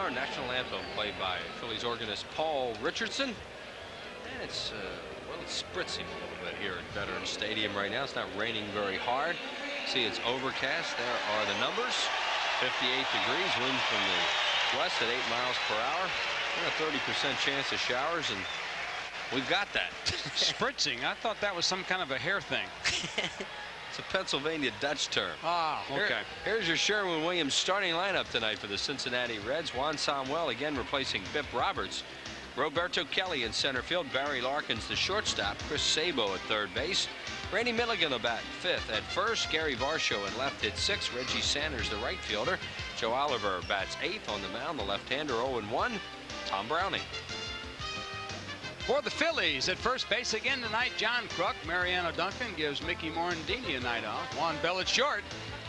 our national anthem, played by Phillies organist Paul Richardson. And it's, well, it's spritzing a little bit here at Veterans Stadium right now. It's not raining very hard. See, it's overcast. There are the numbers. 58 degrees, wind from the west at 8 miles per hour. And a 30% chance of showers, and we've got that. Spritzing. I thought that was some kind of a hair thing. It's a Pennsylvania Dutch term. Ah, okay. Here's your Sherwin-Williams starting lineup tonight for the Cincinnati Reds. Juan Samuel again replacing Bip Roberts. Roberto Kelly in center field. Barry Larkins the shortstop. Chris Sabo at third base. Randy Milligan will bat fifth. At first, Gary Varsho in left hit sixth. Reggie Sanders the right fielder. Joe Oliver bats eighth on the mound. The left-hander 0-1. Tom Browning. For the Phillies at first base again tonight, John Kruk. Mariano Duncan gives Mickey Morandini a night off. Juan Bell at short.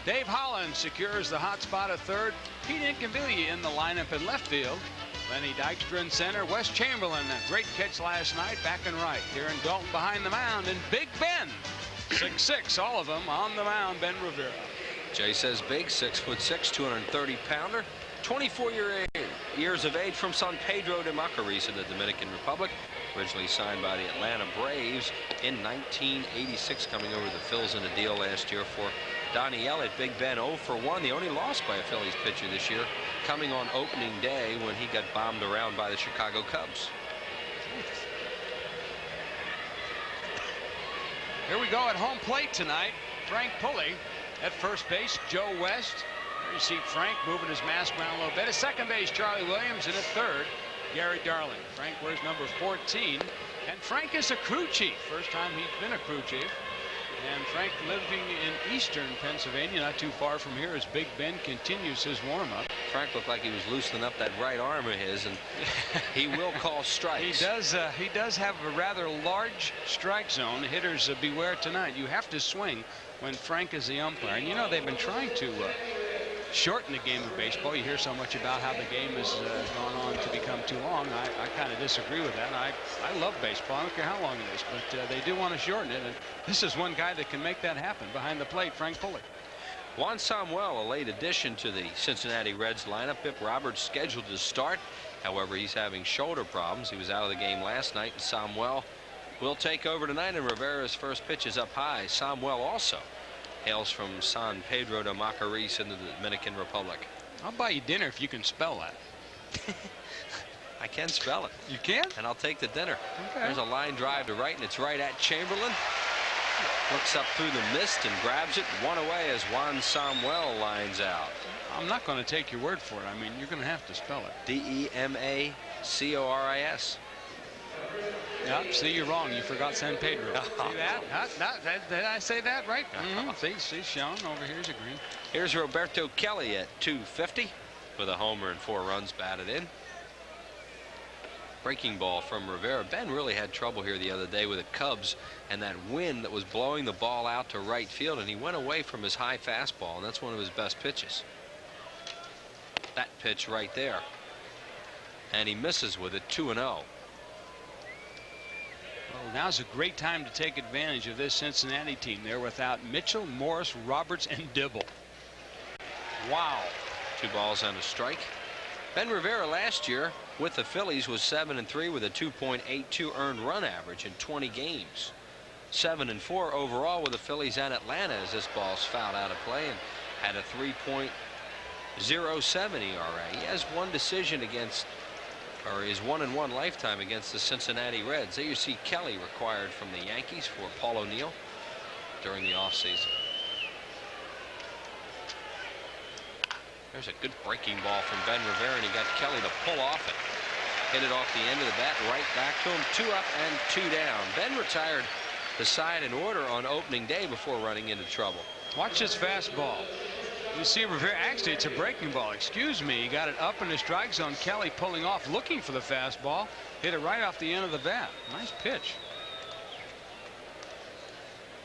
Dave Holland secures the hot spot at third. Pete Incaviglia in the lineup in left field. Lenny Dykstra in center. Wes Chamberlain, a great catch last night, back and right. Darren Dalton behind the mound, and Big Ben, 6'6", all of them on the mound. Ben Rivera. Jay says big, 6'6", 230-pounder. 24 years of age, from San Pedro de Macorís in the Dominican Republic. Originally signed by the Atlanta Braves in 1986, coming over the Phils in a deal last year for Donnie Elliott. Big Ben 0-for-1, the only loss by a Phillies pitcher this year, coming on opening day when he got bombed around by the Chicago Cubs. Here we go at home plate tonight. Frank Pulley at first base. Joe West. There you see Frank moving his mask around a little bit. At second base, Charlie Williams, and at third, Gary Darling. Frank wears number 14, and Frank is a crew chief. First time he's been a crew chief. And Frank living in eastern Pennsylvania, not too far from here, as Big Ben continues his warm-up. Frank looked like he was loosening up that right arm of his, and he will call strikes. He does have a rather large strike zone. Hitters beware tonight. You have to swing when Frank is the umpire. And you know, they've been trying to shorten the game of baseball. You hear so much about how the game has gone on to become too long. I kind of disagree with that. I love baseball. I don't care how long it is, but they do want to shorten it, and this is one guy that can make that happen. Behind the plate, Frank Pulley. Juan Samuel, a late addition to the Cincinnati Reds lineup. Bip Roberts scheduled to start. However, he's having shoulder problems. He was out of the game last night, and Samuel will take over tonight, and Rivera's first pitch is up high. Samuel also hails from San Pedro de Macorís in the Dominican Republic. I'll buy you dinner if you can spell that. I can spell it. You can? And I'll take the dinner. Okay. There's a line drive to right, and it's right at Chamberlain. Looks up through the mist and grabs it. One away as Juan Samuel lines out. I'm not going to take your word for it. I mean, you're going to have to spell it. Demacoris. Yeah, see, you're wrong. You forgot San Pedro. See that? Did I say that right? See, Sean over here's a green. Here's Roberto Kelly at 250 with a homer and 4 runs batted in. Breaking ball from Rivera. Ben really had trouble here the other day with the Cubs and that wind that was blowing the ball out to right field, and he went away from his high fastball, and that's one of his best pitches. That pitch right there. And he misses with it, 2-0. Well, now's a great time to take advantage of this Cincinnati team. They're without Mitchell, Morris, Roberts, and Dibble. Wow. 2 balls and a strike. Ben Rivera last year with the Phillies was 7-3 with a 2.82 earned run average in 20 games. 7-4 overall with the Phillies and Atlanta, as this ball's fouled out of play, and had a 3.07 ERA. He has one decision against, or is 1-1 lifetime against the Cincinnati Reds. There you see Kelly required from the Yankees for Paul O'Neill during the offseason. There's a good breaking ball from Ben Rivera, and he got Kelly to pull off it. Hit it off the end of the bat, right back to him. 2 up and 2 down. Ben retired the side in order on opening day before running into trouble. Watch this fastball. You see Rivera, actually it's a breaking ball. Excuse me. He got it up in the strike zone. Kelly pulling off, looking for the fastball. Hit it right off the end of the bat. Nice pitch.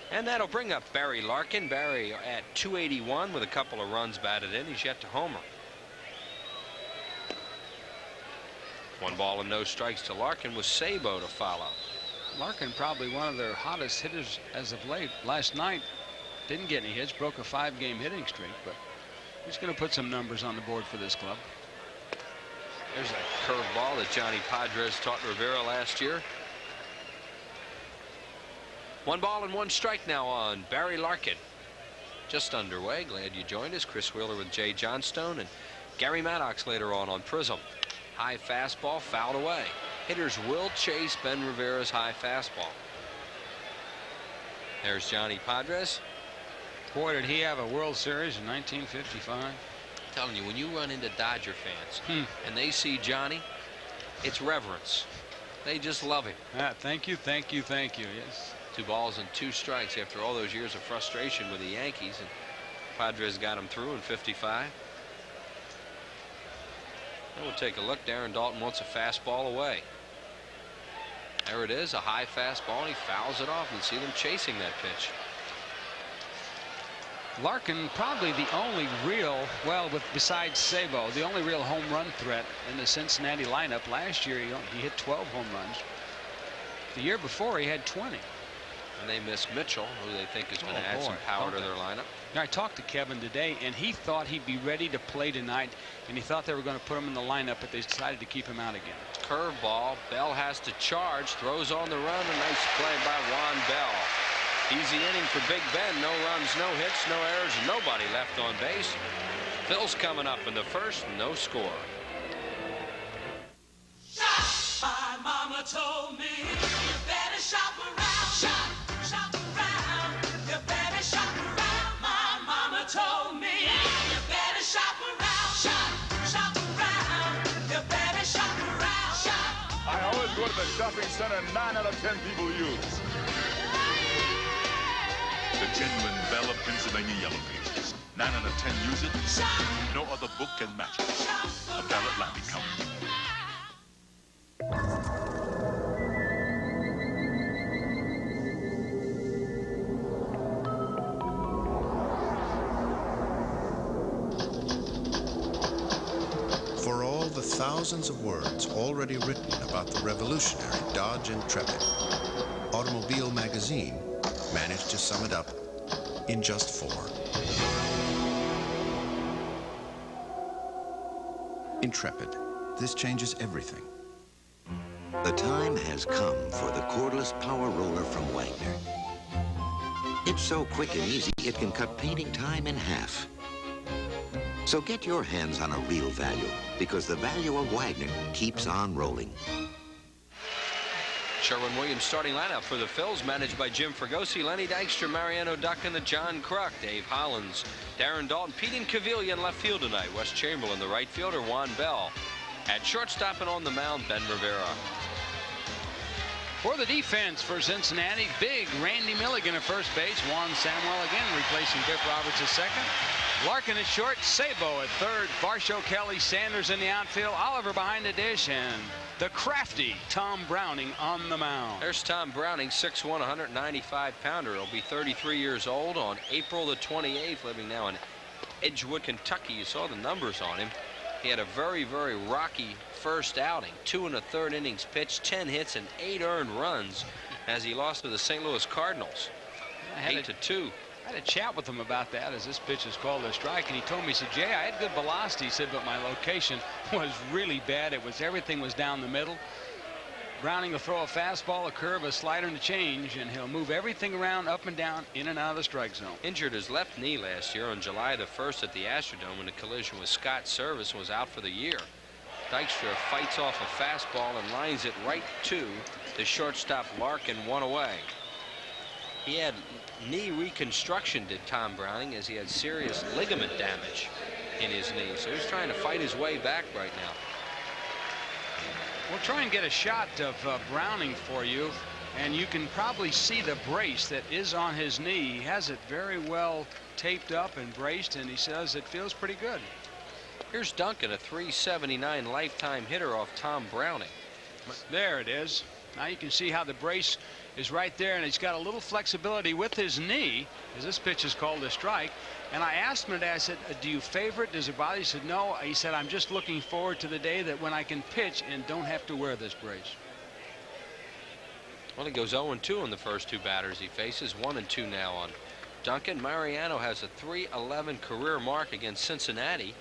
And that'll bring up Barry Larkin. Barry at 281 with a couple of runs batted in. He's yet to homer. 1 ball and no strikes to Larkin with Sabo to follow. Larkin probably one of their hottest hitters as of late. Last night didn't get any hits, broke a 5-game hitting streak, but he's going to put some numbers on the board for this club. There's that curveball that Johnny Padres taught Rivera last year. 1 ball and 1 strike now on Barry Larkin. Just underway. Glad you joined us. Chris Wheeler with Jay Johnstone and Gary Maddox later on Prism. High fastball fouled away. Hitters will chase Ben Rivera's high fastball. There's Johnny Padres. Boy, did he have a World Series in 1955. I'm telling you, when you run into Dodger fans and they see Johnny, it's reverence. They just love him. Thank you, thank you, thank you. Yes. 2 balls and 2 strikes after all those years of frustration with the Yankees, and Padres got him through in 55. And we'll take a look. Darren Dalton wants a fastball away. There it is, a high fastball, and he fouls it off. And see them chasing that pitch. Larkin probably the only real, well, besides Sabo, the only real home run threat in the Cincinnati lineup. Last year he hit 12 home runs. The year before he had 20. And they miss Mitchell, who they think is going to add some power to their lineup. Now, I talked to Kevin today, and he thought he'd be ready to play tonight, and he thought they were going to put him in the lineup, but they decided to keep him out again. Curveball. Bell has to charge. Throws on the run. A nice play by Juan Bell. Easy inning for Big Ben. No runs, no hits, no errors, nobody left on base. Phil's coming up in the first. No score. My mama told me you better shop around. Shop around. You better shop around. My mama told me you better shop around. Shop around. You better shop around. I always go to the shopping center 9 out of 10 people use. The genuine Bell of Pennsylvania Yellow Pages. 9 out of 10 use it. No other book can match it. A Bell Atlantic Company. For all the thousands of words already written about the revolutionary Dodge Intrepid, Automobile Magazine managed to sum it up in just 4. Intrepid. This changes everything. The time has come for the cordless power roller from Wagner. It's so quick and easy, it can cut painting time in half. So get your hands on a real value, because the value of Wagner keeps on rolling. Sherwin-Williams starting lineup for the Phils, managed by Jim Fregosi, Lenny Dykstra, Mariano Duncan, and John Kruk. Dave Hollins, Darren Dalton, Pete Incaviglia in left field tonight. Wes Chamberlain, the right fielder, Juan Bell. At shortstop and on the mound, Ben Rivera. For the defense for Cincinnati, big Randy Milligan at first base. Juan Samuel again replacing Biff Roberts at second. Larkin at short, Sabo at third, Varsho, Kelly, Sanders in the outfield, Oliver behind the dish, and the crafty Tom Browning on the mound. There's Tom Browning, 6'1", 195-pounder. He'll be 33 years old on April the 28th, living now in Edgewood, Kentucky. You saw the numbers on him. He had a very, very rocky first outing. 2 1/3 innings pitched, 10 hits, and 8 earned runs as he lost to the St. Louis Cardinals. 8-2. I had a chat with him about that as this pitch is called a strike, and he told me, he said, Jay, I had good velocity, he said, but my location was really bad. Everything was down the middle. Browning will throw a fastball, a curve, a slider, and a change, and he'll move everything around, up and down, in and out of the strike zone. Injured his left knee last year on July the 1st at the Astrodome in a collision with Scott Service, was out for the year. Dykstra fights off a fastball and lines it right to the shortstop Larkin, 1 away. He had knee reconstruction, did Tom Browning, as he had serious ligament damage in his knee. So he's trying to fight his way back right now. We'll try and get a shot of Browning for you, and you can probably see the brace that is on his knee. He has it very well taped up and braced, and he says it feels pretty good. Here's Duncan, a .379 lifetime hitter off Tom Browning. There it is. Now you can see how the brace is right there, and he's got a little flexibility with his knee, as this pitch is called a strike. And I asked him today, I said, do you favor it? Does it bother you? He said, no. He said, I'm just looking forward to the day that when I can pitch and don't have to wear this brace. Well, he goes 0-2 on the first 2 batters he faces, 1-2 now on Duncan. Mariano has a .311 career mark against Cincinnati,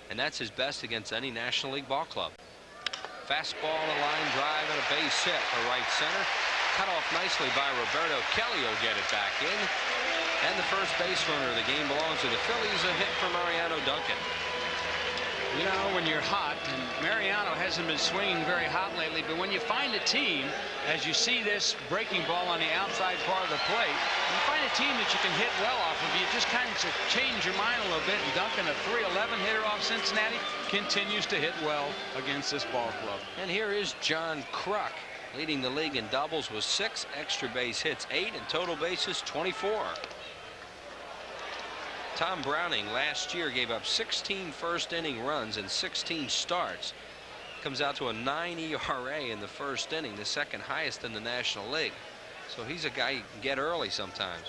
and that's his best against any National League ball club. Fastball, a line drive, and a base hit for right center. Cut off nicely by Roberto. Kelly will get it back in. And the first base runner of the game belongs to the Phillies. A hit for Mariano Duncan. You know, when you're hot, and Mariano hasn't been swinging very hot lately, but when you find a team, as you see this breaking ball on the outside part of the plate, you find a team that you can hit well off of, you just kind of change your mind a little bit. And Duncan, a .311 hitter off Cincinnati, continues to hit well against this ball club. And here is John Kruk, leading the league in doubles with 6, extra base hits 8, and total bases 24. Tom Browning last year gave up 16 first-inning runs in 16 starts. Comes out to a 9 ERA in the first inning, the second highest in the National League. So he's a guy you can get early sometimes.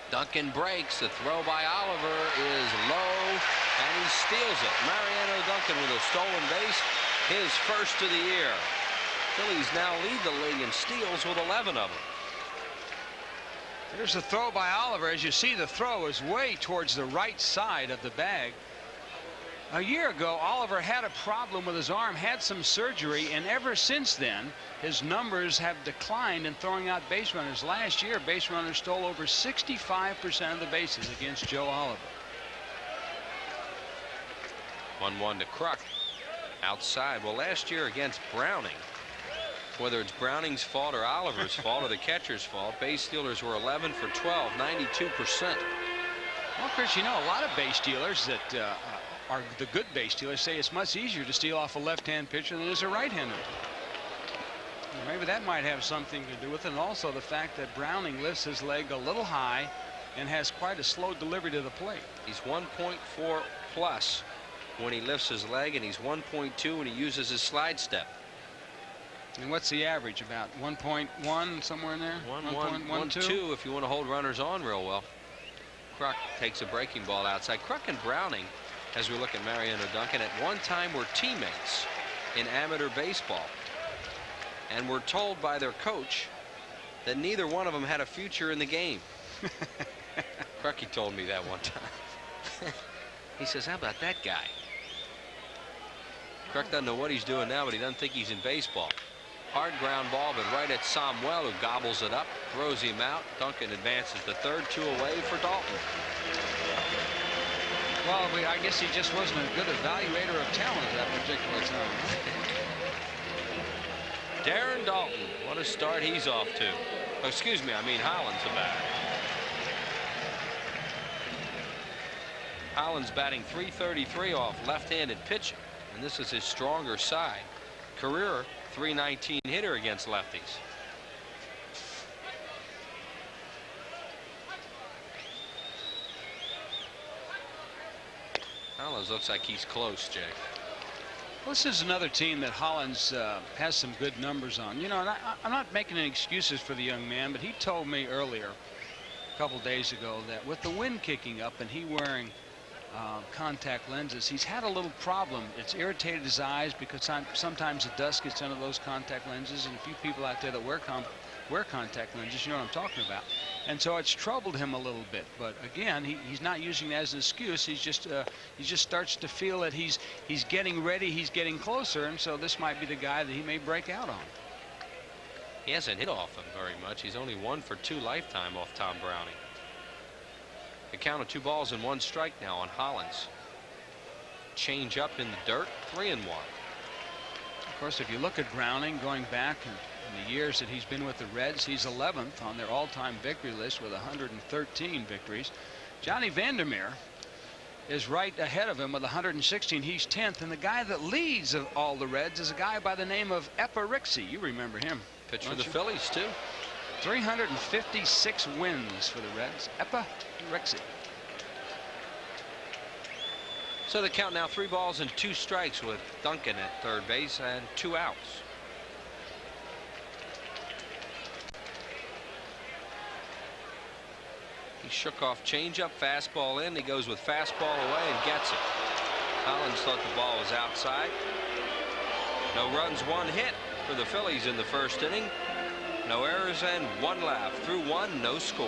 Duncan breaks. The throw by Oliver is low, and he steals it. Mariano Duncan with a stolen base, his first of the year. Phillies now lead the league in steals with 11 of them. Here's the throw by Oliver. As you see, the throw is way towards the right side of the bag. A year ago, Oliver had a problem with his arm, had some surgery, and ever since then, his numbers have declined in throwing out base runners. Last year, base runners stole over 65% of the bases against Joe Oliver. 1-1 to Kruk. Outside. Well, last year against Browning, whether it's Browning's fault or Oliver's fault or the catcher's fault, base stealers were 11 for 12, 92%. Well, Chris, you know, a lot of base stealers that are the good base stealers say it's much easier to steal off a left-hand pitcher than it is a right-hander. Well, maybe that might have something to do with it, and also the fact that Browning lifts his leg a little high and has quite a slow delivery to the plate. He's 1.4 plus when he lifts his leg, and he's 1.2 when he uses his slide step. And what's the average? About 1.1, somewhere in there? 1.12 if you want to hold runners on real well. Kruk takes a breaking ball outside. Kruk and Browning, as we look at Mariano Duncan, at one time were teammates in amateur baseball, and were told by their coach that neither one of them had a future in the game. Krucky told me that one time. He says, how about that guy? Kruk doesn't know what he's doing now, but he doesn't think he's in baseball. Hard ground ball, but right at Samuel, who gobbles it up, throws him out. Duncan advances to third, 2 away for Dalton. Well, I guess he just wasn't a good evaluator of talent at that particular time. Darren Dalton, what a start he's off to. Oh, excuse me, I mean Holland's the batter. Holland's batting .333 off left-handed pitching, and this is his stronger side. Career .319 hitter against lefties. Hollins looks like he's close, Jay. Well, this is another team that Hollins has some good numbers on. You know, and I'm not making any excuses for the young man, but he told me earlier, a couple days ago, that with the wind kicking up and he wearing contact lenses, he's had a little problem. It's irritated his eyes because sometimes the dust gets under those contact lenses, and a few people out there that wear contact lenses, you know what I'm talking about. And so it's troubled him a little bit. But again, he's not using that as an excuse. He just starts to feel that he's getting ready, he's getting closer, and so this might be the guy that he may break out on. He hasn't hit off him very much. He's only 1 for 2 lifetime off Tom Browning. A count of 2 balls and 1 strike now on Hollins. Change up in the dirt, 3-1. Of course, if you look at Browning going back in the years that he's been with the Reds, he's 11th on their all-time victory list with 113 victories. Johnny Vandermeer is right ahead of him with 116. He's 10th, and the guy that leads of all the Reds is a guy by the name of Epirixie. You remember him. Pitched for the Phillies, too. 356 wins for the Reds. Epirixie. So the count now 3 balls and 2 strikes with Duncan at third base and 2 outs. He shook off changeup, fastball in. He goes with fastball away and gets it. Hollins thought the ball was outside. No runs, 1 hit for the Phillies in the first inning. No errors and 1 left. Through 1, no score.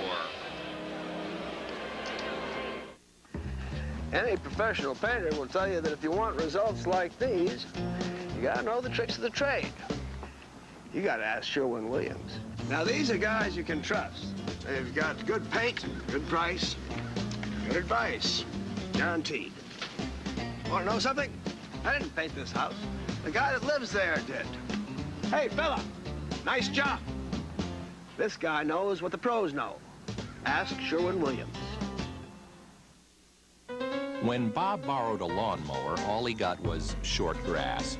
Any professional painter will tell you that if you want results like these, you gotta know the tricks of the trade. You gotta ask Sherwin-Williams. Now, these are guys you can trust. They've got good paint, good price, good advice. Guaranteed. Want to know something? I didn't paint this house. The guy that lives there did. Hey, fella, nice job. This guy knows what the pros know. Ask Sherwin-Williams. When Bob borrowed a lawnmower, all he got was short grass.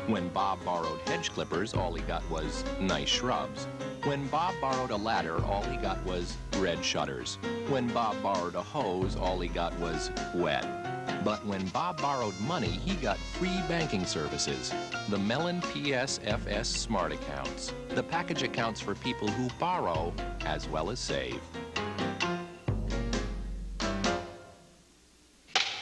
When Bob borrowed hedge clippers, all he got was nice shrubs. When Bob borrowed a ladder, all he got was red shutters. When Bob borrowed a hose, all he got was wet. But when Bob borrowed money, he got free banking services. The Mellon PSFS Smart Accounts. The package accounts for people who borrow as well as save.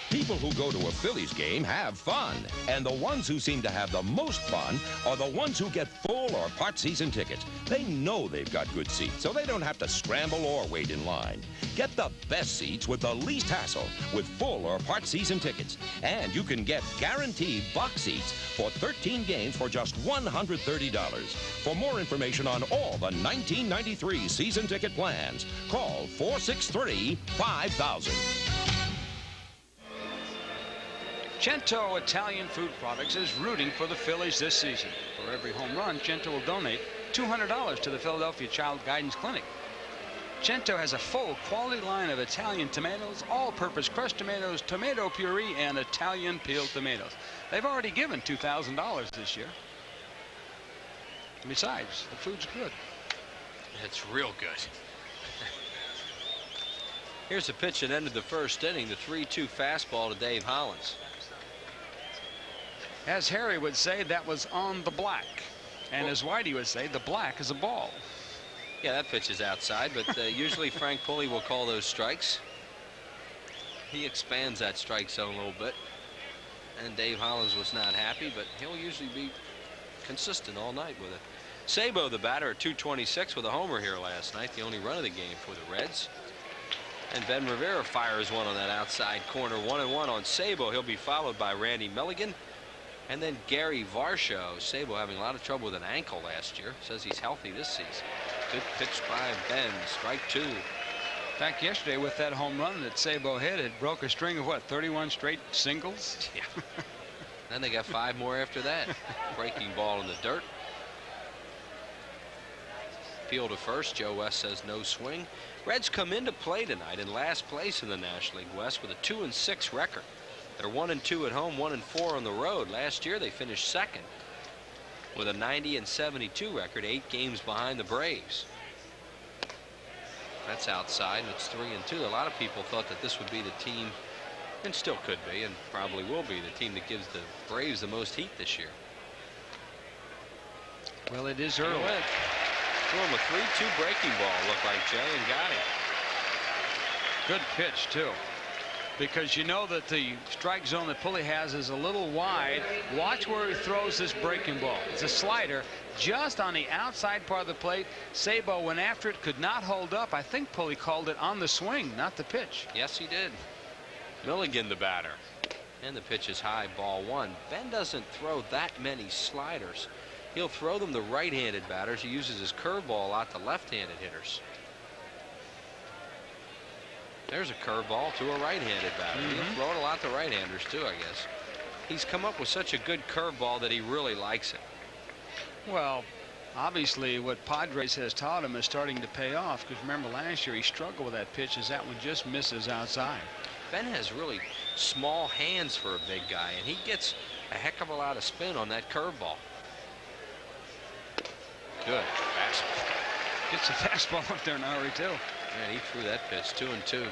People who go to a Phillies game have fun, and the ones who seem to have the most fun are the ones who get full or part season tickets. They know they've got good seats, so they don't have to scramble or wait in line. Get the best seats with the least hassle with full or part season tickets. And you can get guaranteed box seats for 13 games for just $130. For more information on all the 1993 season ticket plans, call 463-5000. Cento Italian Food Products is rooting for the Phillies this season. For every home run, Cento will donate $200 to the Philadelphia Child Guidance Clinic. Cento has a full quality line of Italian tomatoes, all-purpose crushed tomatoes, tomato puree, and Italian peeled tomatoes. They've already given $2,000 this year. Besides, the food's good. It's real good. Here's a pitch that ended the first inning, the 3-2 fastball to Dave Hollins. As Harry would say, that was on the black. And as Whitey would say, the black is a ball. Yeah, that pitch is outside, but usually Frank Pulley will call those strikes. He expands that strike zone a little bit. And Dave Hollins was not happy, but he'll usually be consistent all night with it. Sabo, the batter, at 226 with a homer here last night, the only run of the game for the Reds. And Ben Rivera fires one on that outside corner. 1-1 on Sabo. He'll be followed by Randy Milligan. And then Gary Varsho. Sabo having a lot of trouble with an ankle last year. Says he's healthy this season. Good pitch by Ben. Strike two. In fact, yesterday with that home run that Sabo hit, it broke a string of what, 31 straight singles? Yeah. Then they got 5 more after that. Breaking ball in the dirt. Field to first. Joe West says no swing. Reds come into play tonight in last place in the National League West with a 2-6 record. They're 1-2 at home, 1-4 on the road. Last year they finished second with a 90-72 record, 8 games behind the Braves. That's outside, and it's 3-2. A lot of people thought that this would be the team, and still could be, and probably will be, the team that gives the Braves the most heat this year. Well, it is early. Threw him a 3-2 breaking ball, looked like, Jay, and got him. Good pitch, too. Because you know that the strike zone that Pulley has is a little wide. Watch where he throws this breaking ball. It's a slider just on the outside part of the plate. Sabo went after it, could not hold up. I think Pulley called it on the swing, not the pitch. Yes, he did. Milligan, the batter. And the pitch is high, ball one. Ben doesn't throw that many sliders. He'll throw them to right-handed batters. He uses his curveball a lot to left-handed hitters. There's a curveball to a right-handed batter. He'll throw it a lot to right-handers too, I guess. He's come up with such a good curveball that he really likes it. Well, obviously what Padres has taught him is starting to pay off, because remember last year he struggled with that pitch as that one just misses outside. Ben has really small hands for a big guy, and he gets a heck of a lot of spin on that curveball. Good fastball. Gets a fastball up there in a hurry too. Man, he threw that pitch 2-2. Do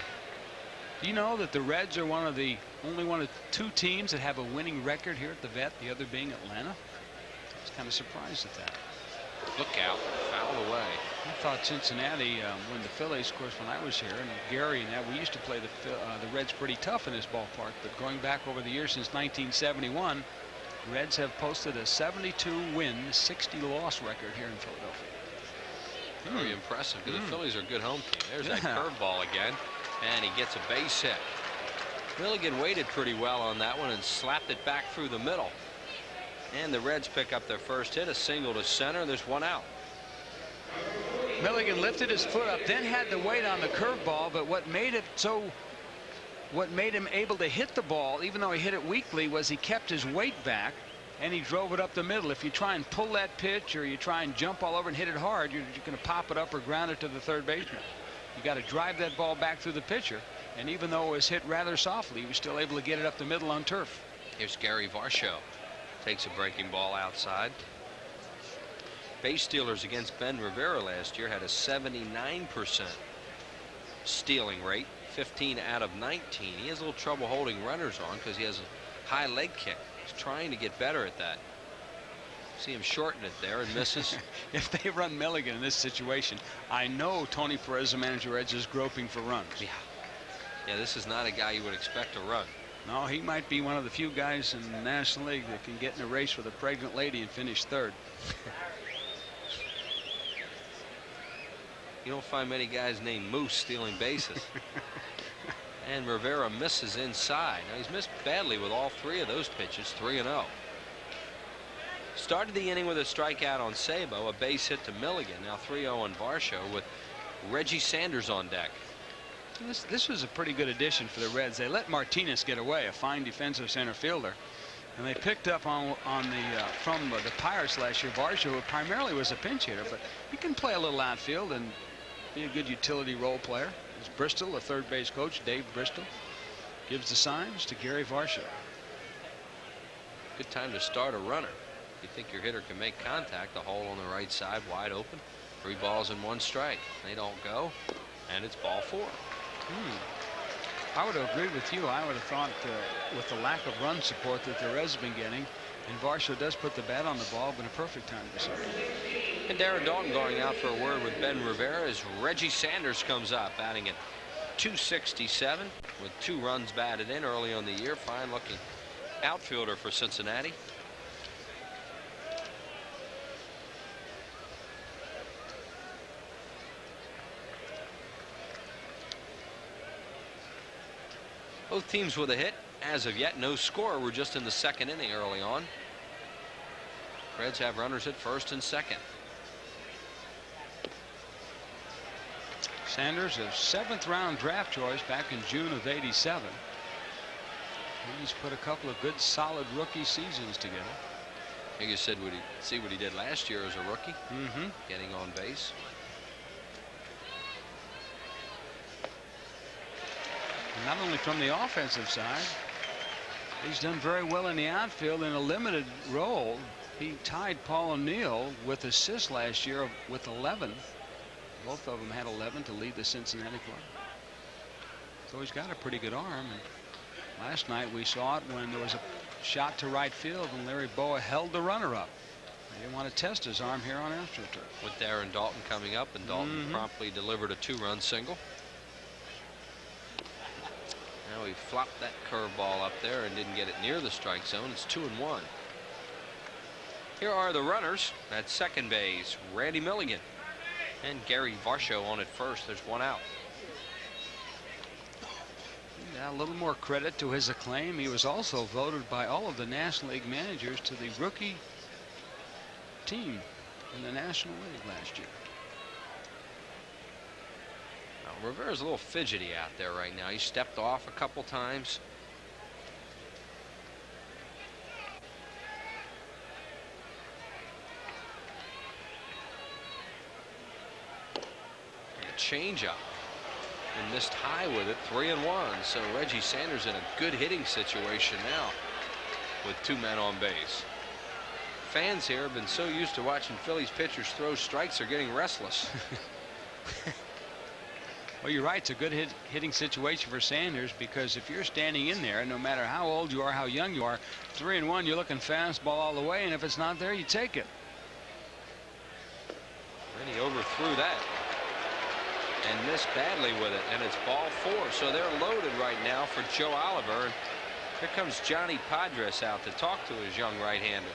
you know that the Reds are only one of 2 teams that have a winning record here at the Vet, the other being Atlanta? I was kind of surprised at that. Look out, foul away. I thought Cincinnati, when the Phillies, of course, when I was here, and Gary and that, we used to play the Reds pretty tough in this ballpark. But going back over the years since 1971, Reds have posted a 72-win, 60-loss record here in Philadelphia. Very impressive, because the Phillies are a good home team. There's that curveball again, and he gets a base hit. Milligan waited pretty well on that one and slapped it back through the middle. And the Reds pick up their first hit, a single to center. There's one out. Milligan lifted his foot up, then had to wait on the curveball, but what made him able to hit the ball, even though he hit it weakly, was he kept his weight back and he drove it up the middle. If you try and pull that pitch or you try and jump all over and hit it hard, you're going to pop it up or ground it to the third baseman. You got to drive that ball back through the pitcher, and even though it was hit rather softly, he was still able to get it up the middle on turf. Here's Gary Varsho. Takes a breaking ball outside. Base stealers against Ben Rivera last year had a 79% stealing rate, 15 out of 19. He has a little trouble holding runners on because he has a high leg kick. He's trying to get better at that. See him shorten it there and misses. If they run Milligan in this situation, I know Tony Perez, the manager Reds, is groping for runs. Yeah, this is not a guy you would expect to run. No, he might be one of the few guys in the National League that can get in a race with a pregnant lady and finish third. You don't find many guys named Moose stealing bases. And Rivera misses inside. Now he's missed badly with all three of those pitches, 3-0. Started the inning with a strikeout on Sabo, a base hit to Milligan. Now 3-0 on Varsho with Reggie Sanders on deck. This was a pretty good addition for the Reds. They let Martinez get away, a fine defensive center fielder, and they picked up on from the Pirates last year Varsho, who primarily was a pinch hitter, but he can play a little outfield and be a good utility role player. It's Bristol, the third base coach, Dave Bristol, gives the signs to Gary Varsho. Good time to start a runner. You think your hitter can make contact, the hole on the right side wide open. 3 balls and 1 strike. They don't go, and it's ball 4. I would have agreed with you. I would have thought with the lack of run support that the Reds have been getting, and Varsho does put the bat on the ball, but a perfect time to start. And Darren Dalton going out for a word with Ben Rivera as Reggie Sanders comes up, batting at .267 with 2 runs batted in early on the year. Fine looking outfielder for Cincinnati. Both teams with a hit. As of yet, no score. We're just in the second inning early on. Reds have runners at first and second. Sanders, a 7th round draft choice back in June of '87. He's put a couple of good solid rookie seasons together. I guess said see what he did last year as a rookie. Getting on base. And not only from the offensive side, he's done very well in the outfield in a limited role. He tied Paul O'Neill with assists last year with 11. Both of them had 11 to lead the Cincinnati club. So he's got a pretty good arm. And last night we saw it when there was a shot to right field and Larry Boa held the runner up. He didn't want to test his arm here on AstroTurf. With Darren Dalton coming up, and Dalton promptly delivered a 2-run single. Now he flopped that curveball up there and didn't get it near the strike zone. It's 2-1. Here are the runners at second base. Randy Milligan and Gary Varsho on at first. There's 1 out. Yeah, a little more credit to his acclaim. He was also voted by all of the National League managers to the rookie team in the National League last year. Rivera's a little fidgety out there right now. He stepped off a couple times. A changeup and missed high with it. 3-1. So Reggie Sanders in a good hitting situation now with 2 men on base. Fans here have been so used to watching Phillies pitchers throw strikes, they're getting restless. Well, you're right. It's a good hitting situation for Sanders, because if you're standing in there, no matter how old you are, how young you are, 3-1, you're looking fastball all the way, and if it's not there, you take it. And he overthrew that and missed badly with it, and it's ball 4. So they're loaded right now for Joe Oliver. And here comes Johnny Padres out to talk to his young right-hander.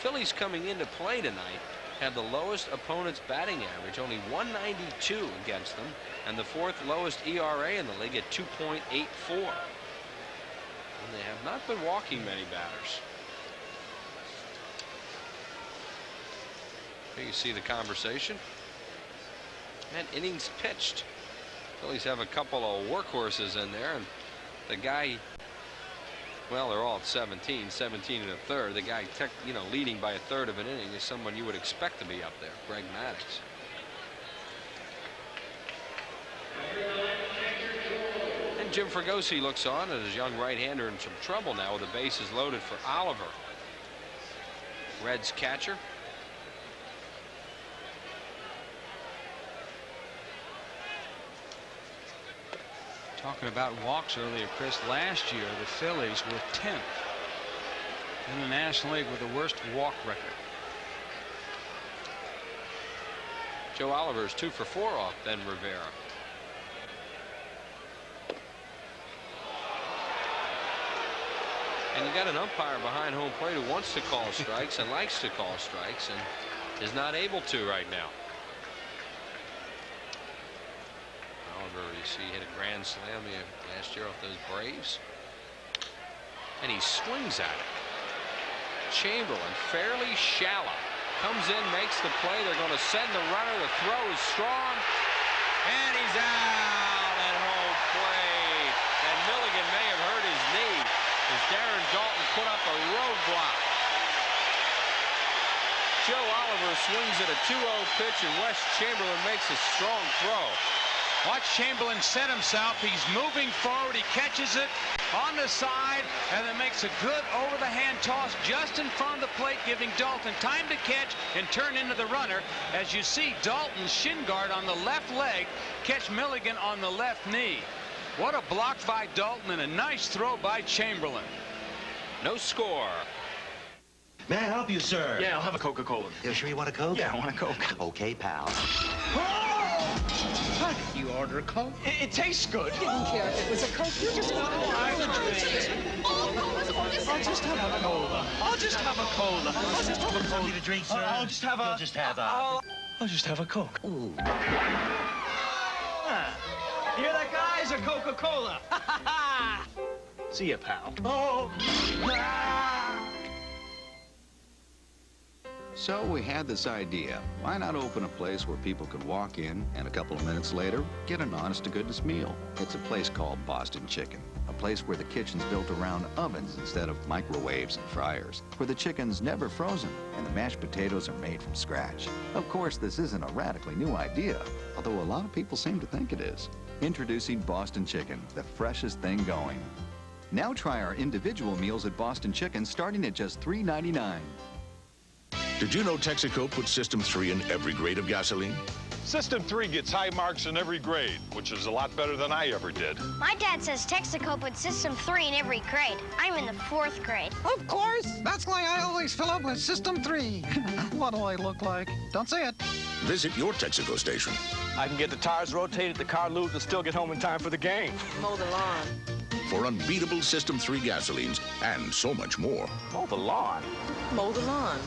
Phillies coming into play tonight have the lowest opponent's batting average, only 192 against them, and the 4th lowest ERA in the league at 2.84. And they have not been walking many batters. Here you see the conversation. And innings pitched. Phillies have a couple of workhorses in there, and the guy, well, they're all at 17 and a third. The guy, leading by a third of an inning is someone you would expect to be up there, Greg Maddux. And Jim Fregosi looks on as his young right-hander in some trouble now with the bases loaded for Oliver. Reds catcher. Talking about walks earlier, Chris, last year the Phillies were 10th in the National League with the worst walk record. Joe Oliver is 2 for 4 off Ben Rivera. And you got an umpire behind home plate who wants to call strikes and likes to call strikes and is not able to right now. You see, he hit a grand slam last year off those Braves. And he swings at it. Chamberlain, fairly shallow, comes in, makes the play. They're going to send the runner. The throw is strong. And he's out at home plate. And Milligan may have hurt his knee as Darren Daulton put up a roadblock. Joe Oliver swings at a 2-0 pitch, and Wes Chamberlain makes a strong throw. Watch Chamberlain set himself. He's moving forward. He catches it on the side and then makes a good over-the-hand toss just in front of the plate, giving Daulton time to catch and turn into the runner. As you see, Dalton's shin guard on the left leg catch Milligan on the left knee. What a block by Daulton and a nice throw by Chamberlain. No score. May I help you, sir? Yeah, I'll have a Coca-Cola. You sure you want a Coke? Yeah, I want a Coke. Okay, pal. How did you order a Coke? It tastes good. I didn't care if it was a Coke. You just want I'll just have a cola. I'll just have a cola. I'll just have a cola. Need a drink, sir? I'll just have a... You'll just have a... I'll just have a Coke. Ooh. Hear that, guys? A Coca-Cola. See ya, pal. Oh. So we had this idea. Why not open a place where people could walk in and a couple of minutes later get an honest-to-goodness meal? It's a place called Boston Chicken. A place where the kitchen's built around ovens instead of microwaves and fryers. Where the chicken's never frozen and the mashed potatoes are made from scratch. Of course, this isn't a radically new idea, although a lot of people seem to think it is. Introducing Boston Chicken, the freshest thing going. Now try our individual meals at Boston Chicken starting at just $3.99. Did you know Texaco puts System 3 in every grade of gasoline? System 3 gets high marks in every grade, which is a lot better than I ever did. My dad says Texaco puts System 3 in every grade. I'm in the 4th grade. Of course. That's why I always fill up with System 3. What do I look like? Don't say it. Visit your Texaco station. I can get the tires rotated, the car lubed, and still get home in time for the game. Mow the lawn. For unbeatable System 3 gasolines and so much more. Mow the lawn. Mow the lawn.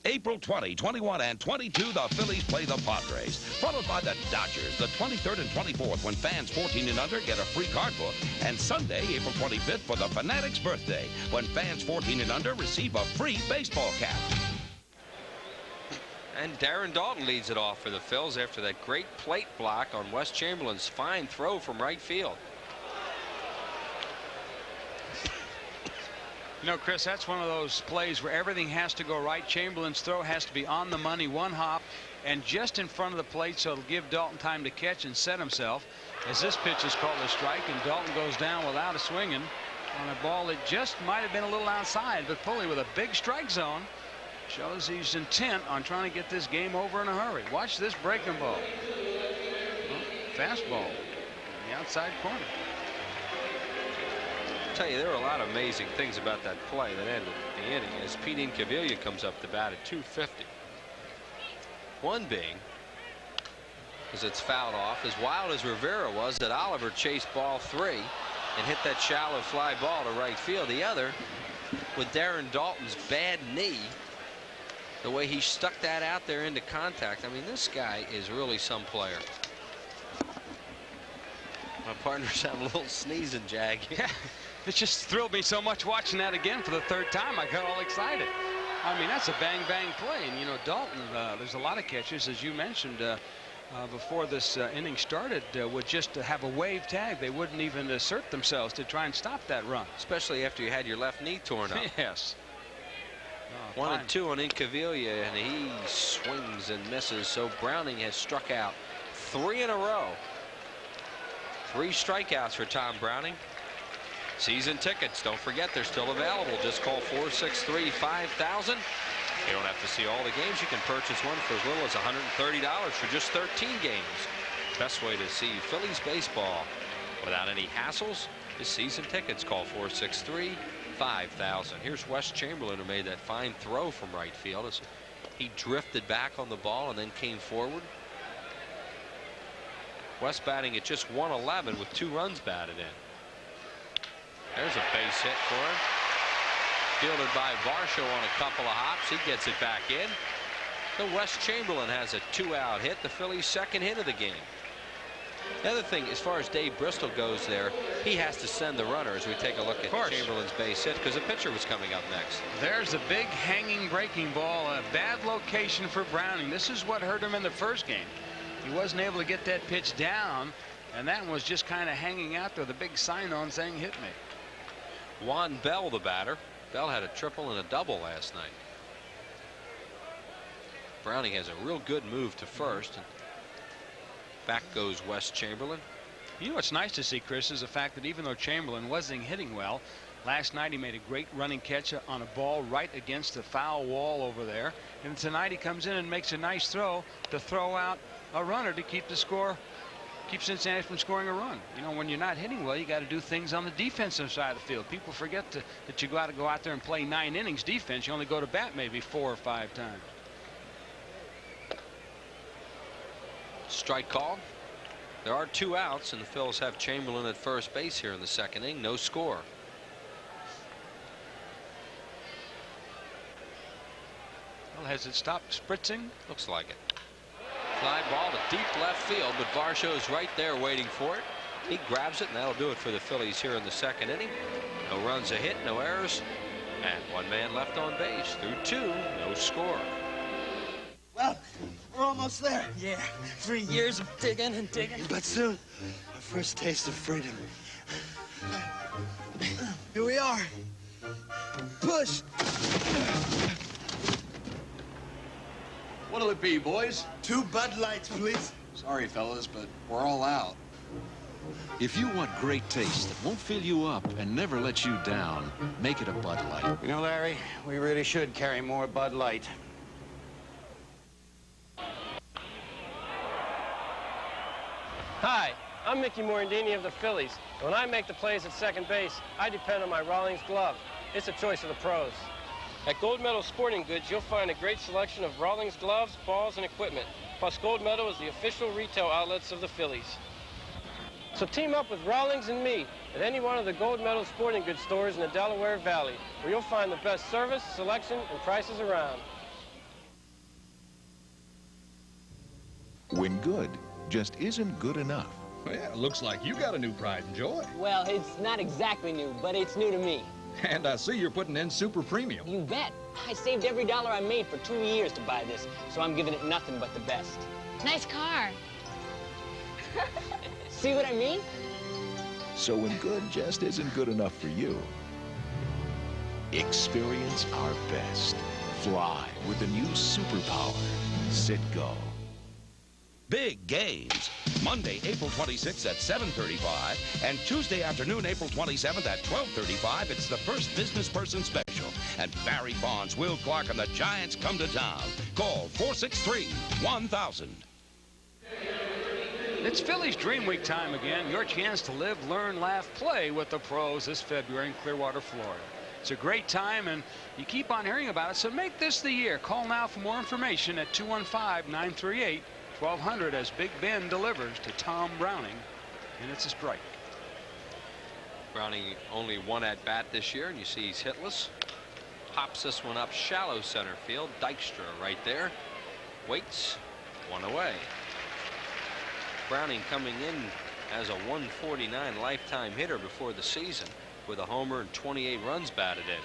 April 20, 21, and 22, the Phillies play the Padres, followed by the Dodgers the 23rd and 24th, when fans 14 and under get a free card book, and Sunday, April 25th, for the Fanatic's birthday, when fans 14 and under receive a free baseball cap. And Darren Daulton leads it off for the Phils after that great plate block on Wes Chamberlain's fine throw from right field. You know, Chris, that's one of those plays where everything has to go right. Chamberlain's throw has to be on the money, one hop, and just in front of the plate, so it'll give Daulton time to catch and set himself. As this pitch is called a strike, and Daulton goes down without a swinging on a ball that just might have been a little outside, but Pulley with a big strike zone shows he's intent on trying to get this game over in a hurry. Watch this breaking ball. Fastball in the outside corner. I'll tell you, there are a lot of amazing things about that play that ended the inning as Pete Incaviglia comes up to bat at 250. One being, as it's fouled off, as wild as Rivera was, that Oliver chased ball 3 and hit that shallow fly ball to right field. The other, with Darren Daulton's bad knee, the way he stuck that out there into contact. I mean, this guy is really some player. My partner's having a little sneezing jag. It just thrilled me so much watching that again for the third time. I got all excited. I mean, that's a bang-bang play. And, you know, Dalton, there's a lot of catchers, as you mentioned, before this inning started, would just have a wave tag. They wouldn't even assert themselves to try and stop that run. Especially after you had your left knee torn up. Yes. 1-2 on Incaviglia, and he swings and misses. So Browning has struck out 3 in a row. 3 strikeouts for Tom Browning. Season tickets, don't forget, they're still available. Just call 463-5000. You don't have to see all the games. You can purchase one for as little as $130 for just 13 games. Best way to see Phillies baseball without any hassles is season tickets. Call 463-5000. Here's Wes Chamberlain, who made that fine throw from right field as he drifted back on the ball and then came forward. Wes batting at just 111 with 2 runs batted in. There's a base hit for him. Fielded by Varsho on a couple of hops. He gets it back in. So Wes Chamberlain has a 2-out hit, the Phillies' second hit of the game. The other thing, as far as Dave Bristol goes there, he has to send the runner as we take a look at Chamberlain's base hit because a pitcher was coming up next. There's a big hanging breaking ball, a bad location for Browning. This is what hurt him in the first game. He wasn't able to get that pitch down, and that one was just kind of hanging out there with a big sign on saying hit me. Juan Bell, the batter. Bell had a triple and a double last night. Browning has a real good move to first, and back goes Wes Chamberlain. You know what's nice to see, Chris, is the fact that even though Chamberlain wasn't hitting well, last night he made a great running catch on a ball right against the foul wall over there, and tonight he comes in and makes a nice throw to throw out a runner to keep the score, keep Cincinnati from scoring a run. You know, when you're not hitting well, you got to do things on the defensive side of the field. People forget that you got to go out there and play 9 innings defense. You only go to bat maybe 4 or 5 times. Strike call. There are 2 outs, and the Phils have Chamberlain at first base here in the second inning. No score. Well, has it stopped spritzing? Looks like it. Fly ball to deep left field, but Varsho's right there waiting for it. He grabs it, and that'll do it for the Phillies here in the second inning. No runs, a hit, no errors, and 1 man left on base. Through 2, no score. Well, we're almost there. Yeah, 3 years of digging and digging. But soon, our first taste of freedom. Here we are. Push. What'll it be, boys? 2 Bud Lights, please. Sorry, fellas, but we're all out. If you want great taste that won't fill you up and never let you down, make it a Bud Light. You know, Larry, we really should carry more Bud Light. Hi, I'm Mickey Morandini of the Phillies. When I make the plays at second base, I depend on my Rawlings glove. It's a choice of the pros. At Gold Medal Sporting Goods, you'll find a great selection of Rawlings gloves, balls, and equipment. Plus, Gold Medal is the official retail outlets of the Phillies. So team up with Rawlings and me at any one of the Gold Medal Sporting Goods stores in the Delaware Valley, where you'll find the best service, selection, and prices around. When good just isn't good enough. Well, yeah, looks like you got a new pride and joy. Well, it's not exactly new, but it's new to me. And I see you're putting in super premium. You bet. I saved every dollar I made for 2 years to buy this, so I'm giving it nothing but the best. Nice car. See what I mean? So when good just isn't good enough for you, experience our best. Fly with the new superpower, Citgo. Big games. Monday, April 26th at 7:35, and Tuesday afternoon, April 27th at 12:35. It's the First Business Person Special. And Barry Bonds, Will Clark, and the Giants come to town. Call 463-1000. It's Phillies Dream Week time again. Your chance to live, learn, laugh, play with the pros this February in Clearwater, Florida. It's a great time, and you keep on hearing about it, so make this the year. Call now for more information at 215-938-1200 as Big Ben delivers to Tom Browning, and it's a strike. Browning only 1 at bat this year, and you see he's hitless. Pops this one up shallow center field. Dykstra right there. Waits. 1 away. Browning coming in as a 149 lifetime hitter before the season. with a homer and 28 runs batted in.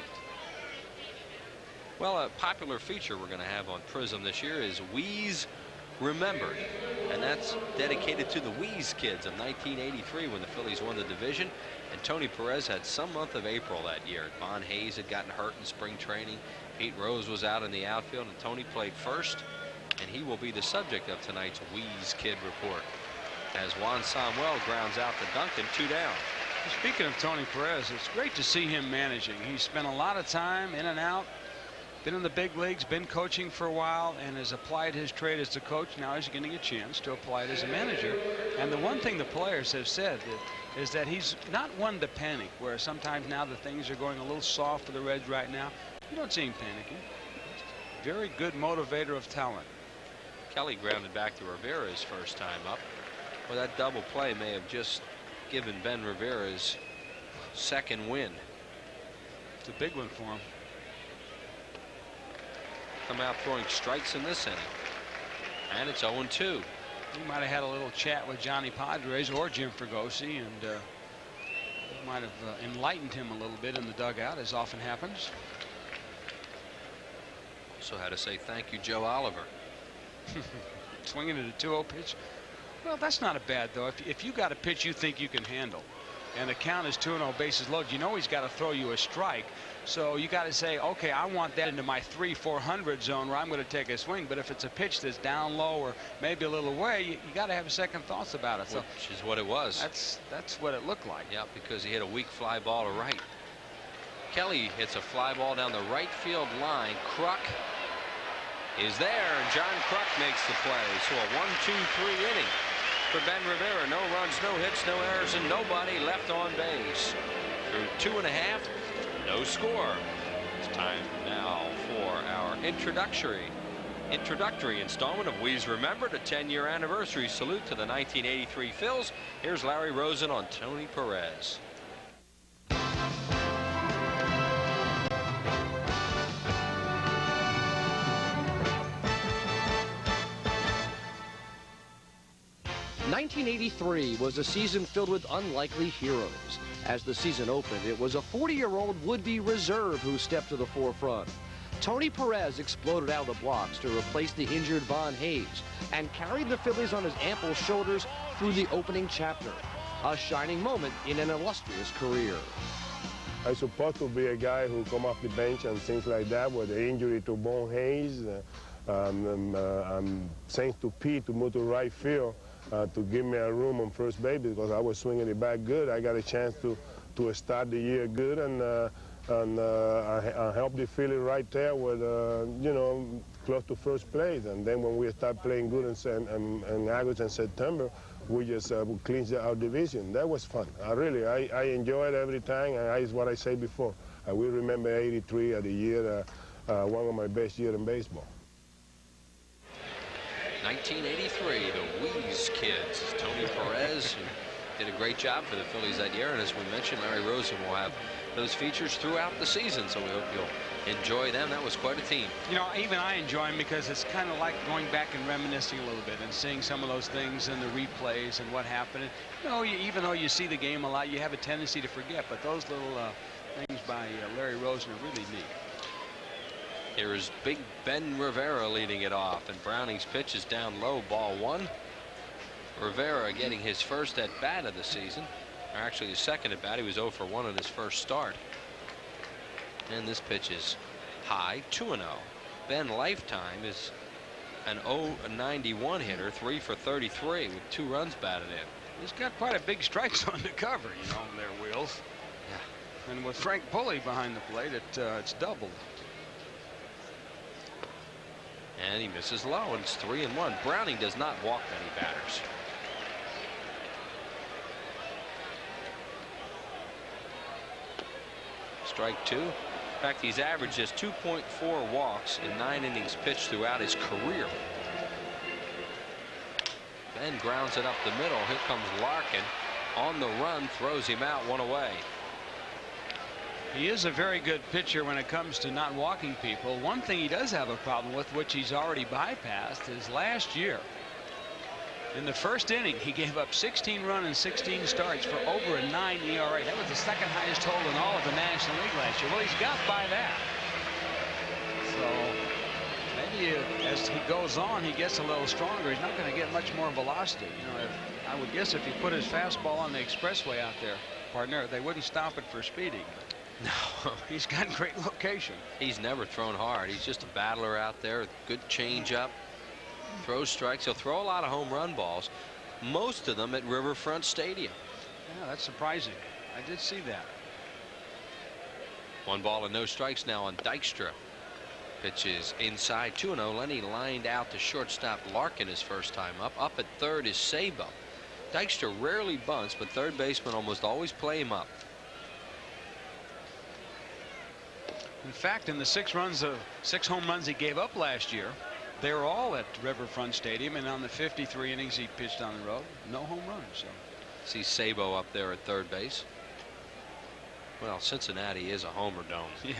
Well, a popular feature we're going to have on Prism this year is Wheeze Remembered, and that's dedicated to the Wheeze kids of 1983 when the Phillies won the division. And Tony Perez had some month of April that year. Von Hayes had gotten hurt in spring training. Pete Rose was out in the outfield, and Tony played first, and he will be the subject of tonight's Wheeze Kid Report as Juan Samuel grounds out to Duncan, 2 down. Speaking of Tony Perez, it's great to see him managing. He spent a lot of time in and out, been in the big leagues, been coaching for a while, and has applied his trade as a coach. Now he's getting a chance to apply it as a manager. And the one thing the players have said is that he's not one to panic, where sometimes now the things are going a little soft for the Reds right now. You don't see him panicking. Very good motivator of talent. Kelly grounded back to Rivera's first time up. Well, that double play may have just given Ben Rivera's second win. It's a big one for him. Come out throwing strikes in this inning. And it's 0-2. He might have had a little chat with Johnny Padres or Jim Fregosi, and might have enlightened him a little bit in the dugout, as often happens. Also had to say thank you, Joe Oliver. Swinging at a 2-0 pitch. Well, that's not a bad, though. If you got a pitch you think you can handle, and the count is 2-0, bases loaded, you know he's got to throw you a strike. So you got to say, okay, I want that into my 300-400 zone where I'm going to take a swing. But if it's a pitch that's down low or maybe a little away, you got to have second thoughts about it. So which is what it was. That's what it looked like. Yeah, because he hit a weak fly ball to right. Kelly hits a fly ball down the right field line. Kruk is there, and John Kruk makes the play. So a 1-2-3 inning for Ben Rivera. No runs, no hits, no errors, and nobody left on base. Through 2.5, no score. It's time now for our introductory installment of Wheeze Remembered, a 10-year anniversary salute to the 1983 Phils. Here's Larry Rosen on Tony Perez. '83 was a season filled with unlikely heroes. As the season opened, it was a 40-year-old would-be reserve who stepped to the forefront. Tony Perez exploded out of the blocks to replace the injured Von Hayes and carried the Phillies on his ample shoulders through the opening chapter. A shining moment in an illustrious career. I'm supposed to be a guy who come off the bench and things like that with the injury to Von Hayes. I'm saying to Pete to move to right field. To give me a room on first base because I was swinging it back good. I got a chance to start the year good, and I helped the Phillies right there with, you know, close to first place. And then when we start playing good in August and September, we just clinched our division. That was fun. I enjoyed every time, and that's what I said before. I will remember '83 as the year, one of my best years in baseball. 1983, the Wheeze Kids. Tony Perez, who did a great job for the Phillies that year, and as we mentioned, Larry Rosen will have those features throughout the season, so we hope you'll enjoy them. That was quite a team. You know, even I enjoy them because it's kind of like going back and reminiscing a little bit and seeing some of those things in the replays and what happened. You know, even though you see the game a lot, you have a tendency to forget, but those little things by Larry Rosen are really neat. Here's big Ben Rivera leading it off, and Browning's pitch is down low, ball 1. Rivera getting his first at bat of the season, or actually his second at bat. He was 0 for 1 on his first start. And this pitch is high, 2-0. Ben Lifetime is an 0-91 hitter, 3 for 33 with 2 runs batted in. He's got quite a big strike zone to cover, you know, their wheels. Yeah. And with Frank Pulley behind the plate, it's doubled. And he misses low, and it's 3-1. Browning does not walk many batters. Strike 2. In fact, he's averaged just 2.4 walks in 9 innings pitched throughout his career. Ben grounds it up the middle. Here comes Larkin on the run, throws him out, 1 away. He is a very good pitcher when it comes to not walking people. One thing he does have a problem with, which he's already bypassed, is last year In the first inning, he gave up 16 runs and 16 starts for over a 9 ERA. That was the second highest total in all of the National League last year. Well, he's got by that. So maybe as he goes on, he gets a little stronger. He's not going to get much more velocity. You know, I would guess if you put his fastball on the expressway out there, partner, they wouldn't stop it for speeding. No, he's got great location. He's never thrown hard. He's just a battler out there. Good changeup. Throws strikes. He'll throw a lot of home run balls, most of them at Riverfront Stadium. Yeah, that's surprising. I did see that. 1 ball and no strikes now on Dykstra. Pitch is inside 2-0. Lenny lined out to shortstop Larkin his first time up. Up at third is Sabo. Dykstra rarely bunts, but third basemen almost always play him up. In fact, in the 6 home runs he gave up last year, they were all at Riverfront Stadium, and on the 53 innings he pitched on the road, no home runs. So see Sabo up there at third base. Well, Cincinnati is a homer dome. Yeah.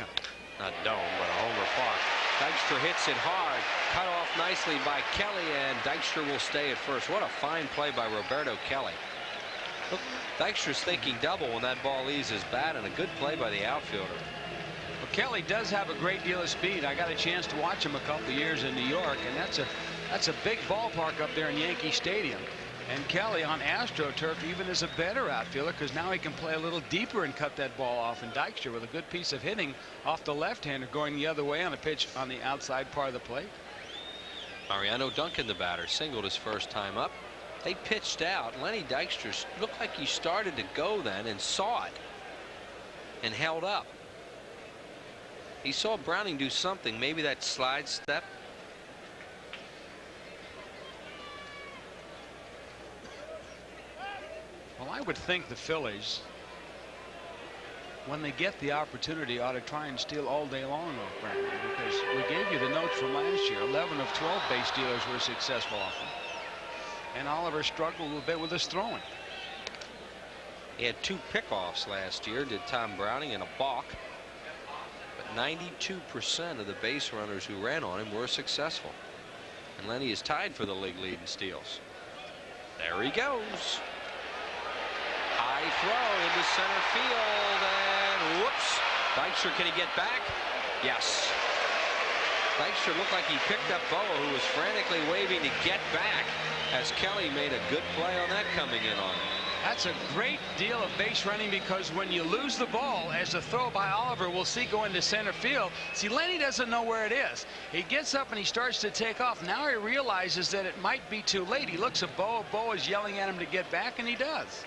Not dome, but a homer park. Dykstra hits it hard, cut off nicely by Kelly, and Dykstra will stay at first. What a fine play by Roberto Kelly. Look, Dykstra's thinking double when that ball leaves his bat, and a good play by the outfielder. Well, Kelly does have a great deal of speed. I got a chance to watch him a couple of years in New York, and that's a big ballpark up there in Yankee Stadium. And Kelly on AstroTurf even is a better outfielder because now he can play a little deeper and cut that ball off. And Dykstra with a good piece of hitting off the left-hander going the other way on a pitch on the outside part of the plate. Mariano Duncan, the batter, singled his first time up. They pitched out. Lenny Dykstra looked like he started to go then and saw it and held up. He saw Browning do something, maybe that slide step. Well, I would think the Phillies, when they get the opportunity, ought to try and steal all day long off Browning, because we gave you the notes from last year. 11 of 12 base stealers were successful off him. And Oliver struggled a little bit with his throwing. He had 2 pickoffs last year, did Tom Browning, and a balk. But 92% of the base runners who ran on him were successful. And Lenny is tied for the league lead in steals. There he goes. High throw into center field, and whoops. Dykstra, can he get back? Yes. Dykstra looked like he picked up Boa, who was frantically waving to get back, as Kelly made a good play on that coming in on him. That's a great deal of base running, because when you lose the ball, as the throw by Oliver we'll see go into center field, see, Lenny doesn't know where it is. He gets up and he starts to take off. Now he realizes that it might be too late. He looks at Boa. Boa's yelling at him to get back, and he does.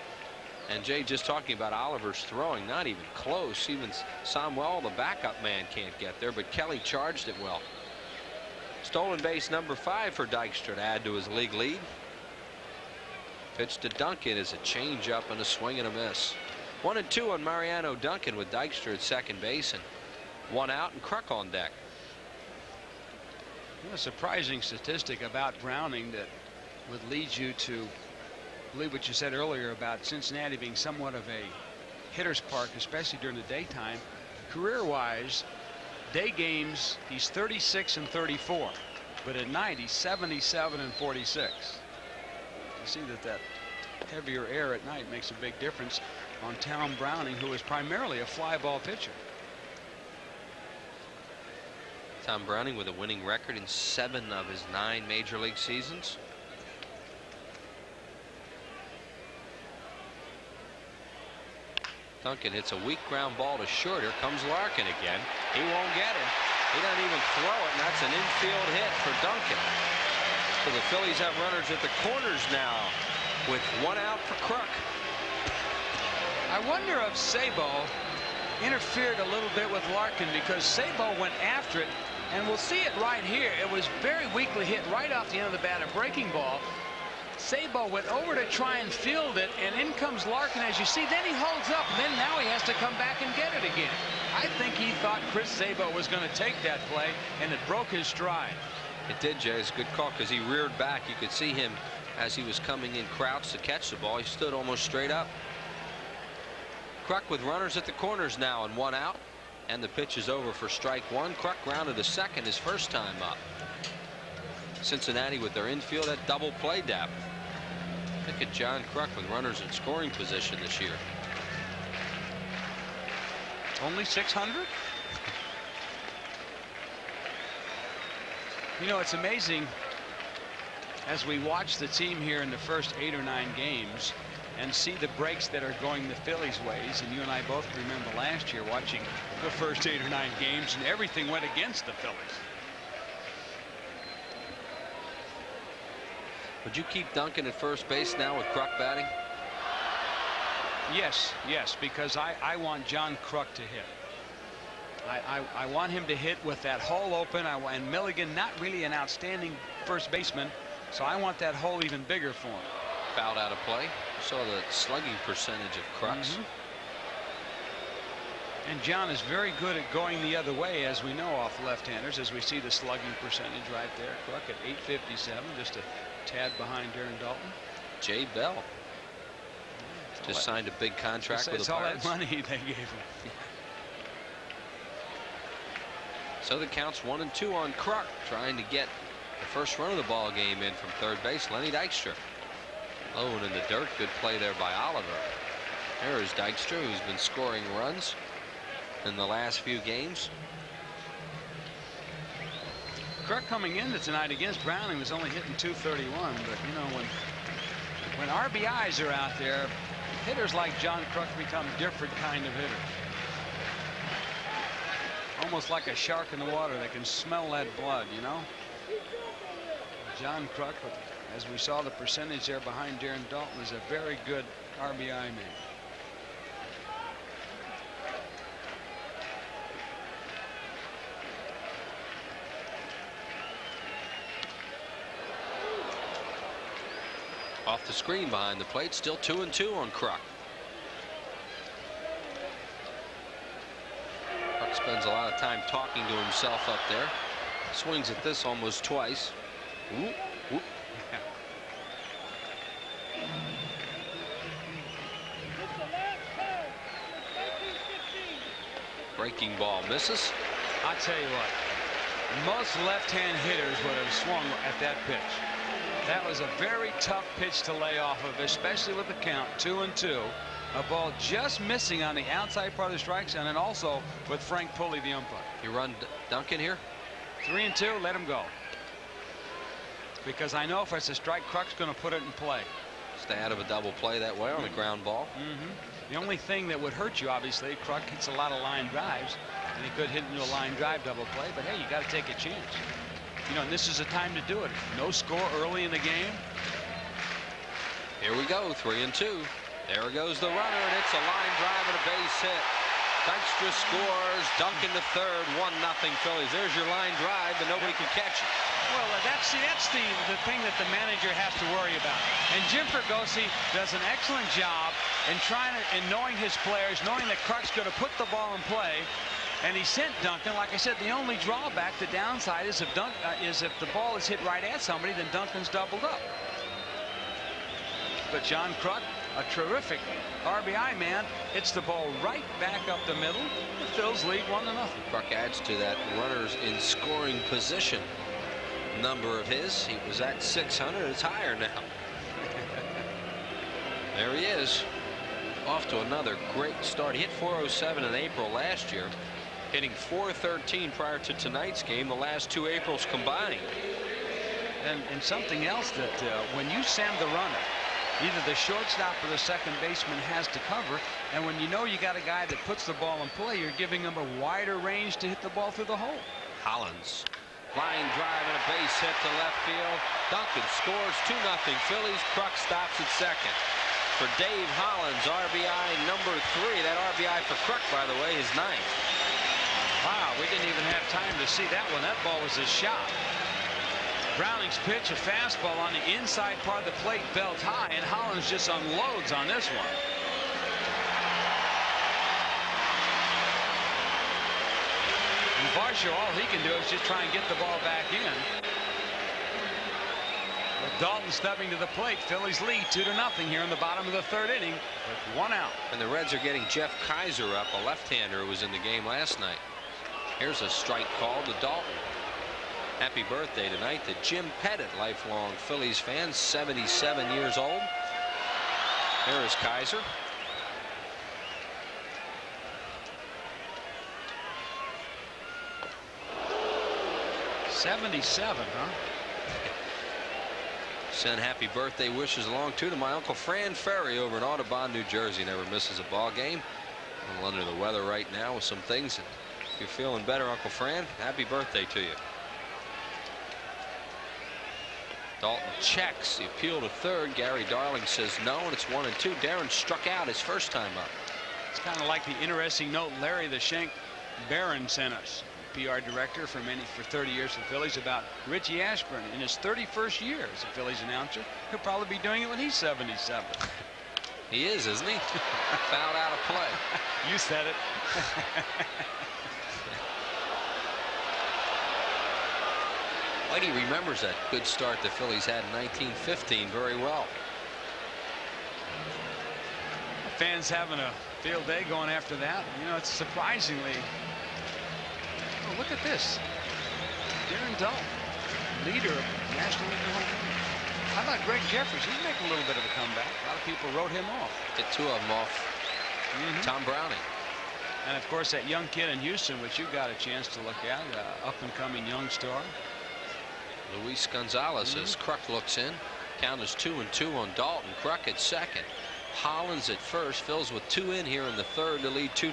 And Jay, just talking about Oliver's throwing, not even close. Even Samuel, the backup man, can't get there, but Kelly charged it well. Stolen base number 5 for Dykstra to add to his league lead. Pitch to Duncan is a changeup and a swing and a miss. 1-2 on Mariano Duncan with Dykstra at second base, and 1 out and Kruk on deck. A surprising statistic about Browning that would lead you to believe what you said earlier about Cincinnati being somewhat of a hitter's park, especially during the daytime. Career-wise, day games, he's 36 and 34, but at night he's 77 and 46. You see that heavier air at night makes a big difference on Tom Browning, who is primarily a fly ball pitcher. Tom Browning with a winning record in 7 of his 9 major league seasons. Duncan hits a weak ground ball to short. Here comes Larkin again. He won't get it. He doesn't even throw it, and that's an infield hit for Duncan. So the Phillies have runners at the corners now with 1 out for Kruk. I wonder if Sabo interfered a little bit with Larkin, because Sabo went after it, and we'll see it right here. It was very weakly hit right off the end of the bat, a breaking ball. Sabo went over to try and field it, and in comes Larkin, as you see. Then he holds up, and then now he has to come back and get it again. I think he thought Chris Sabo was going to take that play, and it broke his stride. It did, Jay. It's a good call, because he reared back. You could see him as he was coming in crouched to catch the ball. He stood almost straight up. Kruk with runners at the corners now and 1 out, and the pitch is over for strike 1. Kruk grounded to second his first time up. Cincinnati with their infield at double play depth. Look at John Kruk with runners in scoring position this year. Only 600? You know, it's amazing as we watch the team here in the first 8 or 9 games and see the breaks that are going the Phillies' ways. And you and I both remember last year watching the first 8 or 9 games and everything went against the Phillies. Would you keep Duncan at first base now with Kruk batting? Yes, because I want John Kruk to hit. I want him to hit with that hole open. And Milligan, not really an outstanding first baseman, so I want that hole even bigger for him. Fouled out of play. You saw the slugging percentage of Kruk's. And John is very good at going the other way, as we know, off left-handers, as we see the slugging percentage right there. Kruk at 857, just a tad behind Darren Dalton. Jay Bell just signed a big contract with the Pirates. It's all that money they gave him. So the count's 1-2 on Kruk, trying to get the first run of the ball game in from third base. Lenny Dykstra. Low and in the dirt. Good play there by Oliver. There is Dykstra, who's been scoring runs in the last few games. Kruk coming into tonight against Browning was only hitting 231, but you know, when RBIs are out there, hitters like John Kruk become different kind of hitters. Almost like a shark in the water. They can smell that blood, you know. John Kruk, as we saw the percentage there behind Darren Dalton, is a very good RBI man. Off the screen behind the plate, still 2-2 on Kruk. Kruk spends a lot of time talking to himself up there. Swings at this almost twice. Whoop, whoop. Breaking ball misses. I'll tell you what, most left-hand hitters would have swung at that pitch. That was a very tough pitch to lay off of, especially with the count 2-2. A ball just missing on the outside part of the strike zone, and also with Frank Pulley, the umpire. You run Duncan here? 3-2, let him go. Because I know if it's a strike, Kruk's going to put it in play. Stay out of a double play that way on a ground ball. The only thing that would hurt you, obviously, Kruk hits a lot of line drives, and he could hit into a line drive double play, but hey, you got to take a chance. You know, and this is the time to do it. No score early in the game. Here we go, 3-2. There goes the runner, and it's a line drive and a base hit. Dykstra scores. Duncan to third. 1-0 Phillies. There's your line drive, but nobody can catch it. Well, that's the thing that the manager has to worry about. And Jim Fregosi does an excellent job in knowing his players, knowing that Kruk's going to put the ball in play. And he sent Duncan. Like I said, the only drawback, the downside, is if the ball is hit right at somebody, then Duncan's doubled up. But John Kruk, a terrific RBI man, hits the ball right back up the middle. The Phils lead 1-0. Kruk adds to that runners in scoring position number of his. He was at 600. It's higher now. There he is. Off to another great start. He hit 407 in April last year, hitting 413 prior to tonight's game, the last 2 Aprils combined. And something else that when you send the runner, either the shortstop or the second baseman has to cover, and when you know you got a guy that puts the ball in play, you're giving him a wider range to hit the ball through the hole. Hollins, line drive and a base hit to left field. Duncan scores. 2-0 Phillies. Kruk stops at second. For Dave Hollins, RBI number 3. That RBI for Kruk, by the way, is 9th. Wow, we didn't even have time to see that one. That ball was his shot. Browning's pitch, a fastball on the inside part of the plate, belt high, and Hollins just unloads on this one. And Varsho, all he can do is just try and get the ball back in. With Dalton stepping to the plate, Phillies lead 2-0 here in the bottom of the 3rd inning with 1 out. And the Reds are getting Jeff Kaiser up, a left-hander who was in the game last night. Here's a strike call to Dalton. Happy birthday tonight to Jim Pettit, lifelong Phillies fan, 77 years old. There is Kaiser. '77, huh? Send happy birthday wishes along too to my Uncle Fran Ferry over in Audubon, New Jersey. Never misses a ball game. A little under the weather right now with some things. If you're feeling better, Uncle Fran, happy birthday to you. Dalton checks the appeal to third. Gary Darling says no, and it's 1-2. Darren struck out his first time up. It's kind of like the interesting note Larry the Shank Barron sent us, PR director for 30 years for the Phillies, about Richie Ashburn in his 31st year as a Phillies announcer. He'll probably be doing it when he's 77. He is, isn't he? Fouled out of play. You said it. Whitey remembers that good start the Phillies had in 1915 very well. Fans having a field day going after that. You know, it's surprisingly. Oh, look at this. Darren Dalton, leader of National League home runs. How about Greg Jeffers? He's making a little bit of a comeback. A lot of people wrote him off. Hit two of them off. Tom Browning. And of course that young kid in Houston, which you got a chance to look at, up and coming young star. Luis Gonzalez as Kruk looks in. Count is 2-2 on Dalton. Kruk at second. Hollins at first. Phil's with 2 in here in the third to lead 2-0.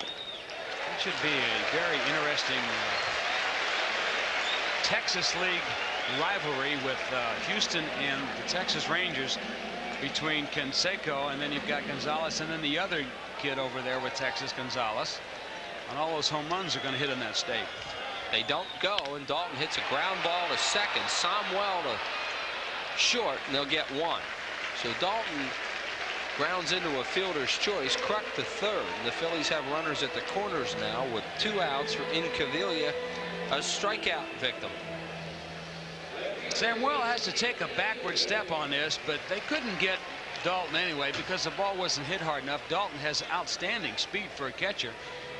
It should be a very interesting Texas League rivalry with Houston and the Texas Rangers between Canseco, and then you've got Gonzalez, and then the other kid over there with Texas, Gonzalez. And all those home runs are going to hit in that state. They don't go, and Dalton hits a ground ball to second. Somwell to short, and they'll get 1. So Dalton grounds into a fielder's choice. Kruk to third. And the Phillies have runners at the corners now with 2 outs for Incaviglia, a strikeout victim. Samuel has to take a backward step on this, but they couldn't get Dalton anyway because the ball wasn't hit hard enough. Dalton has outstanding speed for a catcher.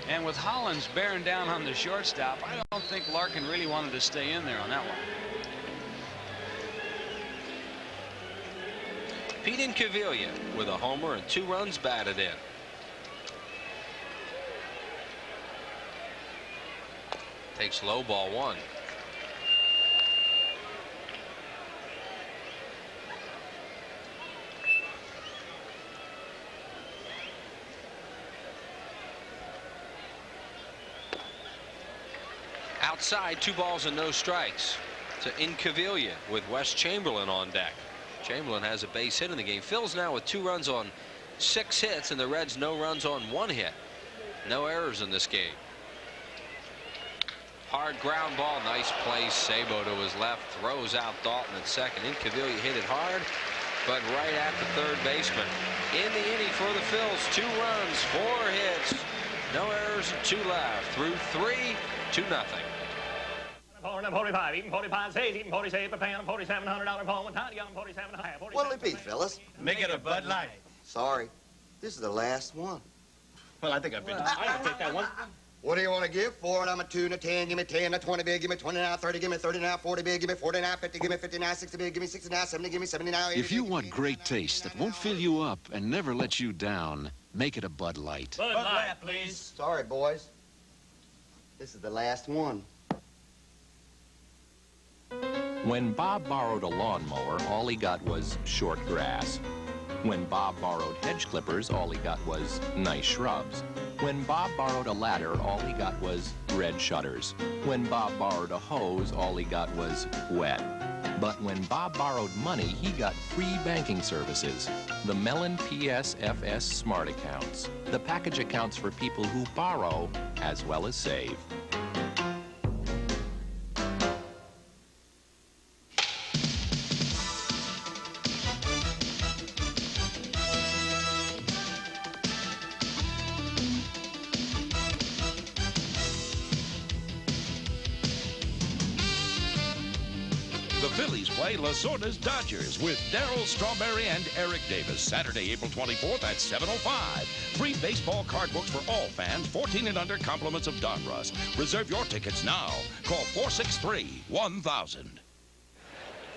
And with Hollins bearing down on the shortstop, I don't think Larkin really wanted to stay in there on that one. Pete Incaviglia with a homer and 2 runs batted in. Takes low ball 1. Outside, 2 balls and no strikes to Incaviglia with Wes Chamberlain on deck. Chamberlain has a base hit in the game. Phil's now with 2 runs on 6 hits, and the Reds no runs on 1 hit. No errors in this game. Hard ground ball, nice play. Sabo to his left, throws out Dalton at second. Incaviglia hit it hard, but right at the third baseman. In the inning for the Phils, 2 runs, 4 hits, no errors, and 2 left. Through 3, 2-0. 45, eating 45 cents, eating 46 per pound, $4,700 phone, one time, you got them 47 and a half. What'll it be, fellas? Make it a Bud Light. Sorry, this is the last one. Well, I think I've been. I can take that one. What do you want to give for it? I'm a 2 and a 10. Give me 10, a 20 big. Give me 20 now, 30. Give me 30 now, 40 big. Give me 40 now, 50. Give me 50 now, 60 big. Give me 60 now, 70. Give me 70 now, 80. If you want great taste that won't fill you up and never let you down, make it a Bud Light. Bud Light, please. Sorry, boys. This is the last one. When Bob borrowed a lawnmower, all he got was short grass. When Bob borrowed hedge clippers, all he got was nice shrubs. When Bob borrowed a ladder, all he got was red shutters. When Bob borrowed a hose, all he got was wet. But when Bob borrowed money, he got free banking services. The Mellon PSFS Smart Accounts. The package accounts for people who borrow as well as save. Play Lasorda's Dodgers with Darryl Strawberry and Eric Davis. Saturday, April 24th at 7:05. Free baseball card books for all fans, 14 and under, compliments of Donruss. Reserve your tickets now. Call 463-1000.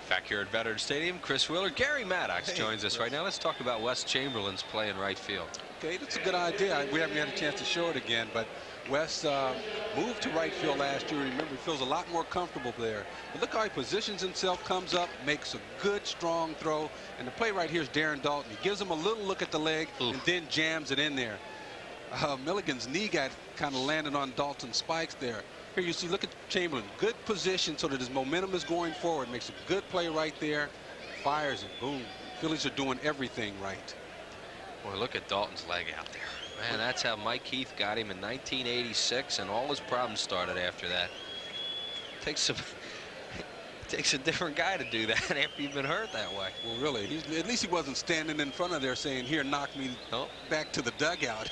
Back here at Veterans Stadium, Chris Wheeler. Gary Maddox joins us right now. Let's talk about Wes Chamberlain's play in right field. Okay, that's a good idea. We haven't had a chance to show it again, but Wes moved to right field last year. Remember, he feels a lot more comfortable there. But look how he positions himself, comes up, makes a good, strong throw. And the play right here is Darren Dalton. He gives him a little look at the leg and then jams it in there. Milligan's knee got kind of landed on Dalton's spikes there. Here you see, look at Chamberlain. Good position so that his momentum is going forward. Makes a good play right there. Fires it. Boom. Phillies are doing everything right. Boy, look at Dalton's leg out there. Man, that's how Mike Heath got him in 1986, and all his problems started after that. Takes a different guy to do that after you've been hurt that way. Well, really, at least he wasn't standing in front of there saying, here, knock me back to the dugout.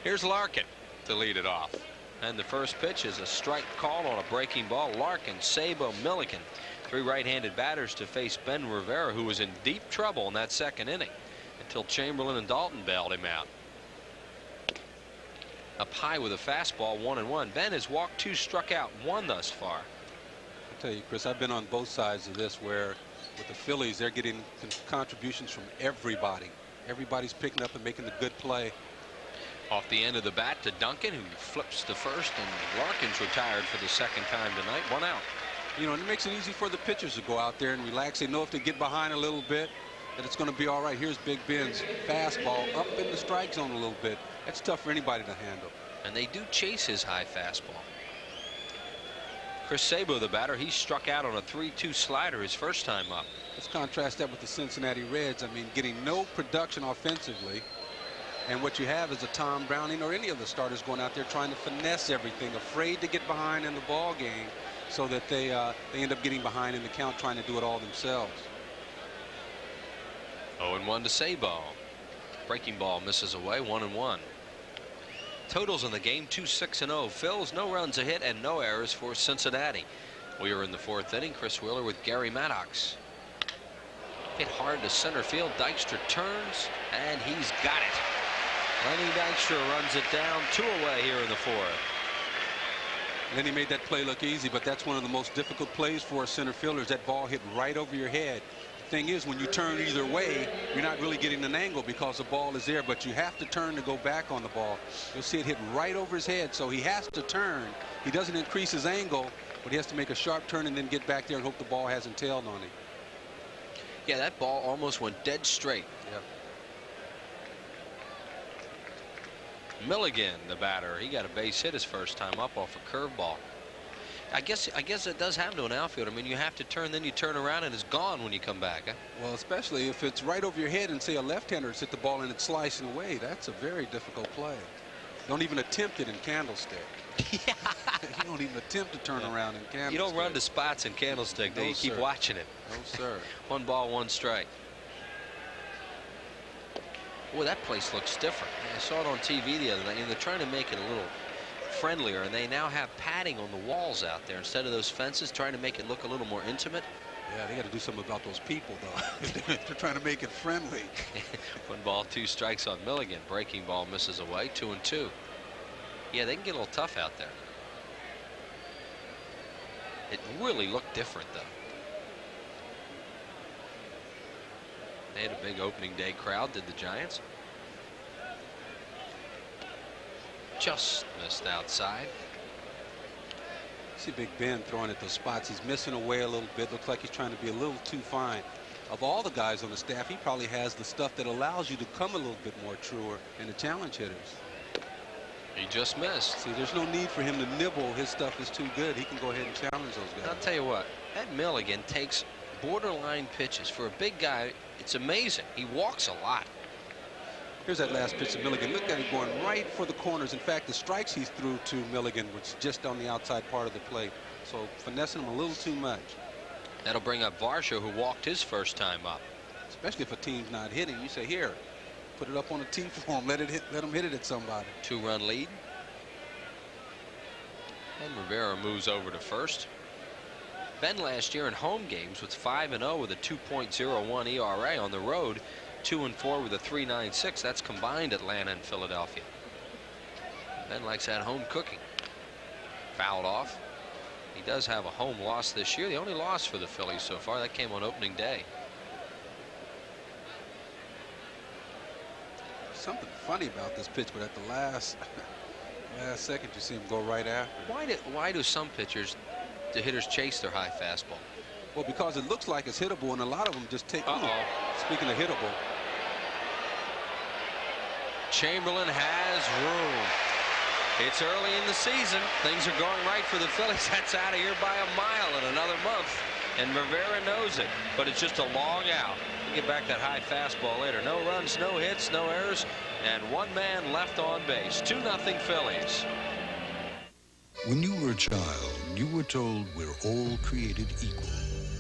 Here's Larkin to lead it off. And the first pitch is a strike called on a breaking ball. Larkin, Sabo, Milligan. Three right-handed batters to face Ben Rivera, who was in deep trouble in that second inning until Chamberlain and Dalton bailed him out. Up high with a fastball, 1-1. Ben has walked 2, struck out 1 thus far. I'll tell you, Chris, I've been on both sides of this where with the Phillies, they're getting contributions from everybody. Everybody's picking up and making a good play. Off the end of the bat to Duncan, who flips to first, and Larkin's retired for the second time tonight. 1 out. You know, and it makes it easy for the pitchers to go out there and relax. They know if they get behind a little bit that it's going to be all right. Here's Big Ben's fastball up in the strike zone a little bit. That's tough for anybody to handle. And they do chase his high fastball. Chris Sabo, the batter, he struck out on a 3-2 slider his first time up. Let's contrast that with the Cincinnati Reds. I mean, getting no production offensively. And what you have is a Tom Browning or any of the starters going out there trying to finesse everything, afraid to get behind in the ball game so that they end up getting behind in the count trying to do it all themselves. 0-1 to Sabo. Breaking ball misses away, 1-1. Totals in the game, 2-6-0. Phils, no runs a hit and no errors for Cincinnati. We are in the 4th inning. Chris Wheeler with Gary Maddox. Hit hard to center field. Dykstra turns, and he's got it. Lenny Dykstra runs it down, 2 away here in the 4th. And then he made that play look easy, but that's one of the most difficult plays for a center fielder. That ball hit right over your head. The thing is, when you turn either way, you're not really getting an angle because the ball is there, but you have to turn to go back on the ball. You'll see it hit right over his head, so he has to turn. He doesn't increase his angle, but he has to make a sharp turn and then get back there and hope the ball hasn't tailed on him. Yeah, that ball almost went dead straight. Yep. Milligan, the batter, he got a base hit his first time up off a curveball. I guess it does happen to an outfielder. I mean, you have to turn, then you turn around, and it's gone when you come back. Huh? Well, especially if it's right over your head and say a left-hander hit the ball and it's slicing away. That's a very difficult play. Don't even attempt it in Candlestick. Yeah. You don't even attempt to turn around in Candlestick. You don't run to spots in Candlestick. No, you keep watching it. No, sir. 1 ball, 1 strike. Boy, that place looks different. I saw it on TV the other night, and they're trying to make it a little friendlier, and they now have padding on the walls out there instead of those fences, trying to make it look a little more intimate. Yeah, they got to do something about those people, though. They're trying to make it friendly. 1 ball, 2 strikes on Milligan. Breaking ball misses away, 2-2. Yeah, they can get a little tough out there. It really looked different, though. They had a big opening day crowd, did the Giants. Just missed outside. See Big Ben throwing at those spots. He's missing away a little bit. Looks like he's trying to be a little too fine. Of all the guys on the staff, he probably has the stuff that allows you to come a little bit more truer in the challenge hitters. He just missed. See, there's no need for him to nibble. His stuff is too good. He can go ahead and challenge those guys. I'll tell you what, Ed Milligan takes borderline pitches. For a big guy, it's amazing. He walks a lot. Here's that last pitch of Milligan. Look at him going right for the corners. In fact, the strikes he threw to Milligan was just on the outside part of the plate. So finessing him a little too much. That'll bring up Varsho, who walked his first time up. Especially if a team's not hitting. You say, here, put it up on a tee for him. Let him hit it at somebody. 2-run lead. And Rivera moves over to first. Ben last year in home games was 5-0 with a 2.01 ERA. On the road, 2-4 with a 3.96. That's combined Atlanta and Philadelphia. Ben likes that home cooking. Fouled off. He does have a home loss this year. The only loss for the Phillies so far. That came on opening day. Something funny about this pitch, but at the last second you see him go right after. Why do some pitchers, the hitters, chase their high fastball? Well, because it looks like it's hittable, and a lot of them just take. Speaking of hittable, Chamberlain has room. It's early in the season. Things are going right for the Phillies. That's out of here by a mile in another month, and Rivera knows it. But it's just a long out. You get back that high fastball later. No runs, no hits, no errors, and one man left on base. 2-0 Phillies. When you were a child, you were told we're all created equal.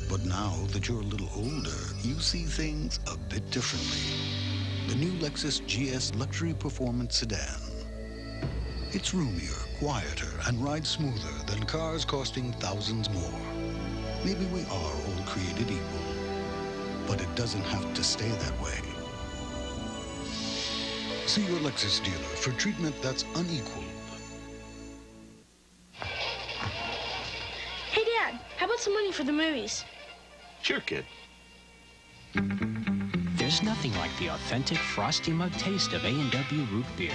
But now that you're a little older, you see things a bit differently. The new Lexus GS Luxury Performance Sedan. It's roomier, quieter, and rides smoother than cars costing thousands more. Maybe we are all created equal, but it doesn't have to stay that way. See your Lexus dealer for treatment that's unequal. Hey, Dad, how about some money for the movies? Sure, kid. There's nothing like the authentic Frosty Mug taste of A&W root beer.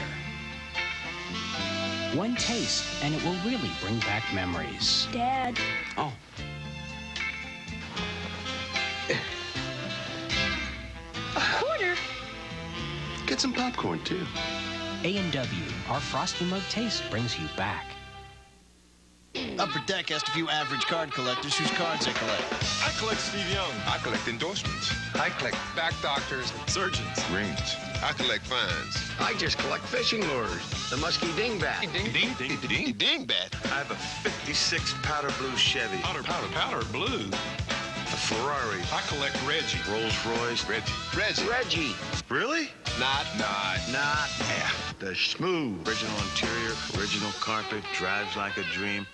One taste, and it will really bring back memories. Dad. Oh. A quarter? Get some popcorn, too. A&W, our Frosty Mug taste brings you back. Upper Deck asked a few average card collectors whose cards they collect. I collect Steve Young. I collect endorsements. I collect back doctors and surgeons. Rings. I collect fines. I just collect fishing lures. The musky dingbat. Dingbat. I have a 56 powder blue Chevy. Powder blue? A Ferrari. I collect Reggie. Rolls Royce. Reggie. Really? Not. Yeah. The smooth. Original interior, original carpet, drives like a dream.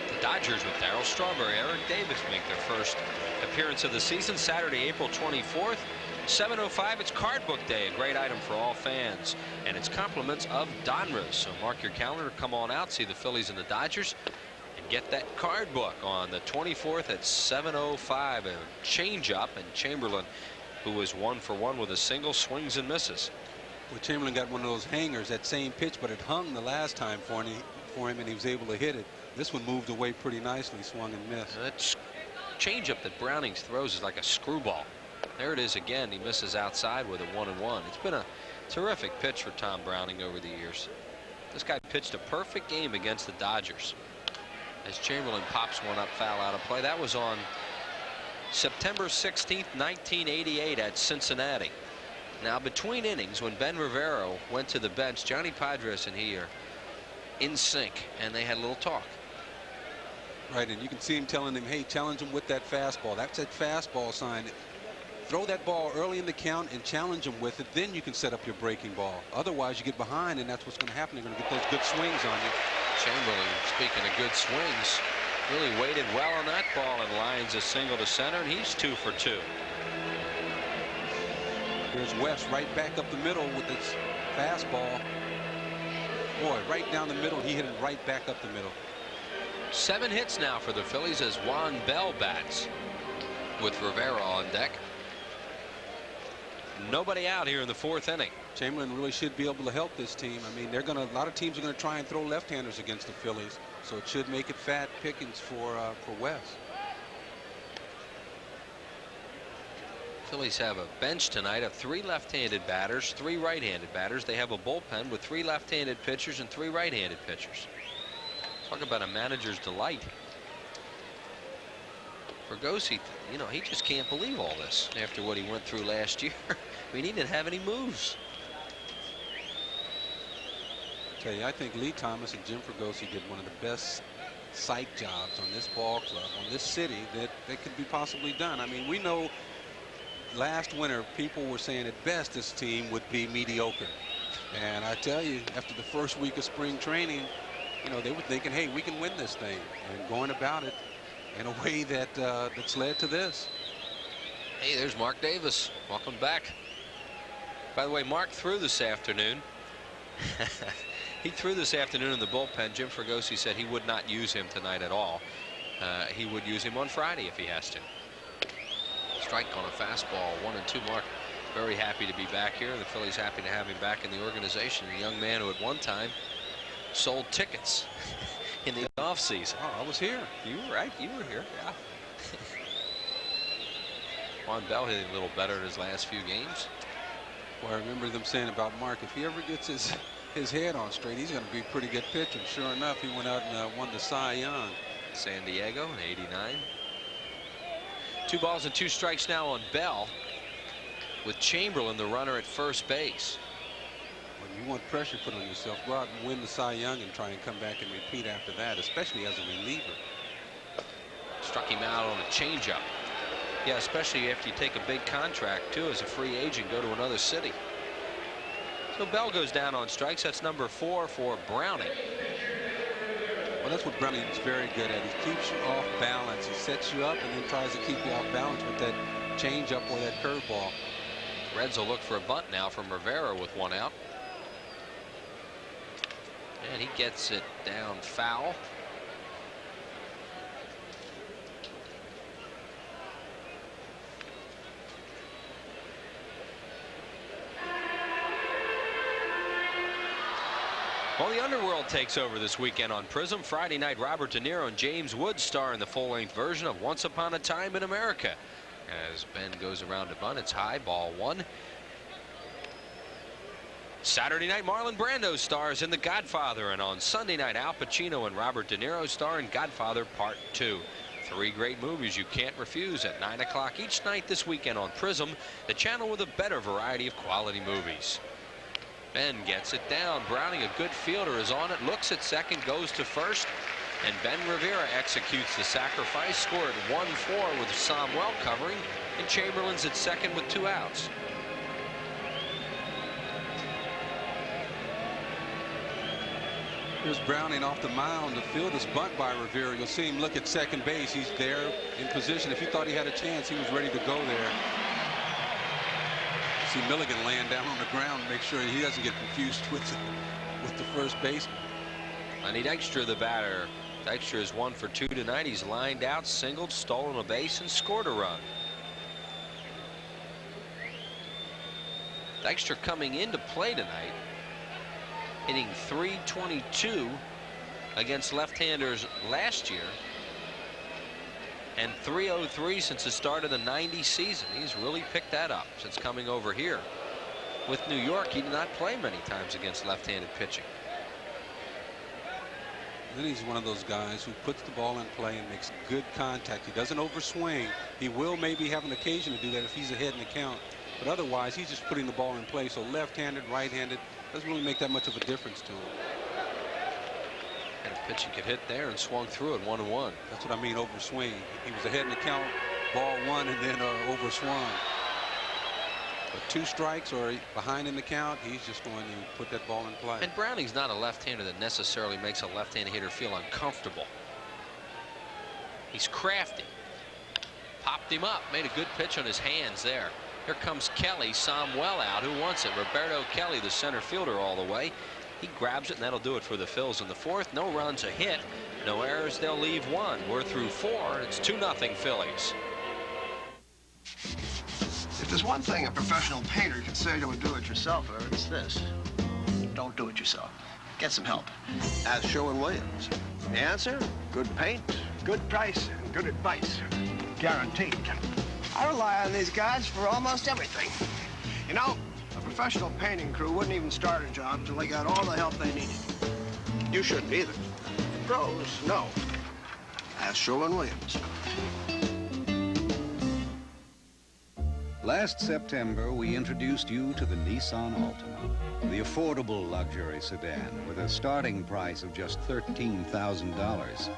The Dodgers with Darryl Strawberry, Eric Davis make their first appearance of the season Saturday, April 24th. 7:05, it's Card Book Day, a great item for all fans. And it's compliments of Donruss. So mark your calendar, come on out, see the Phillies and the Dodgers, and get that card book on the 24th at 7:05. A change-up, and Chamberlain, who was 1 for 1 with a single, swings and misses. Well, Chamberlain got one of those hangers, that same pitch, but it hung the last time for him, and he was able to hit it. This one moved away pretty nicely, swung and missed. That change-up that Browning throws is like a screwball. There it is again. He misses outside with a 1-1. It's been a terrific pitch for Tom Browning over the years. This guy pitched a perfect game against the Dodgers as Chamberlain pops one up foul out of play. That was on September 16th, 1988 at Cincinnati. Now, between innings, when Ben Rivera went to the bench, Johnny Padres and he are in sync, and they had a little talk. Right, and you can see him telling him, hey, challenge him with that fastball. That's that fastball sign. Throw that ball early in the count and challenge him with it. Then you can set up your breaking ball. Otherwise, you get behind, and that's what's going to happen. You're going to get those good swings on you. Chamberlain, speaking of good swings, really waited well on that ball and lines a single to center, and he's 2 for 2. Here's West right back up the middle with this fastball. Boy, right down the middle. He hit it right back up the middle. 7 hits now for the Phillies as Juan Bell bats with Rivera on deck. Nobody out here in the 4th inning. Chamberlain really should be able to help this team. I mean, a lot of teams are going to try and throw left-handers against the Phillies, so it should make it fat pickings for West. Phillies have a bench tonight of 3 left-handed batters, 3 right-handed batters. They have a bullpen with 3 left-handed pitchers and 3 right-handed pitchers. Talk about a manager's delight. Fergosi, you know, he just can't believe all this after what he went through last year. I mean, he didn't have any moves. I tell you, I think Lee Thomas and Jim Fergosi did one of the best psych jobs on this ball club, on this city, that could be possibly done. I mean, we know last winter people were saying at best this team would be mediocre. And I tell you, after the first week of spring training, you know, they were thinking, hey, we can win this thing, and going about it in a way that that's led to this. Hey, there's Mark Davis. Welcome back. By the way, Mark threw this afternoon. He threw this afternoon in the bullpen. Jim Fregosi said he would not use him tonight at all. He would use him on Friday if he has to. Strike on a fastball, 1-2 mark. Very happy to be back here. The Phillies happy to have him back in the organization. A young man who at one time sold tickets in the offseason. Oh, I was here. You were right. You were here. Yeah. Juan Bell hitting a little better in his last few games. Well, I remember them saying about Mark, if he ever gets his head on straight, he's going to be a pretty good pitcher. Sure enough, he went out and won the Cy Young. San Diego in '89. 2 balls and 2 strikes now on Bell, with Chamberlain the runner at first base. When you want pressure put on yourself, go out and win the Cy Young and try and come back and repeat after that, especially as a reliever. Struck him out on a changeup. Yeah, especially after you take a big contract too as a free agent, go to another city. So Bell goes down on strikes. That's number 4 for Browning. Well, that's what Browning's very good at. He keeps you off balance. He sets you up and then tries to keep you off balance with that changeup or that curveball. Reds will look for a bunt now from Rivera with 1 out. And he gets it down foul. Well, the underworld takes over this weekend on Prism. Friday night, Robert De Niro and James Woods star in the full-length version of Once Upon a Time in America. As Ben goes around to bunt, it's high, ball 1. Saturday night, Marlon Brando stars in The Godfather, and on Sunday night, Al Pacino and Robert De Niro star in Godfather Part 2. 3 great movies you can't refuse at 9 o'clock each night this weekend on Prism, the channel with a better variety of quality movies. Ben gets it down. Browning, a good fielder, is on it, looks at second, goes to first, and Ben Rivera executes the sacrifice. Scored 1-4 with Samuel covering, and Chamberlain's at second with 2 outs. Here's Browning off the mound. The field is bunt by Rivera. You'll see him look at second base. He's there in position. If he thought he had a chance, he was ready to go there. See Milligan laying down on the ground, make sure he doesn't get confused with the first baseman. Lenny Dykstra, the batter. Dykstra is 1 for 2 tonight. He's lined out, singled, stolen a base, and scored a run. Dykstra coming into play tonight, hitting .322 against left-handers last year, and .303 since the start of the '90 season. He's really picked that up since coming over here. With New York, he did not play many times against left-handed pitching. Then he's one of those guys who puts the ball in play and makes good contact. He doesn't overswing. He will maybe have an occasion to do that if he's ahead in the count, but otherwise he's just putting the ball in play. So left-handed, right-handed, doesn't really make that much of a difference to him. And a pitch he could hit there and swung through it 1-1. That's what I mean, overswing. He was ahead in the count, ball 1, and then overswung. But 2 strikes or behind in the count, he's just going to put that ball in play. And Browning's not a left-hander that necessarily makes a left-handed hitter feel uncomfortable. He's crafty. Popped him up, made a good pitch on his hands there. Here comes Kelly, Samuel out. Who wants it? Roberto Kelly, the center fielder, all the way. He grabs it, and that'll do it for the Phils in the 4th. No runs, a hit, no errors. They'll leave 1. We're through 4. It's 2-0 Phillies. If there's one thing a professional painter can say to a do-it-yourselfer, it's this: don't do it yourself. Get some help. Ask Sherwin-Williams. The answer? Good paint, good price, and good advice. Guaranteed. I rely on these guys for almost everything. You know, a professional painting crew wouldn't even start a job until they got all the help they needed. You shouldn't either. Pros, no. Ask Sherwin-Williams. Last September, we introduced you to the Nissan Altima, the affordable luxury sedan with a starting price of just $13,000.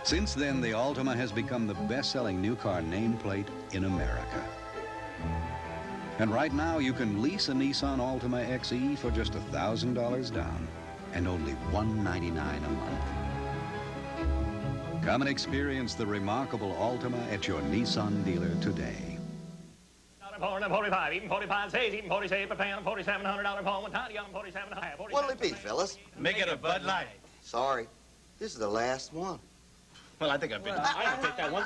Since then, the Altima has become the best-selling new car nameplate in America. And right now, you can lease a Nissan Altima XE for just $1,000 down and only $199 a month. Come and experience the remarkable Altima at your Nissan dealer today. 4 and 45, even 45 says, even 46 a pound, $4,700 home, and Tiny Young, 47.5. What'll it be, fellas? Make it a Bud Light. Sorry. This is the last one. Well, I think I've been. I'll take that one.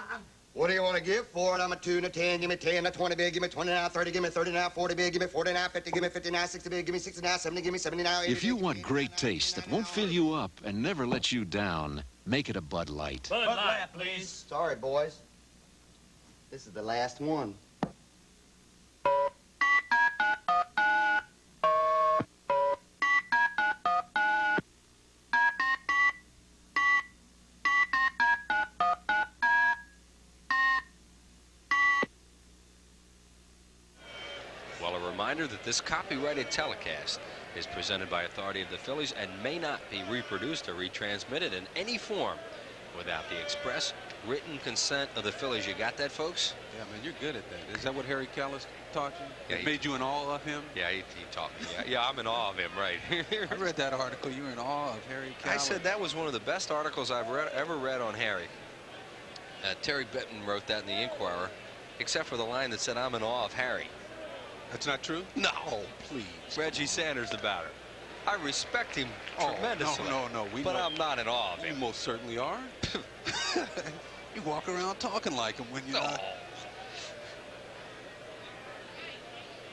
What do you want to give for it? I'm a 2 and a 10. Give me 10, a 20 big. Give me 20 now, 30. Give me 30 now, 40 big. Give me 40 now, 50. Give me 50 now, 60 big. Give me 60 now, 70. Give me 70 now, 80. If you want great taste that won't fill you up and never let you down, make it a Bud Light. Bud Light, please. Sorry, boys. This is the last one. Well, a reminder that this copyrighted telecast is presented by authority of the Phillies and may not be reproduced or retransmitted in any form without the express written consent of the Phillies. You got that, folks? Yeah, man, you're good at that. Is that what Harry Callis taught you? Yeah, It made you in awe of him? Yeah, he taught me. Yeah, I'm in awe of him, right. I read that article. You were in awe of Harry Callis. I said that was one of the best articles I've ever read on Harry. Terry Benton wrote that in the Inquirer, except for the line that said, I'm in awe of Harry. That's not true? No. Please. Reggie Sanders, the batter. I respect him tremendously. No. But I'm not in awe of him. You most certainly are. You walk around talking like him when you're not.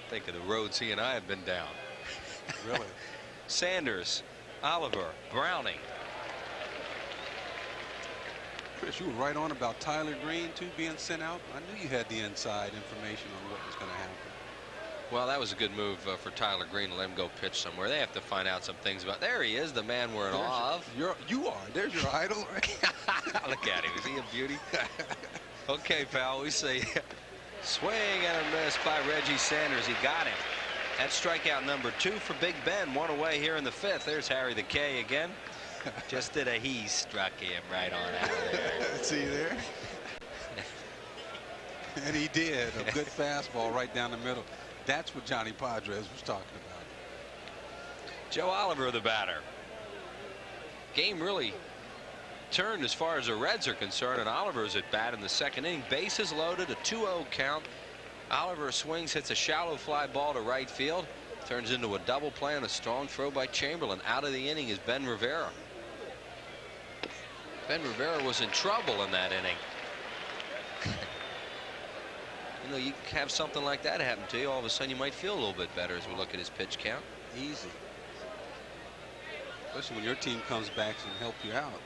Think of the roads he and I have been down. Really? Sanders, Oliver, Browning. Chris, you were right on about Tyler Green, too, being sent out. I knew you had the inside information on what was going to happen. Well, that was a good move for Tyler Green to let him go pitch somewhere. They have to find out some things about. There he is, the man we're in awe of. You are. There's your idol, right? Look at him. Is he a beauty? Okay, pal. We say swing and a miss by Reggie Sanders. He got him. That's strikeout number 2 for Big Ben. One away here in the 5th. There's Harry the K again. Just did a he struck him right on out of there. See there? And he did. A good fastball right down the middle. That's what Johnny Padres was talking about. Joe Oliver, the batter. Game really turned as far as the Reds are concerned, and Oliver's at bat in the 2nd inning. Bases loaded, a 2-0 count. Oliver swings, hits a shallow fly ball to right field. Turns into a double play and a strong throw by Chamberlain. Out of the inning is Ben Rivera. Ben Rivera was in trouble in that inning. You know, you have something like that happen to you, all of a sudden you might feel a little bit better as we look at his pitch count. Easy. Especially when your team comes back and help you out.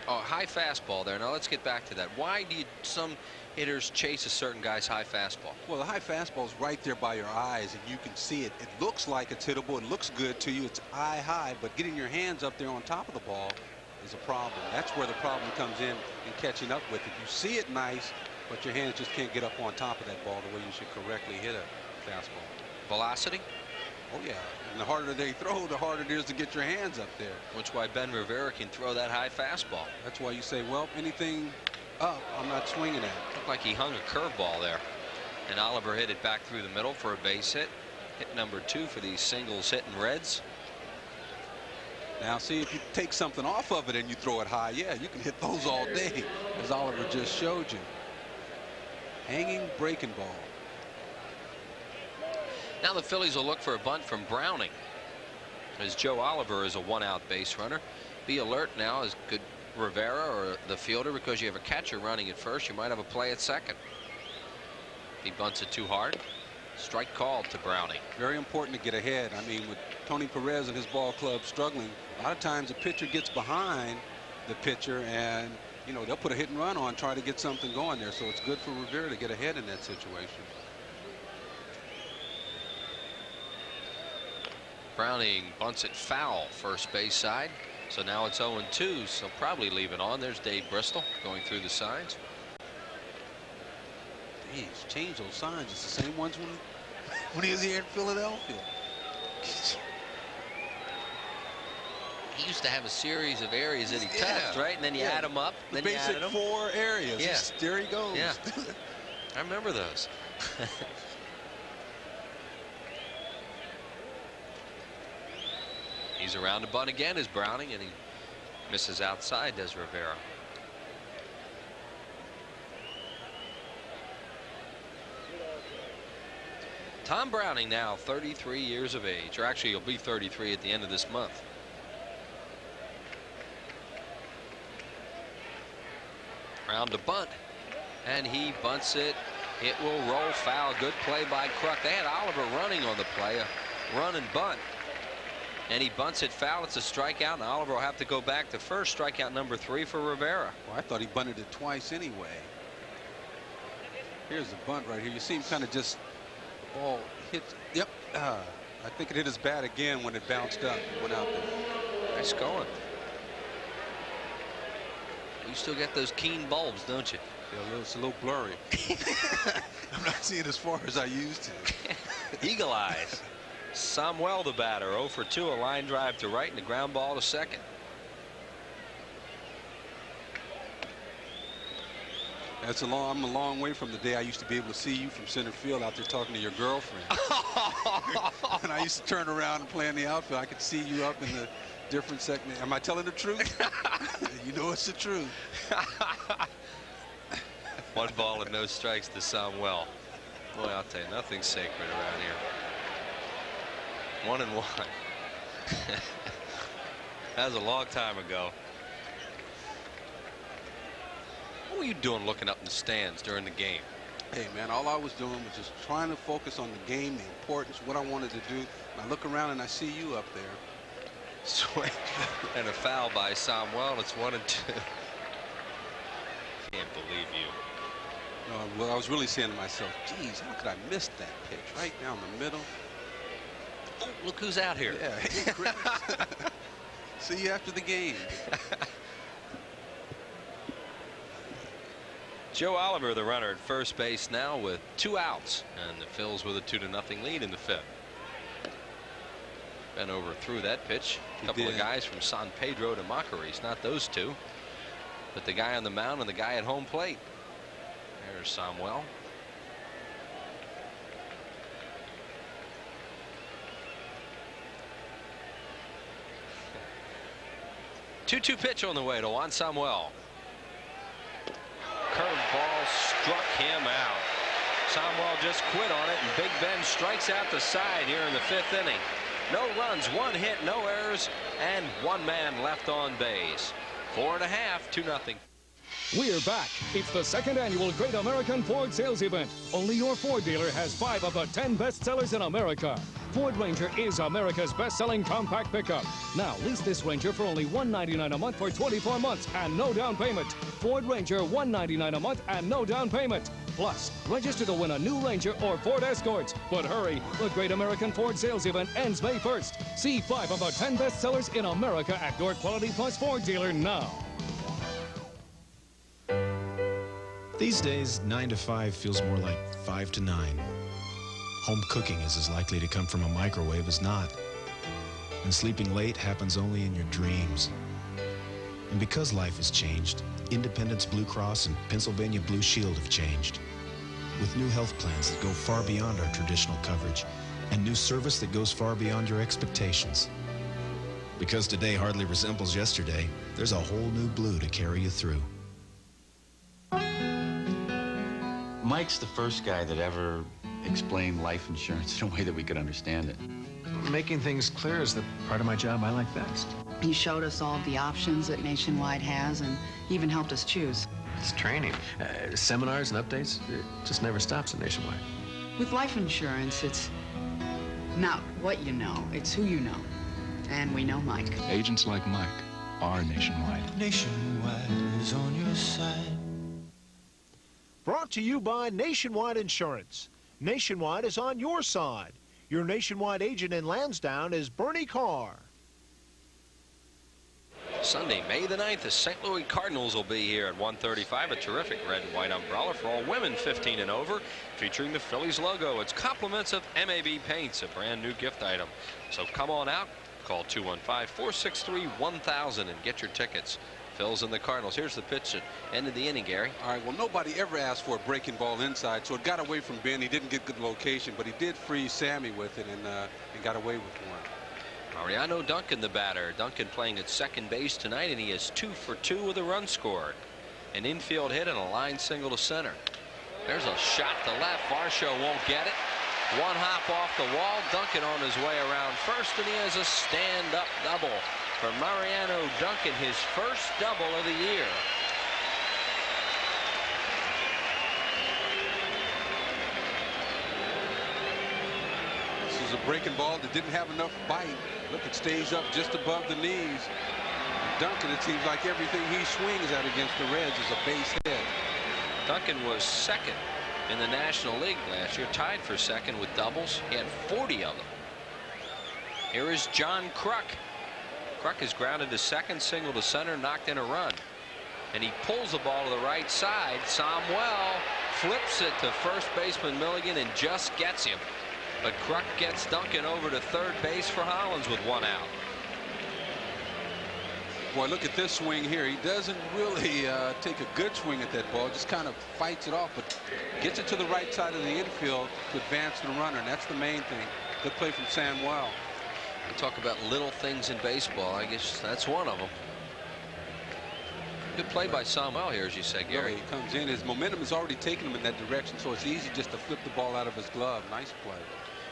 Oh, high fastball there. Now let's get back to that. Why do some hitters chase a certain guy's high fastball? Well, the high fastball is right there by your eyes, and you can see it. It looks like it's hittable. It looks good to you. It's eye high, but getting your hands up there on top of the ball is a problem. That's where the problem comes in catching up with it. You see it nice, but your hands just can't get up on top of that ball the way you should correctly hit a fastball. Velocity? Oh, yeah. And the harder they throw, the harder it is to get your hands up there. That's why Ben Rivera can throw that high fastball. That's why you say, well, anything up, I'm not swinging at. Looked like he hung a curveball there. And Oliver hit it back through the middle for a base hit. Hit number 2 for these singles hitting Reds. Now, see, if you take something off of it and you throw it high, yeah, you can hit those all day, as Oliver just showed you. Hanging breaking ball. Now the Phillies will look for a bunt from Browning, as Joe Oliver is a 1-out base runner. Be alert now as good Rivera or the fielder, because you have a catcher running at first. You might have a play at second. He bunts it too hard. Strike called to Browning. Very important to get ahead. I mean, with Tony Perez and his ball club struggling, a lot of times the pitcher gets behind the pitcher and, you know, they'll put a hit and run on, try to get something going there. So it's good for Rivera to get ahead in that situation. Browning bunts it foul first base side. So now it's 0-2, so probably leave it on. There's Dave Bristol going through the signs. He's changed those signs. It's the same ones when he was here in Philadelphia. He used to have a series of areas that he touched, right? And then you add them up. The then basic you added 4 areas. Yeah. There he goes. Yeah. I remember those. He's around the bunt again as Browning, and he misses outside, does Rivera. Tom Browning now 33 years of age, or actually he'll be 33 at the end of this month. Round to bunt, and he bunts it. It will roll foul. Good play by Kruk. They had Oliver running on the play, a run and bunt, and he bunts it foul. It's a strikeout, and Oliver will have to go back to first. Strikeout number 3 for Rivera. Well, I thought he bunted it twice anyway. Here's the bunt right here. You see him kind of just, the ball hits. Yep. I think it hit his bat again when it bounced up, went out there. Nice going. You still get those keen bulbs, don't you? Yeah, it's a little blurry. I'm not seeing as far as I used to. Eagle eyes. Samuel the batter, 0 for 2, a line drive to right and a ground ball to second. I'm a long way from the day I used to be able to see you from center field out there talking to your girlfriend. And I used to turn around and play in the outfield. I could see you up in the different segment. Am I telling the truth? You know it's the truth. 1 ball and no strikes to Samuel. Boy, I'll tell you, nothing's sacred around here. 1-1. That was a long time ago. What were you doing looking up in the stands during the game? Hey, man, all I was doing was just trying to focus on the game, the importance, what I wanted to do. And I look around and I see you up there. Swing and a foul by Samuel. It's 1-2. Can't believe you. Well, I was really saying to myself, geez, how could I miss that pitch right down the middle? Oh, look who's out here. Yeah. Hey, Chris. See you after the game. Joe Oliver, the runner at first base now with 2 outs, and the Phils with a 2-0 lead in the 5th. Been over through that pitch. A couple of guys from San Pedro de Macorís, not those two, but the guy on the mound and the guy at home plate. There's Samuel. Two-two pitch on the way to Juan Samuel. Curveball struck him out. Samuel just quit on it, and Big Ben strikes out the side here in the 5th inning. No runs, 1 hit, no errors, and 1 man left on base. 4.5, 2-0. We're back. It's the 2nd annual Great American Ford Sales Event. Only your Ford dealer has 5 of the 10 best sellers in America. Ford Ranger is America's best-selling compact pickup. Now, lease this Ranger for only $199 a month for 24 months and no down payment. Ford Ranger, $199 a month and no down payment. Plus, register to win a new Ranger or Ford Escorts. But hurry, the Great American Ford Sales Event ends May 1st. See 5 of the 10 best sellers in America at your Quality Plus Ford dealer now. These days, 9 to 5 feels more like 5 to 9. Home cooking is as likely to come from a microwave as not. And sleeping late happens only in your dreams. And because life has changed, Independence Blue Cross and Pennsylvania Blue Shield have changed. With new health plans that go far beyond our traditional coverage and new service that goes far beyond your expectations. Because today hardly resembles yesterday, there's a whole new blue to carry you through. Mike's the first guy that ever explained life insurance in a way that we could understand it. Making things clear is the part of my job I like best. He showed us all the options that Nationwide has and even helped us choose. It's training. Seminars and updates. It just never stops at Nationwide. With life insurance, it's not what you know, it's who you know. And we know Mike. Agents like Mike are Nationwide. Nationwide is on your side. Brought to you by Nationwide Insurance. Nationwide is on your side. Your Nationwide agent in Lansdowne is Bernie Carr. Sunday, May the 9th, the St. Louis Cardinals will be here at 1:35. A terrific red and white umbrella for all women 15 and over, featuring the Phillies logo. It's compliments of MAB Paints, a brand new gift item. So come on out. Call 215-463-1000 and get your tickets. Phil's and the Cardinals. Here's the pitch at end of the inning, Gary. All right, well, nobody ever asked for a breaking ball inside, so it got away from Ben. He didn't get good location, but he did freeze Sammy with it and got away with one. Mariano Duncan, the batter. Duncan playing at second base tonight, and he is 2 for 2 with a run scored. An infield hit and a line single to center. There's a shot to left. Varsho won't get it. One hop off the wall. Duncan on his way around first, and he has a stand-up double for Mariano Duncan, his first double of the year. This is a breaking ball that didn't have enough bite. Look, it stays up just above the knees. Duncan, it seems like everything he swings at against the Reds is a base hit. Duncan was second in the National League last year, tied for second with doubles. He had 40 of them. Here is John Kruk. Kruk is grounded to second, single to center, knocked in a run. And he pulls the ball to the right side. Samuel flips it to first baseman Milligan and just gets him. But Kruk gets Duncan over to third base for Hollins with one out. Boy, look at this swing here. He doesn't really take a good swing at that ball, just kind of fights it off, but gets it to the right side of the infield to advance the runner, and that's the main thing. Good play from Samuel. We talk about little things in baseball. I guess that's one of them. Good play by Samuel here, as you said, Gary. He comes in. His momentum has already taken him in that direction, so it's easy just to flip the ball out of his glove. Nice play.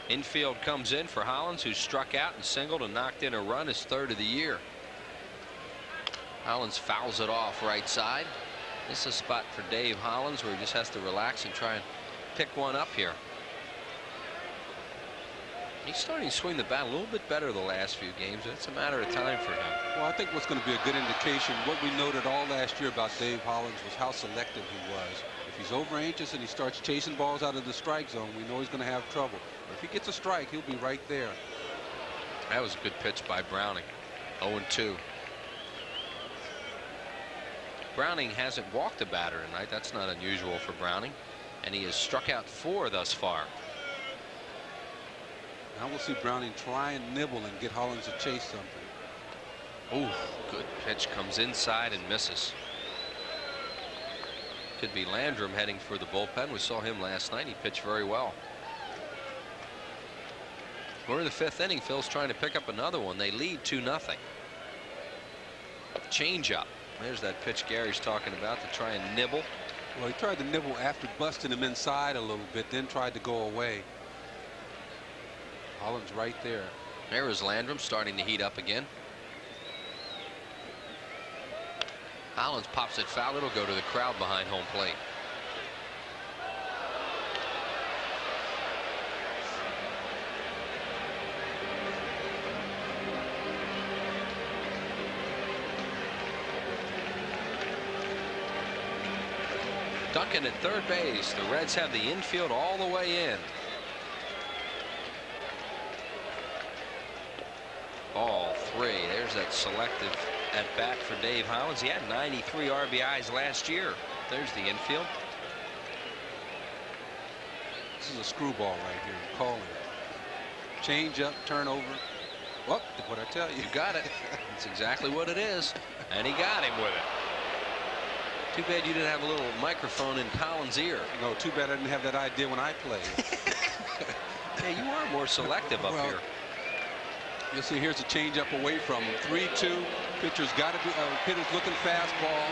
Infield comes in for Hollins, who struck out and singled and knocked in a run, his third of the year. Hollins fouls it off right side. This is a spot for Dave Hollins where he just has to relax and try and pick one up here. He's starting to swing the bat a little bit better the last few games. It's a matter of time for him. Well, I think what's going to be a good indication, what we noted all last year about Dave Hollins was how selective he was. If he's over anxious and he starts chasing balls out of the strike zone, we know he's going to have trouble. But if he gets a strike, he'll be right there. That was a good pitch by Browning. 0-2. Browning hasn't walked a batter tonight. That's not unusual for Browning. And he has struck out 4 thus far. Now we'll see Browning try and nibble and get Hollins to chase something. Ooh, good pitch, comes inside and misses. Could be Landrum heading for the bullpen. We saw him last night. He pitched very well. We're in the 5th inning. Phil's trying to pick up another one. They lead 2-0. Change up. There's that pitch Gary's talking about to try and nibble. Well, he tried to nibble after busting him inside a little bit, then tried to go away. Hollins right there. There is Landrum starting to heat up again. Hollins pops it foul. It'll go to the crowd behind home plate. Duncan at third base. The Reds have the infield all the way in. Ball 3. There's that selective at bat for Dave Hollins. He had 93 RBIs last year. There's the infield. This is a screwball right here. I'm calling it. Change up, turnover. Whoop, what'd I tell you? You got it. That's exactly what it is. And he got him with it. Too bad you didn't have a little microphone in Collins' ear. No, too bad I didn't have that idea when I played. Yeah, you are more selective up here. You'll see here's a changeup away from him. 3-2. Pitcher's got to be. Pitcher's looking fastball.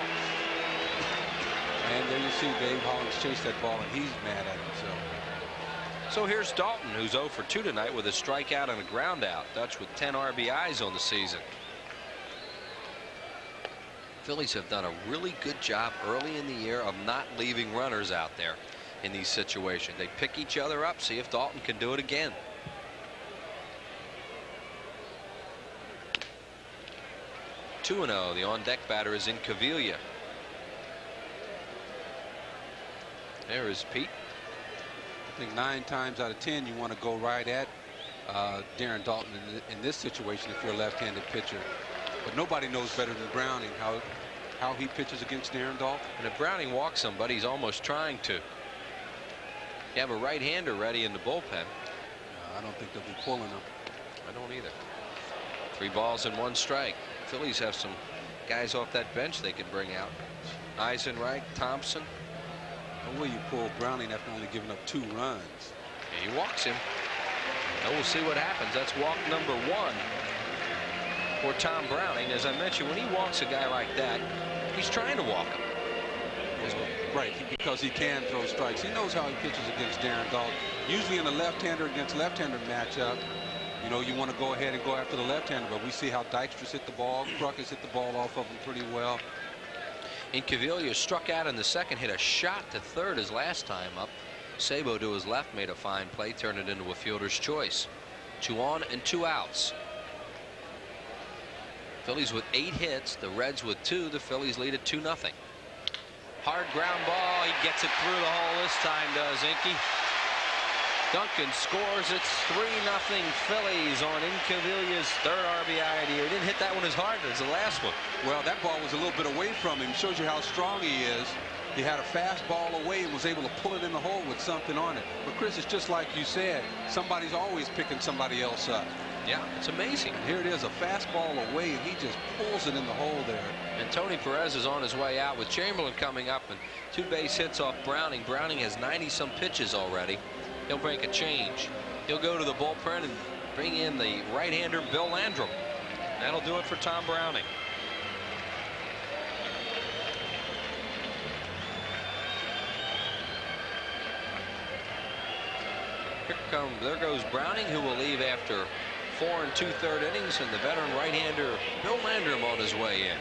And there you see Dave Hollins chase that ball, and he's mad at himself. So here's Dalton, who's 0 for 2 tonight with a strikeout and a ground out. Dutch with 10 RBIs on the season. Phillies have done a really good job early in the year of not leaving runners out there in these situations. They pick each other up, see if Dalton can do it again. The on-deck batter is in Cavilla. There is Pete. I think 9 times out of 10 you want to go right at Darren Dalton in this situation if you're a left-handed pitcher. But nobody knows better than Browning how he pitches against Darren Dalton. And if Browning walks somebody, he's almost trying to. You have a right-hander ready in the bullpen. I don't think they'll be pulling him. I don't either. 3 balls and 1 strike. Phillies have some guys off that bench they can bring out. Eisenreich, Thompson. How will you pull Browning after only giving up 2 runs? He walks him. And we'll see what happens. That's walk number 1 for Tom Browning. As I mentioned, when he walks a guy like that, he's trying to walk him. Right, because he can throw strikes. He knows how he pitches against Darren Dalton. Usually in a left-hander against left-hander matchup, you know, you want to go ahead and go after the left-hander, but we see how Dykstra's hit the ball. Kruk has hit the ball off of him pretty well. Incaviglia struck out in the second, hit a shot to third his last time up. Sabo to his left made a fine play, turned it into a fielder's choice. 2 on and 2 outs. Phillies with 8 hits, the Reds with 2. The Phillies lead at 2-0. Hard ground ball. He gets it through the hole this time, does Inky. Duncan scores. It's 3-0 Phillies on Incaviglia's 3rd RBI of the year. He didn't hit that one as hard as the last one. Well, that ball was a little bit away from him. Shows you how strong he is. He had a fast ball away and was able to pull it in the hole with something on it. But Chris, it's just like you said. Somebody's always picking somebody else up. Yeah, it's amazing. Here it is, a fastball away, and he just pulls it in the hole there. And Tony Perez is on his way out with Chamberlain coming up and 2 base hits off Browning. Browning has 90-some pitches already. He'll break a change. He'll go to the bullpen and bring in the right-hander Bill Landrum. That'll do it for Tom Browning. There goes Browning, who will leave after 4 2/3 innings, and the veteran right-hander Bill Landrum on his way in.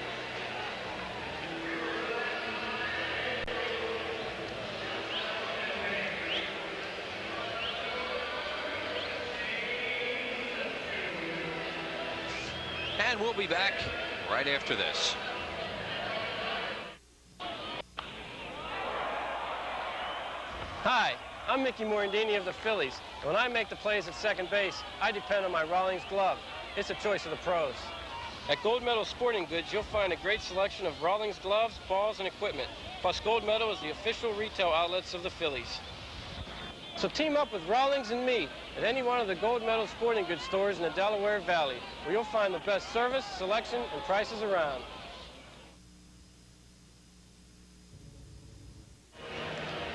And we'll be back right after this. Hi, I'm Mickey Morandini of the Phillies. And when I make the plays at second base, I depend on my Rawlings glove. It's a choice of the pros. At Gold Medal Sporting Goods, you'll find a great selection of Rawlings gloves, balls, and equipment. Plus, Gold Medal is the official retail outlets of the Phillies. So team up with Rawlings and me at any one of the Gold Medal Sporting Goods stores in the Delaware Valley, where you'll find the best service, selection, and prices around.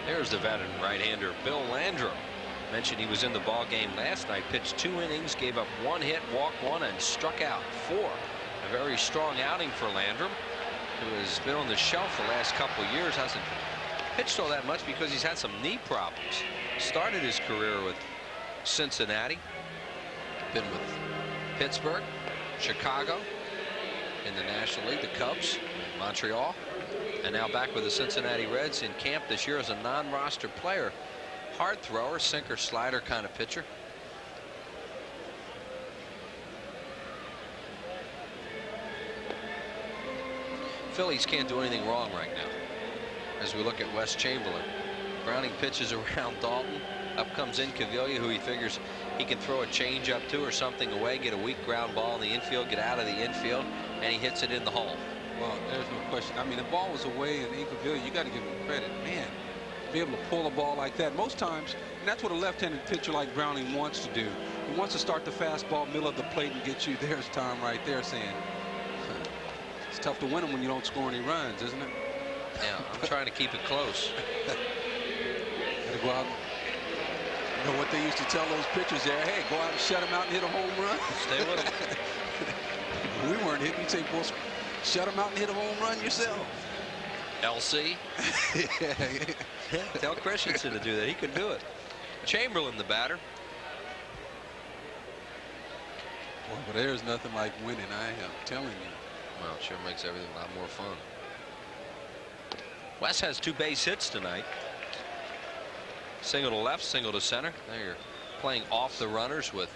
There's the veteran right-hander Bill Landrum. Mentioned he was in the ball game last night. Pitched 2 innings, gave up 1 hit, walked 1, and struck out 4. A very strong outing for Landrum, who has been on the shelf the last couple of years. Hasn't pitched all that much because he's had some knee problems. Started his career with Cincinnati, been with Pittsburgh, Chicago, in the National League, the Cubs, Montreal, and now back with the Cincinnati Reds in camp this year as a non-roster player. Hard thrower, sinker, slider kind of pitcher. Phillies can't do anything wrong right now. As we look at Wes Chamberlain, Browning pitches around Dalton. Up comes Incaviglia, who he figures he can throw a change-up to or something away, get a weak ground ball in the infield, get out of the infield, and he hits it in the hole. Well, there's no question. I mean, the ball was away, and Incaviglia, you got to give him credit. Man, be able to pull a ball like that. Most times, and that's what a left-handed pitcher like Browning wants to do. He wants to start the fastball middle of the plate and get you. There's Tom right there saying, it's tough to win them when you don't score any runs, isn't it? Yeah, I'm trying to keep it close. Gotta go out. You know what they used to tell those pitchers there? Hey, go out and shut them out and hit a home run. Stay with them. We weren't hitting. You'd say, well, shut them out and hit a home run yourself. LC. Yeah, tell Christensen to do that. He could do it. Chamberlain, the batter. Well, but there's nothing like winning, I am telling you. Well, it sure makes everything a lot more fun. Wes has 2 base hits tonight. Single to left, single to center. They're playing off the runners with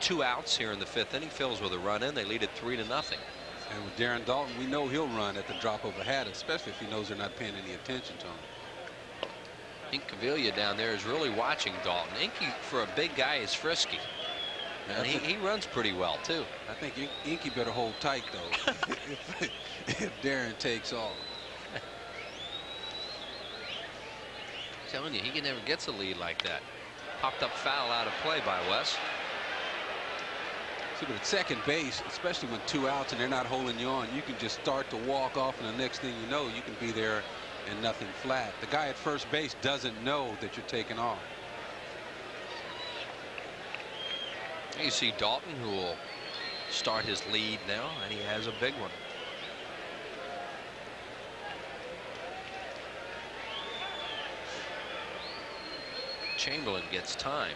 2 outs here in the 5th inning. Phil's with a run in. They lead it 3-0. And with Darren Dalton, we know he'll run at the drop of a hat, especially if he knows they're not paying any attention to him. Incaviglia down there is really watching Dalton. Inky, for a big guy, is frisky. And he runs pretty well, too. I think Inky better hold tight, though, if Darren takes off. I'm telling you, he never gets a lead like that. Popped up foul out of play by Wes. See, but at second base, especially when 2 outs and they're not holding you on, you can just start to walk off, and the next thing you know, you can be there and nothing flat. The guy at first base doesn't know that you're taking off. You see Dalton, who will start his lead now, and he has a big one. Chamberlain gets time.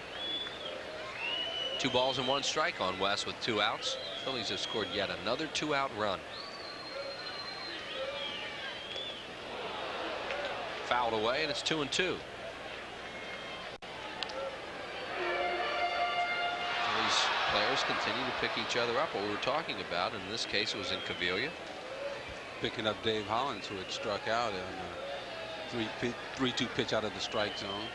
2 balls and 1 strike on West with 2 outs. Phillies have scored yet another 2-out run. Fouled away, and it's 2-2. Phillies players continue to pick each other up. What we were talking about, in this case, it was in Cavilla. Picking up Dave Hollins, who had struck out on a 3-2 pitch out of the strike zone.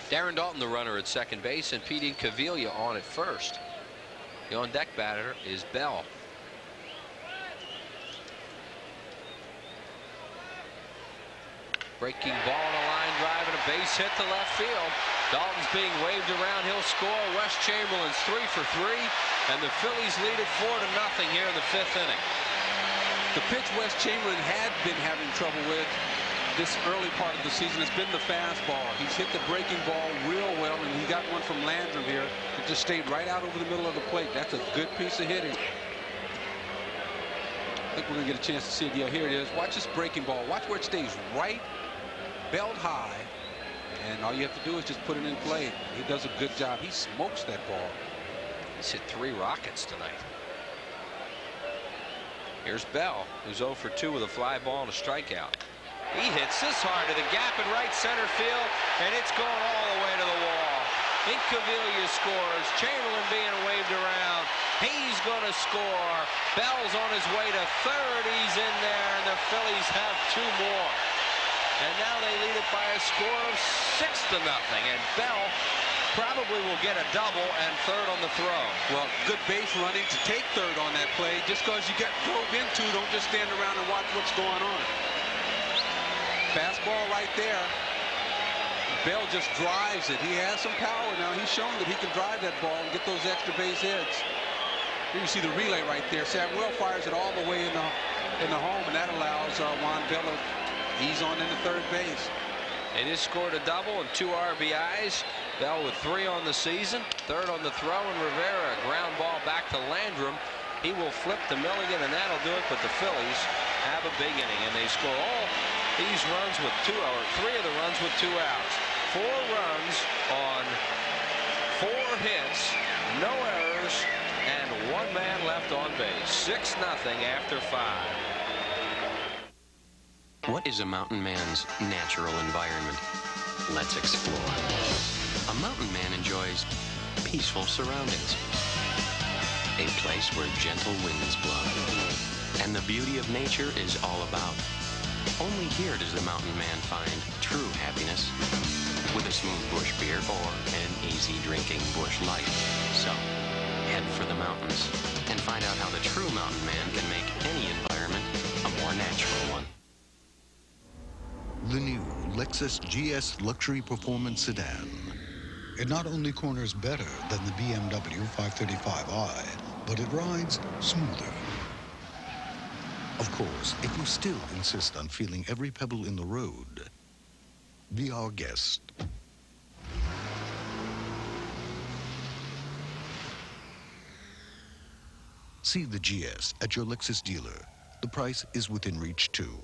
Darren Dalton, the runner at second base, and Pete Cavilla on at first. The on-deck batter is Bell. Breaking ball on a line drive and a base hit to left field. Dalton's being waved around. He'll score. Wes Chamberlain's 3 for 3, and the Phillies lead it 4-0 here in the 5th inning. The pitch Wes Chamberlain had been having trouble with this early part of the season has been the fastball. He's hit the breaking ball real well, and he got one from Landrum here that just stayed right out over the middle of the plate. That's a good piece of hitting. I think we're going to get a chance to see it. Yeah, here it is. Watch this breaking ball. Watch where it stays right belt high, and all you have to do is just put it in play. He does a good job. He smokes that ball. He's hit 3 rockets tonight. Here's Bell, who's 0 for 2 with a fly ball and a strikeout. He hits this hard to the gap in right center field, and it's going all the way to the wall. Incaviglia scores. Chamberlain being waved around. He's going to score. Bell's on his way to third. He's in there, and the Phillies have 2 more. And now they lead it by a score of 6-0. And Bell probably will get a double and third on the throw. Well, good base running to take third on that play. Just because you get drove into, don't just stand around and watch what's going on. Fastball right there. Bell just drives it. He has some power now. He's shown that he can drive that ball and get those extra base hits. Here you see the relay right there. Samuel fires it all the way in the home, and that allows Juan Bell to ease on into third base. They just scored a double and 2 RBIs. Bell with 3 on the season, third on the throw, and Rivera, a ground ball back to Landrum. He will flip to Milligan, and that'll do it. But the Phillies have a big inning, and they score all these runs with 3 of the runs with 2 outs. 4 runs on 4 hits, no errors, and 1 man left on base. 6-0 after 5. What is a mountain man's natural environment? Let's explore. A mountain man enjoys peaceful surroundings. A place where gentle winds blow. And the beauty of nature is all about. Only here does the mountain man find true happiness. With a smooth bush beer or an easy drinking bush light. So, head for the mountains and find out how the true mountain man can make any environment a more natural one. The new Lexus GS Luxury Performance Sedan. It not only corners better than the BMW 535i, but it rides smoother. Of course, if you still insist on feeling every pebble in the road, be our guest. See the GS at your Lexus dealer. The price is within reach, too.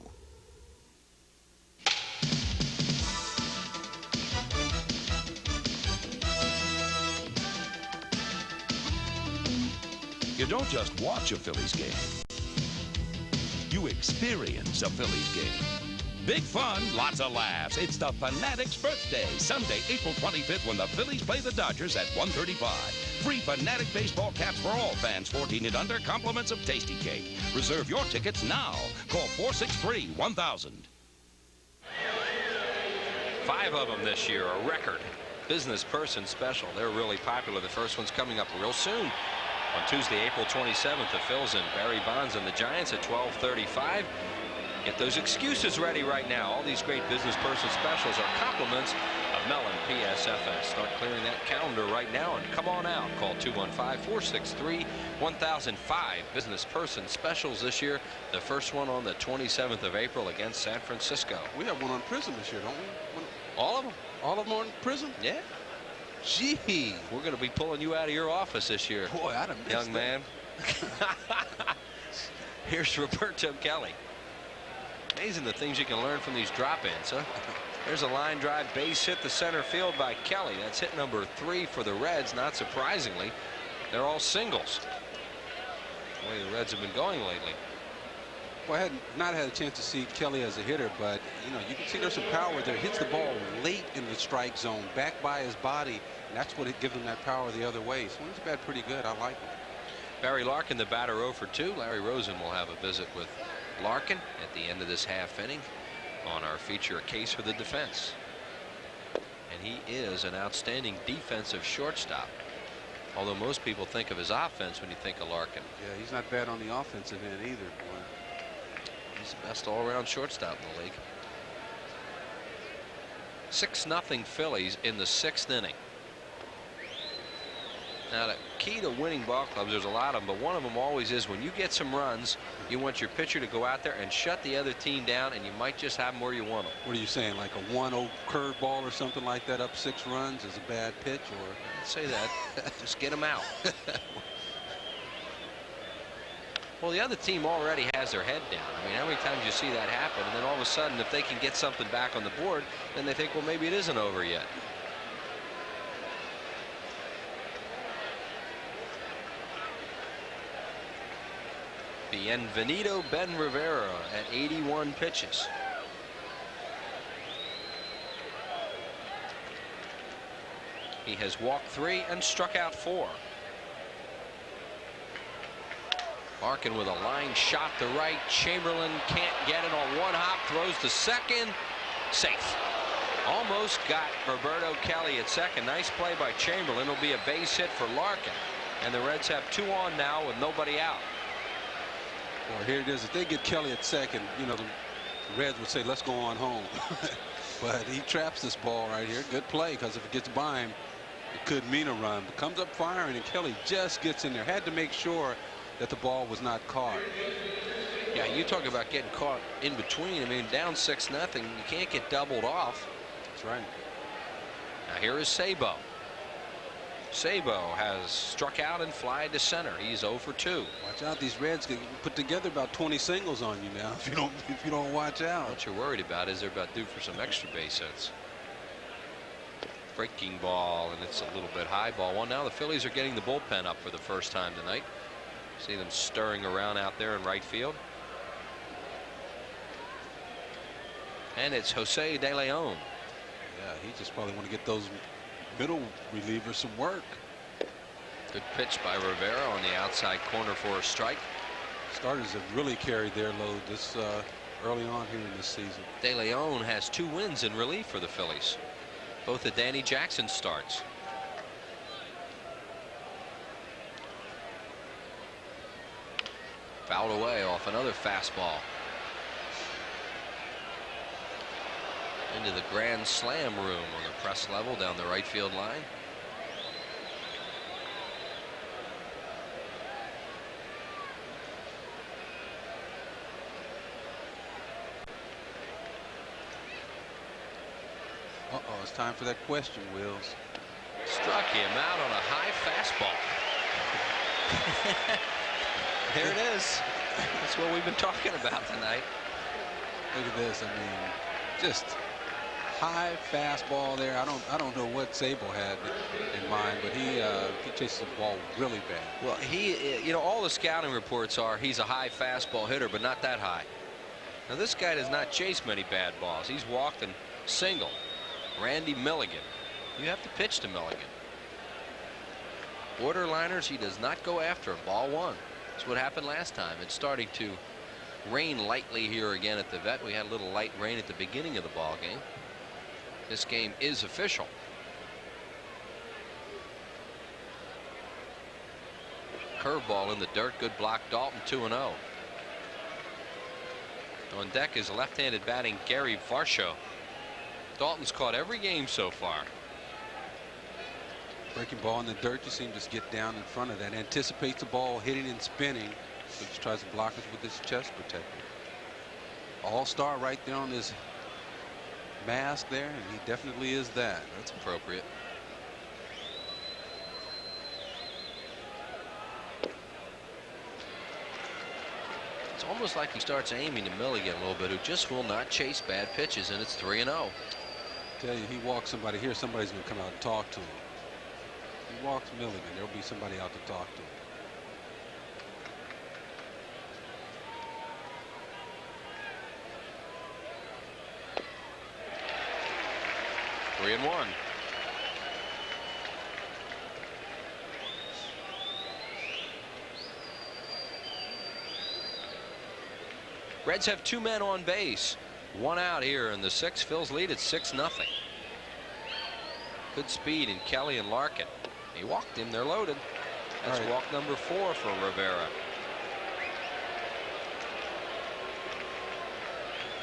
You don't just watch a Phillies game. You experience a Phillies game. Big fun, lots of laughs. It's the Fanatics' birthday, Sunday, April 25th, when the Phillies play the Dodgers at 1:35. Free Fanatic baseball caps for all fans 14 and under, compliments of tasty cake. Reserve your tickets now. Call 463-1000. 5 of them this year, a record. Business person special. They're really popular. The first one's coming up real soon. On Tuesday, April 27th, the Phils and Barry Bonds and the Giants at 12:35. Get those excuses ready right now. All these great business person specials are compliments of Mellon PSFS. Start clearing that calendar right now and come on out. Call 215-463-1005. Business person specials this year. The first one on the 27th of April against San Francisco. We have one on Prism this year, don't we? All of them. All of them on Prism? Yeah. Gee, we're going to be pulling you out of your office this year. Boy, I'd have missed young man. Here's Roberto Kelly. Amazing the things you can learn from these drop-ins, huh? There's a line drive base hit to center field by Kelly. That's hit number 3 for the Reds. Not surprisingly, they're all singles. The way the Reds have been going lately. Well, I had not had a chance to see Kelly as a hitter, but you know, you can see there's some power there. Hits the ball late in the strike zone, back by his body, and that's what it gives him that power the other way. Swings the bat pretty good. I like him. Barry Larkin, the batter, 0 for 2. Larry Rosen will have a visit with Larkin at the end of this half inning on our feature, A Case for the Defense. And he is an outstanding defensive shortstop. Although most people think of his offense when you think of Larkin. Yeah, he's not bad on the offensive end either. Boy. He's the best all-around shortstop in the league. 6-0 Phillies in the 6th inning. Now, the key to winning ball clubs, there's a lot of them, but one of them always is when you get some runs, you want your pitcher to go out there and shut the other team down, and you might just have them where you want them. What are you saying, like a 1-0 curveball or something like that up 6 runs is a bad pitch? Or I'd say that. Just get them out. Well, the other team already has their head down. I mean, how many times you see that happen, and then all of a sudden, if they can get something back on the board, then they think, well, maybe it isn't over yet. Bienvenido Ben Rivera at 81 pitches. He has walked 3 and struck out 4. Larkin with a line shot to right. Chamberlain can't get it on one hop. Throws to second. Safe. Almost got Roberto Kelly at second. Nice play by Chamberlain. It'll be a base hit for Larkin. And the Reds have 2 on now with nobody out. Well, here it is. If they get Kelly at second, you know, the Reds would say, let's go on home. But he traps this ball right here. Good play, because if it gets by him, it could mean a run. But comes up firing, and Kelly just gets in there. Had to make sure that the ball was not caught. Yeah, you talk about getting caught in between. I mean, down 6-0, you can't get doubled off. That's right. Now here is Sabo. Sabo has struck out and flied to center. He's 0 for 2. Watch out, these Reds can put together about 20 singles on you now if you don't watch out. What you're worried about is they're about due for some extra base hits. Breaking ball, and it's a little bit high ball one. Now the Phillies are getting the bullpen up for the first time tonight. See them stirring around out there in right field. And it's Jose De Leon. Yeah, he just probably want to get those middle relievers some work. Good pitch by Rivera on the outside corner for a strike. Starters have really carried their load this early on here in this season. De Leon has 2 wins in relief for the Phillies. Both of Danny Jackson starts. Fouled away off another fastball. Into the grand slam room on the press level down the right field line. Uh-oh, it's time for that question, Wills. Struck him out on a high fastball. There it is. That's what we've been talking about tonight. Look at this. I mean, just high fastball there. I don't know what Sabo had in mind, but he chases the ball really bad. Well, you know, all the scouting reports are he's a high fastball hitter, but not that high. Now this guy does not chase many bad balls. He's walked and singled. Randy Milligan. You have to pitch to Milligan. Borderliners, he does not go after. Ball 1. That's what happened last time. It's starting to rain lightly here again at the Vet. We had a little light rain at the beginning of the ball game. This game is official. Curveball in the dirt. Good block. Dalton 2-0. On deck is left-handed batting Gary Varsho. Dalton's caught every game so far. Breaking ball in the dirt, you see him just get down in front of that. Anticipates the ball hitting and spinning. So just tries to block it with his chest protector. All-star right there on his mask there, and he definitely is that. That's appropriate. It's almost like he starts aiming to Milligan a little bit, who just will not chase bad pitches, and it's 3-0. tell you, he walks somebody here, somebody's going to come out and talk to him. He walks Milligan, there'll be somebody out to talk to him. Three and one. Reds have two men on base. One out here in the sixth. Phil's lead at 6-0. Good speed in Kelly and Larkin. He walked him. They're loaded. That's walk number 4 for Rivera.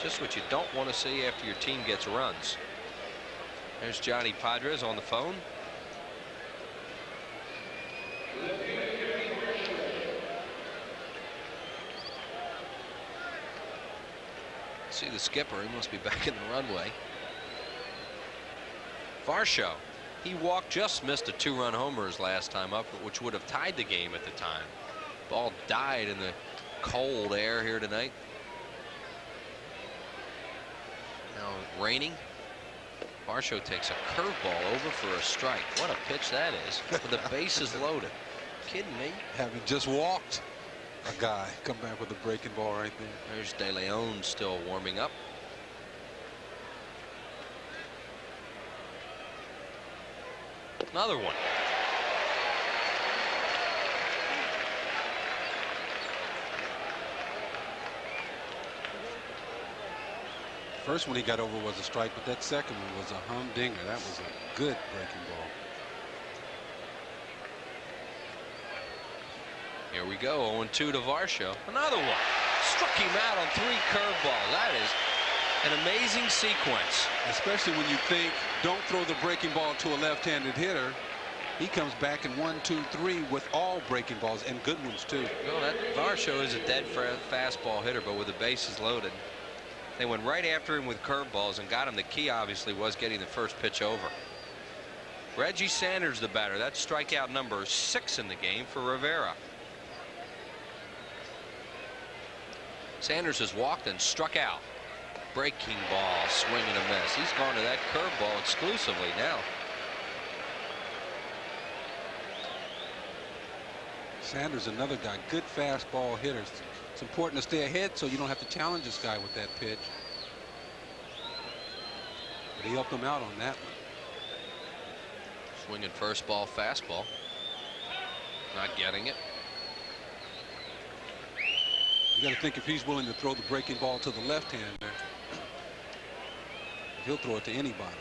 Just what you don't want to see after your team gets runs. There's Johnny Padres on the phone. See the skipper, he must be back in the runway. Varsho, he walked, just missed a 2-run homer his last time up, which would have tied the game at the time. Ball died in the cold air here tonight. Now raining. Varsho takes a curveball over for a strike. What a pitch that is, with the bases loaded. Kidding me? Having just walked a guy, come back with a breaking ball right there. There's De Leon still warming up. Another one. First one he got over was a strike, but that second one was a humdinger. That was a good breaking ball. Here we go, 0-2 to Varsho. Another one. Struck him out on 3 curveballs. That is an amazing sequence. Especially when you think, don't throw the breaking ball to a left-handed hitter. He comes back in 1, 2, 3 with all breaking balls, and good ones too. Well, that Varsho is a dead fastball hitter, but with the bases loaded. They went right after him with curveballs and got him. The key obviously was getting the first pitch over. Reggie Sanders, the batter. That's strikeout number 6 in the game for Rivera. Sanders has walked and struck out. Breaking ball, swing and a miss. He's gone to that curveball exclusively now. Sanders, another guy, good fastball hitter. It's important to stay ahead so you don't have to challenge this guy with that pitch. But he helped him out on that one. Swinging first ball, fastball. Not getting it. You got to think, if he's willing to throw the breaking ball to the left-hander, he'll throw it to anybody.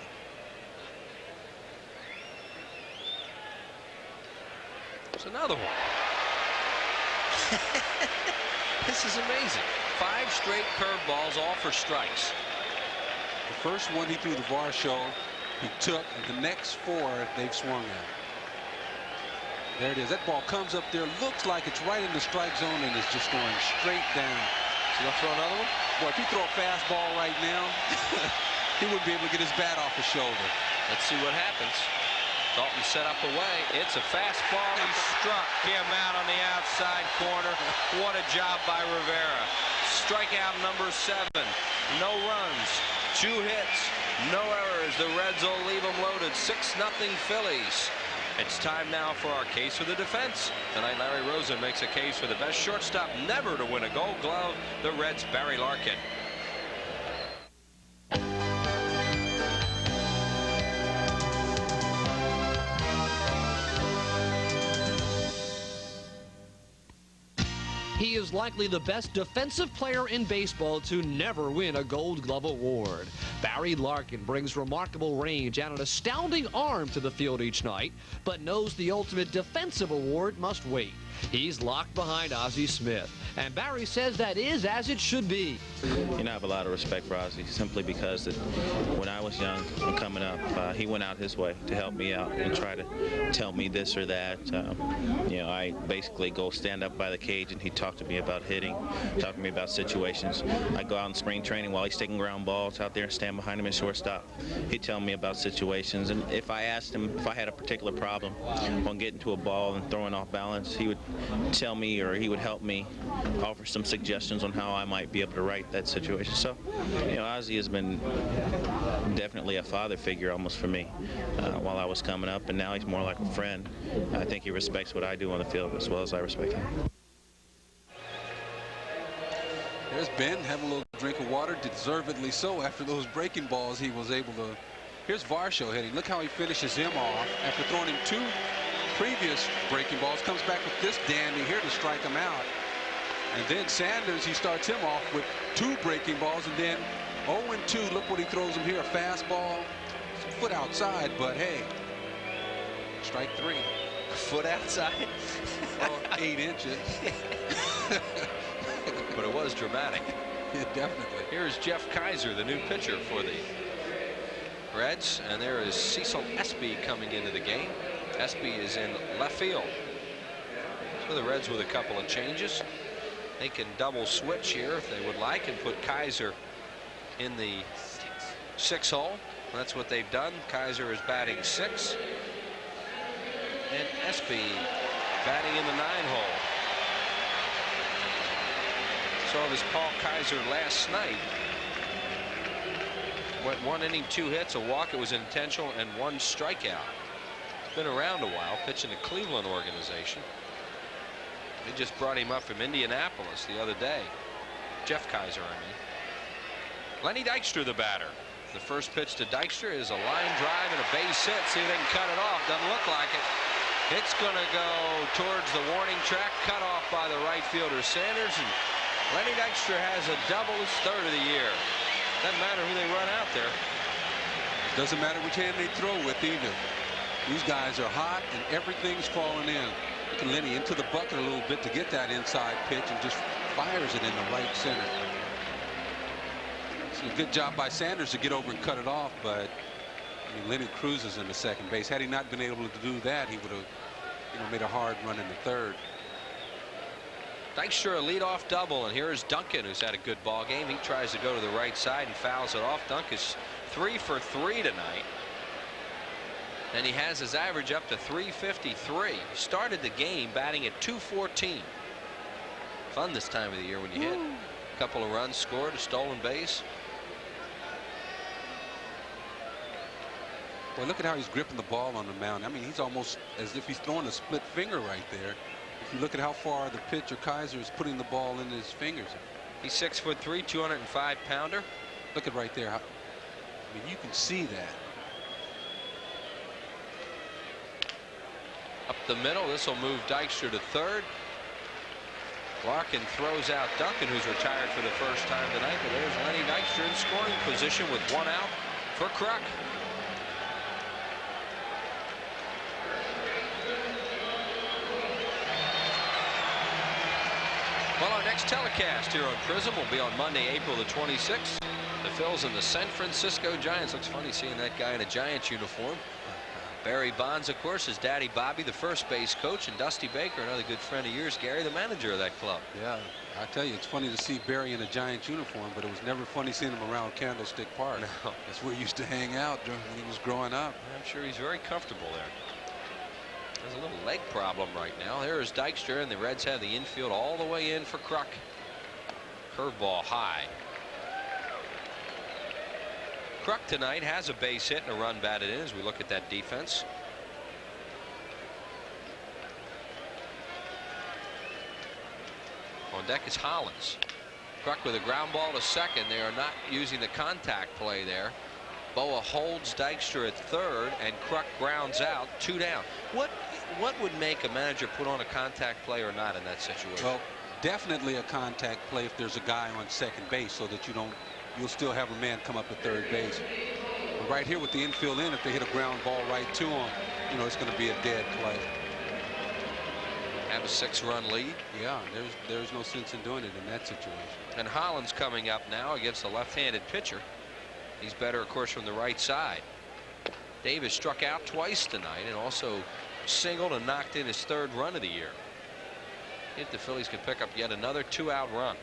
There's another one. This is amazing. 5 straight curveballs, all for strikes. The first one he threw to Varsho, he took, and the next 4 they've swung at. There it is. That ball comes up there, looks like it's right in the strike zone, and it's just going straight down. So you'll throw another one? Boy, if he throw a fastball right now, he wouldn't be able to get his bat off his shoulder. Let's see what happens. Dalton set up away. It's a fastball. He struck him out on the outside corner. What a job by Rivera. Strikeout number 7. No runs, 2 hits, no errors. The Reds will leave them loaded. 6-0 Phillies. It's time now for our case for the defense. Tonight, Larry Rosen makes a case for the best shortstop never to win a Gold Glove, the Reds' Barry Larkin. He is likely the best defensive player in baseball to never win a Gold Glove award. Barry Larkin brings remarkable range and an astounding arm to the field each night, but knows the ultimate defensive award must wait. He's locked behind Ozzie Smith, and Barry says that is as it should be. You know, I have a lot of respect for Ozzie, simply because that when I was young and coming up, he went out his way to help me out and try to tell me this or that. You know, I basically go stand up by the cage and he'd talk to me about hitting, talk to me about situations. I go out in spring training while he's taking ground balls out there and stand behind him at shortstop. He'd tell me about situations, and if I asked him if I had a particular problem on getting to a ball and throwing off balance, he would tell me, or he would help me, offer some suggestions on how I might be able to right that situation. So, you know, Ozzie has been definitely a father figure almost for me while I was coming up, and now he's more like a friend. I think he respects what I do on the field as well as I respect him. There's Ben having a little drink of water, deservedly so. After those breaking balls, he was able to. Here's Varsho hitting. Look how he finishes him off after throwing him 2 previous breaking balls. Comes back with this dandy here to strike him out. And then Sanders, he starts him off with 2 breaking balls, and then 0-2. Look what he throws him here. A fastball, foot outside, but hey, strike 3. Foot outside? Well, 8 inches. But it was dramatic. Yeah, definitely. Here's Jeff Kaiser, the new pitcher for the Reds, and there is Cecil Espy coming into the game. Espy is in left field. So the Reds with a couple of changes. They can double switch here if they would like and put Kaiser in the 6 hole. That's what they've done. Kaiser is batting 6, and Espy batting in the 9 hole. Saw this Paul Kaiser last night. Went 1 inning, 2 hits, a walk. It was intentional, and 1 strikeout. He's been around a while, pitching the Cleveland organization. They just brought him up from Indianapolis the other day. Jeff Kaiser, I mean. Lenny Dykstra, the batter. The first pitch to Dykstra is a line drive and a base hit. See if they can cut it off. Doesn't look like it. It's going to go towards the warning track. Cut off by the right fielder Sanders. And Lenny Dykstra has a double, his 3rd of the year. Doesn't matter who they run out there. Doesn't matter which hand they throw with either. These guys are hot and everything's falling in. Look at Lenny into the bucket a little bit to get that inside pitch and just fires it in the right center. It's a good job by Sanders to get over and cut it off, but I mean, Lenny cruises in the second base. Had he not been able to do that, he would have made a hard run in the 3rd. Dykstra a leadoff double, and here is Duncan, who's had a good ball game. He tries to go to the right side and fouls it off. Duncan's 3 for 3 tonight, and he has his average up to 353. He started the game batting at 214. Fun this time of the year when you hit. A couple of runs scored, a stolen base. Well, look at how he's gripping the ball on the mound. I mean, he's almost as if he's throwing a split finger right there. If you look at how far the pitcher Kaiser is putting the ball in his fingers. He's 6'3", 205-pounder. Look at right there. I mean, you can see that. Up the middle, this will move Dykstra to 3rd. Larkin throws out Duncan, who's retired for the first time tonight. But there's Lenny Dykstra in scoring position with 1 out for Kruk. Well, our next telecast here on Prism will be on Monday, April the 26th. The Phils and the San Francisco Giants. Looks funny seeing that guy in a Giants uniform. Barry Bonds, of course, his daddy Bobby, the first base coach, and Dusty Baker, another good friend of yours, Gary, the manager of that club. Yeah, I tell you, it's funny to see Barry in a Giants uniform, but it was never funny seeing him around Candlestick Park. No. That's where he used to hang out when he was growing up. I'm sure he's very comfortable there. There's a little leg problem right now. There is Dykstra, and the Reds have the infield all the way in for Kruk. Curveball high. Kruk tonight has a base hit and a run batted in as we look at that defense. On deck is Hollins. Kruk with a ground ball to second. They are not using the contact play there. Boa holds Dykstra at 3rd, and Kruk grounds out, 2 down. What would make a manager put on a contact play or not in that situation? Well, definitely a contact play if there's a guy on second base, so that you'll still have a man come up at 3rd base. But right here with the infield in, if they hit a ground ball right to him, it's going to be a dead play. Have a 6-run lead. Yeah, there's no sense in doing it in that situation. And Hollins coming up now against a left-handed pitcher. He's better, of course, from the right side. Davis struck out twice tonight and also singled and knocked in his 3rd run of the year. If the Phillies can pick up yet another 2-out run.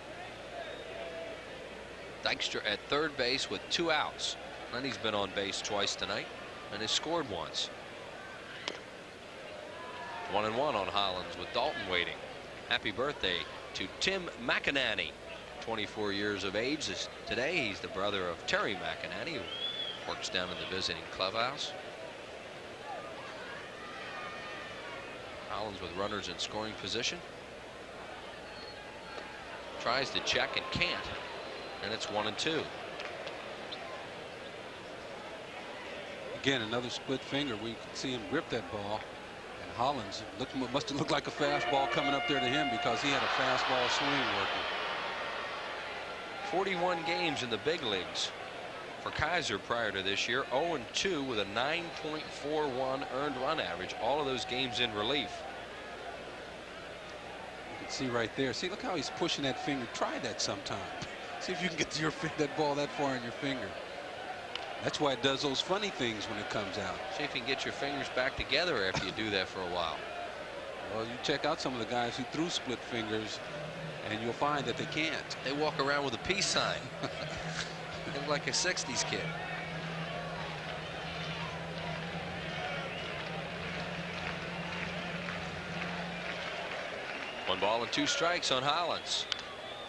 Dykstra at 3rd base with 2 outs. Lenny's been on base twice tonight and has scored once. 1-1 on Hollins with Dalton waiting. Happy birthday to Tim McInerney, 24 years of age today. He's the brother of Terry McInerney, who works down in the visiting clubhouse. Hollins with runners in scoring position. Tries to check and can't. And it's 1-2. Again, another split finger. We can see him grip that ball. And Hollins must have looked like a fastball coming up there to him because he had a fastball swing working. 41 games in the big leagues for Kaiser prior to this year. 0-2 with a 9.41 earned run average. All of those games in relief. You can see right there. See, look how he's pushing that finger. Try that sometime. See if you can get to that ball that far in your finger. That's why it does those funny things when it comes out. See if you can get your fingers back together after you do that for a while. Well, you check out some of the guys who threw split fingers, and you'll find that they can't. They walk around with a peace sign. They look like a 60s kid. One ball and 2 strikes on Hollins.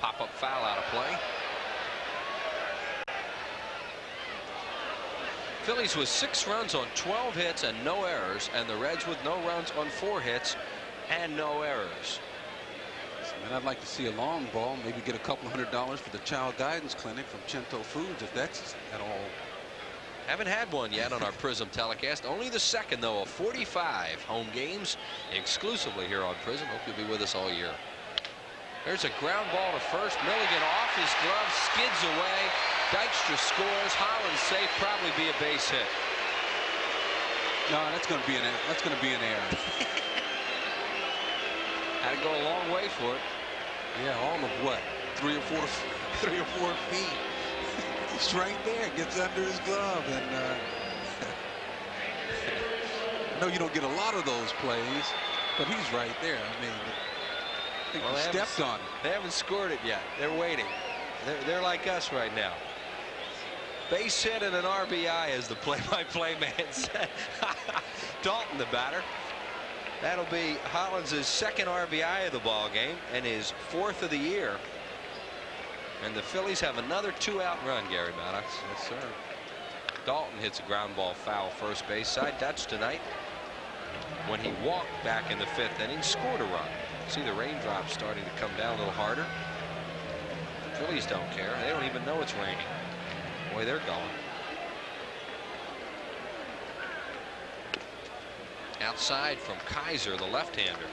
Pop-up foul out of play. Phillies with 6 runs on 12 hits and no errors, and the Reds with no runs on 4 hits and no errors. And I'd like to see a long ball, maybe get a couple $100 for the Child Guidance Clinic from Cento Foods, if that's at all. Haven't had one yet on our Prism telecast. Only the second, though, of 45 home games exclusively here on Prism. Hope you'll be with us all year. There's a ground ball to first. Milligan off his glove, skids away. Dykstra scores. Hollins safe, probably be a base hit. No, that's going to be an error. Had to go a long way for it. Yeah, all of what? 3 or 4 feet. It's right there. Gets under his glove, and I know you don't get a lot of those plays, but he's right there. I mean, I think he stepped on it. They haven't scored it yet. They're waiting. They're like us right now. Base hit and an RBI, as the play-by-play man said. Dalton, the batter. That'll be Hollins' 2nd RBI of the ball game and his 4th of the year. And the Phillies have another 2-out run, Gary Maddox. Yes, sir. Dalton hits a ground ball foul first base side. That's tonight. When he walked back in the 5th inning, scored a run. See the raindrops starting to come down a little harder. The Phillies don't care. They don't even know it's raining. Boy, they're going. Outside from Kaiser, the left-hander.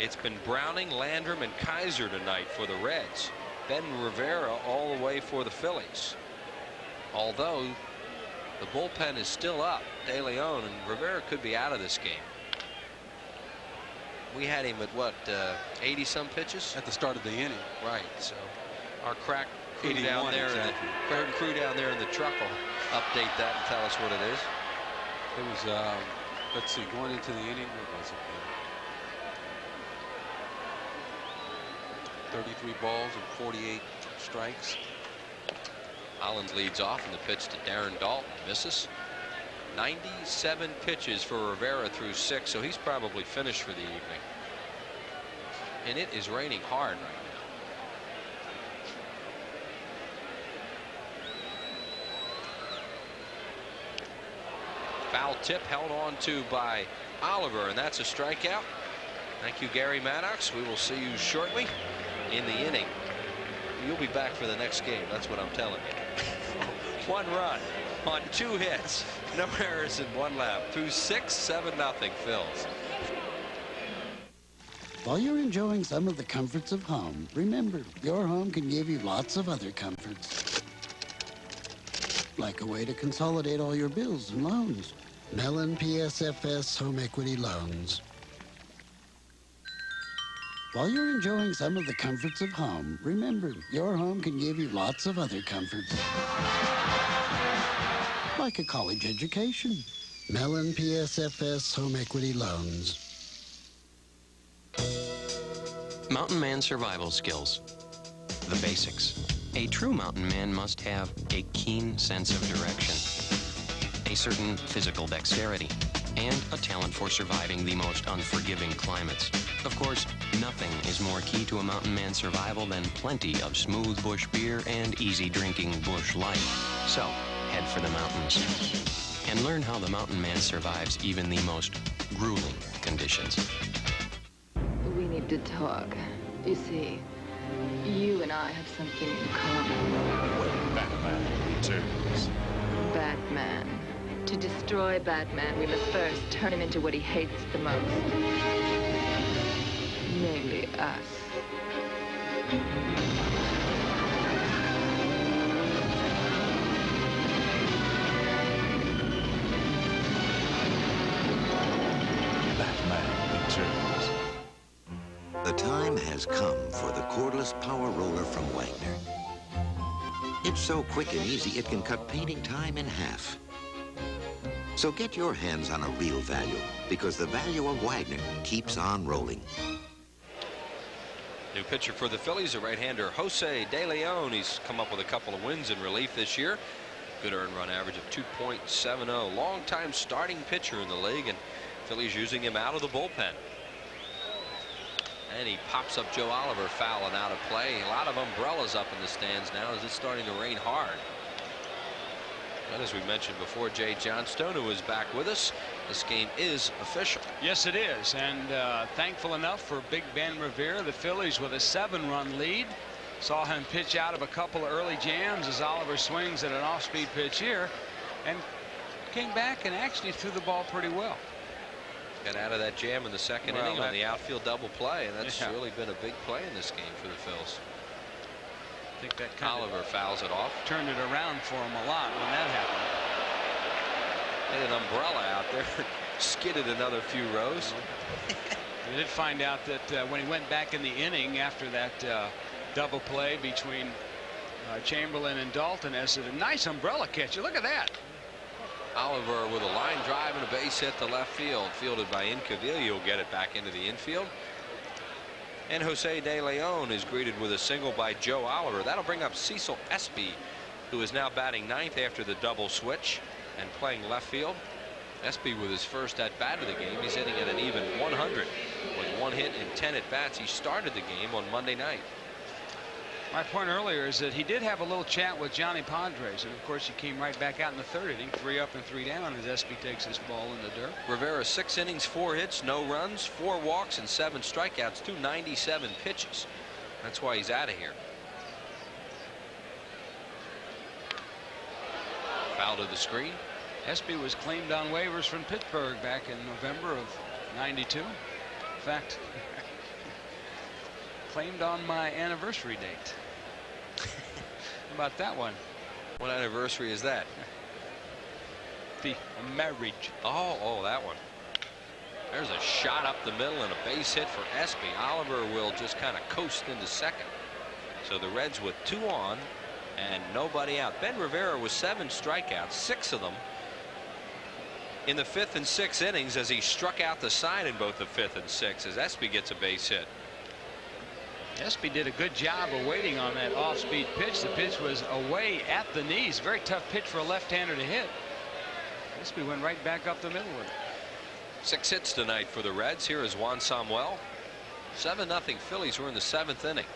It's been Browning, Landrum, and Kaiser tonight for the Reds. Ben Rivera all the way for the Phillies. Although the bullpen is still up, De Leon, and Rivera could be out of this game. We had him at what, 80-some pitches? At the start of the inning. Right, so our crack crew down there, exactly. crew down there in the truck will update that and tell us what it is. It was, let's see, going into the inning, what was it? 33 balls and 48 strikes. Hollins leads off, and the pitch to Darren Dalton misses. 97 pitches for Rivera through 6, so he's probably finished for the evening. And it is raining hard right now. Foul tip held on to by Oliver, and that's a strikeout. Thank you, Gary Maddox. We will see you shortly in the inning. You'll be back for the next game. That's what I'm telling you. 1 run on 2 hits. No errors in 1 left. Through 6, 7-0 Phils. While you're enjoying some of the comforts of home, remember, your home can give you lots of other comforts. Like a way to consolidate all your bills and loans. Mellon PSFS Home Equity Loans. While you're enjoying some of the comforts of home, remember, your home can give you lots of other comforts. Like a college education. Mellon PSFS Home Equity Loans. Mountain man survival skills. The basics. A true mountain man must have a keen sense of direction, a certain physical dexterity, and a talent for surviving the most unforgiving climates. Of course, nothing is more key to a mountain man's survival than plenty of smooth bush beer and easy drinking bush life. So, head for the mountains and learn how the mountain man survives even the most grueling conditions. We need to talk. You see, you and I have something in common. When Batman returns. Batman. To destroy Batman, we must first turn him into what he hates the most. Namely, us. Batman returns. The time has come for the cordless power roller from Wagner. It's so quick and easy, it can cut painting time in half. So get your hands on a real value, because the value of Wagner keeps on rolling. New pitcher for the Phillies, a right-hander, Jose De Leon. He's come up with a couple of wins in relief this year. Good earned run average of 2.70. Long-time starting pitcher in the league, and Phillies using him out of the bullpen. And he pops up Joe Oliver fouling out of play. A lot of umbrellas up in the stands now as it's starting to rain hard. And as we mentioned before, Jay Johnstone, who is back with us, this game is official. Yes, it is. And thankful enough for Big Ben Revere, the Phillies with a 7-run lead. Saw him pitch out of a couple of early jams as Oliver swings at an off-speed pitch here and came back and actually threw the ball pretty well. Got out of that jam in the second inning on the outfield double play, and that's really been a big play in this game for the Phils. I think that kind Oliver fouls it off. Turned it around for him a lot when that happened. Had an umbrella out there, skidded another few rows. We did find out that when he went back in the inning after that double play between Chamberlain and Dalton, as a nice umbrella catch. Look at that. Oliver with a line drive and a base hit to left field, fielded by Incaviglia, will get it back into the infield. And Jose De Leon is greeted with a single by Joe Oliver. That'll bring up Cecil Espy, who is now batting ninth after the double switch and playing left field. Espy with his first at bat of the game. He's hitting at an even 100 with 1 hit and 10 at bats. He started the game on Monday night. My point earlier is that he did have a little chat with Johnny Padres, and of course he came right back out in the third inning, 3 up and 3 down, as Espy takes his ball in the dirt. Rivera 6 innings, 4 hits, no runs, 4 walks, and 7 strikeouts, 297 pitches. That's why he's out of here. Foul to the screen. Espy was claimed on waivers from Pittsburgh back in November of '92. In fact, claimed on my anniversary date. How about that one? What anniversary is that? The marriage. Oh, that one. There's a shot up the middle and a base hit for Espy. Oliver will just kind of coast into second. So the Reds with 2 on and nobody out. Ben Rivera with 7 strikeouts, 6 of them in the 5th and 6th innings, as he struck out the side in both the 5th and 6th as Espy gets a base hit. Espy did a good job of waiting on that off-speed pitch. The pitch was away at the knees. Very tough pitch for a left-hander to hit. Espy went right back up the middle with it. 6 hits tonight for the Reds. Here is Juan Samuel. 7-0 Phillies. We're in the 7th inning.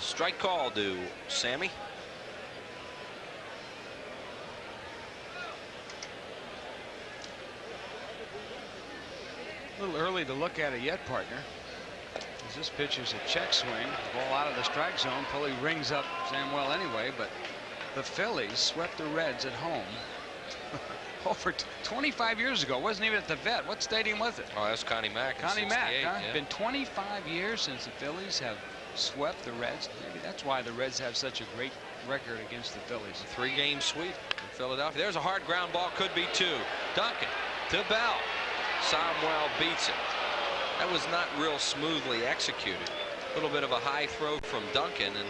Strike call to Sammy. A little early to look at it yet, partner. As this pitch is a check swing, ball out of the strike zone. Fully rings up Samuel anyway, but the Phillies swept the Reds at home over 25 years ago. Wasn't even at the Vet. What stadium was it? Oh, that's Connie Mack. Connie Mack, huh? Yeah. Been 25 years since the Phillies have swept the Reds. Maybe that's why the Reds have such a great record against the Phillies. 3-game sweep in Philadelphia. There's a hard ground ball. Could be 2. Duncan to Bell. Samuel beats it. That was not real smoothly executed. A little bit of a high throw from Duncan, and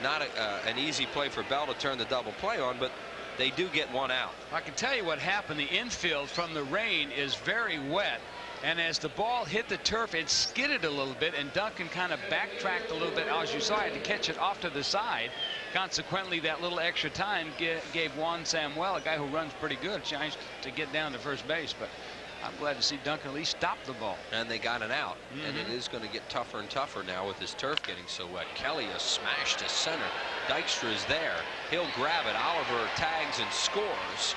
not an easy play for Bell to turn the double play on, but they do get 1 out. I can tell you what happened. The infield from the rain is very wet, and as the ball hit the turf, it skidded a little bit, and Duncan kind of backtracked a little bit. As you saw, he had to catch it off to the side, consequently, that little extra time gave Juan Samuel, a guy who runs pretty good, a chance to get down to first base. But I'm glad to see Duncan at least stop the ball. And they got an out. And it is going to get tougher and tougher now with this turf getting so wet. Kelly a smash to center. Dykstra is there. He'll grab it. Oliver tags and scores.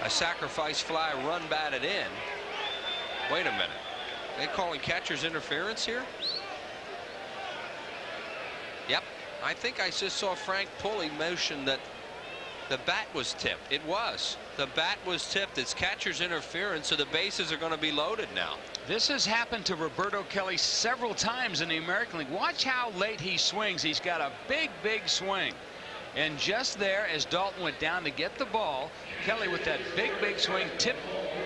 A sacrifice fly run batted in. Wait a minute. They calling catcher's interference here? Yep. I think I just saw Frank Pulley motion that the bat was tipped. It was. The bat was tipped. It's catcher's interference, so the bases are going to be loaded now. This has happened to Roberto Kelly several times in the American League. Watch how late he swings. He's got a big, big swing. And just there, as Dalton went down to get the ball, Kelly with that big, big swing tipped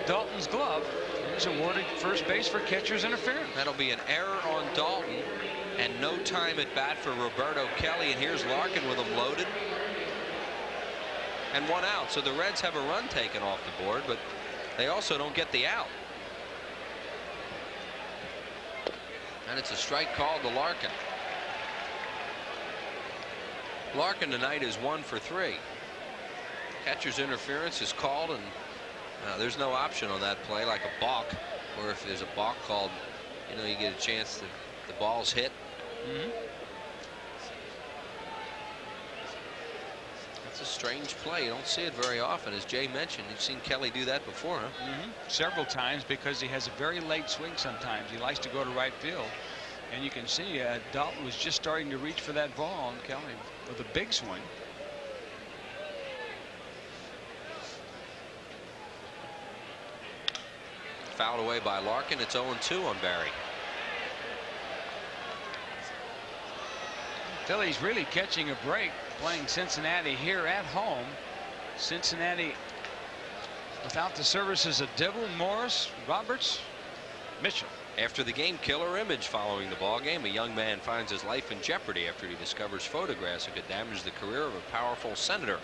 Dalton's glove and is awarded first base for catcher's interference. That'll be an error on Dalton and no time at bat for Roberto Kelly. And here's Larkin with him loaded. And one out. So the Reds have a run taken off the board, but they also don't get the out. And it's a strike called to Larkin. Larkin tonight is 1 for 3. Catcher's interference is called, and there's no option on that play like a balk, or if there's a balk called, you know, you get a chance to the ball's hit. That's a strange play. You don't see it very often. As Jay mentioned, you've seen Kelly do that before, huh? Several times, because he has a very late swing sometimes. He likes to go to right field. And you can see Dalton was just starting to reach for that ball, and Kelly with a big swing. Fouled away by Larkin. It's 0-2 on Barry. Phillies really catching a break playing Cincinnati here at home. Cincinnati without the services of Dibble, Morris, Roberts, Mitchell. After the game, killer image following the ball game. A young man finds his life in jeopardy after he discovers photographs that could damage the career of a powerful senator.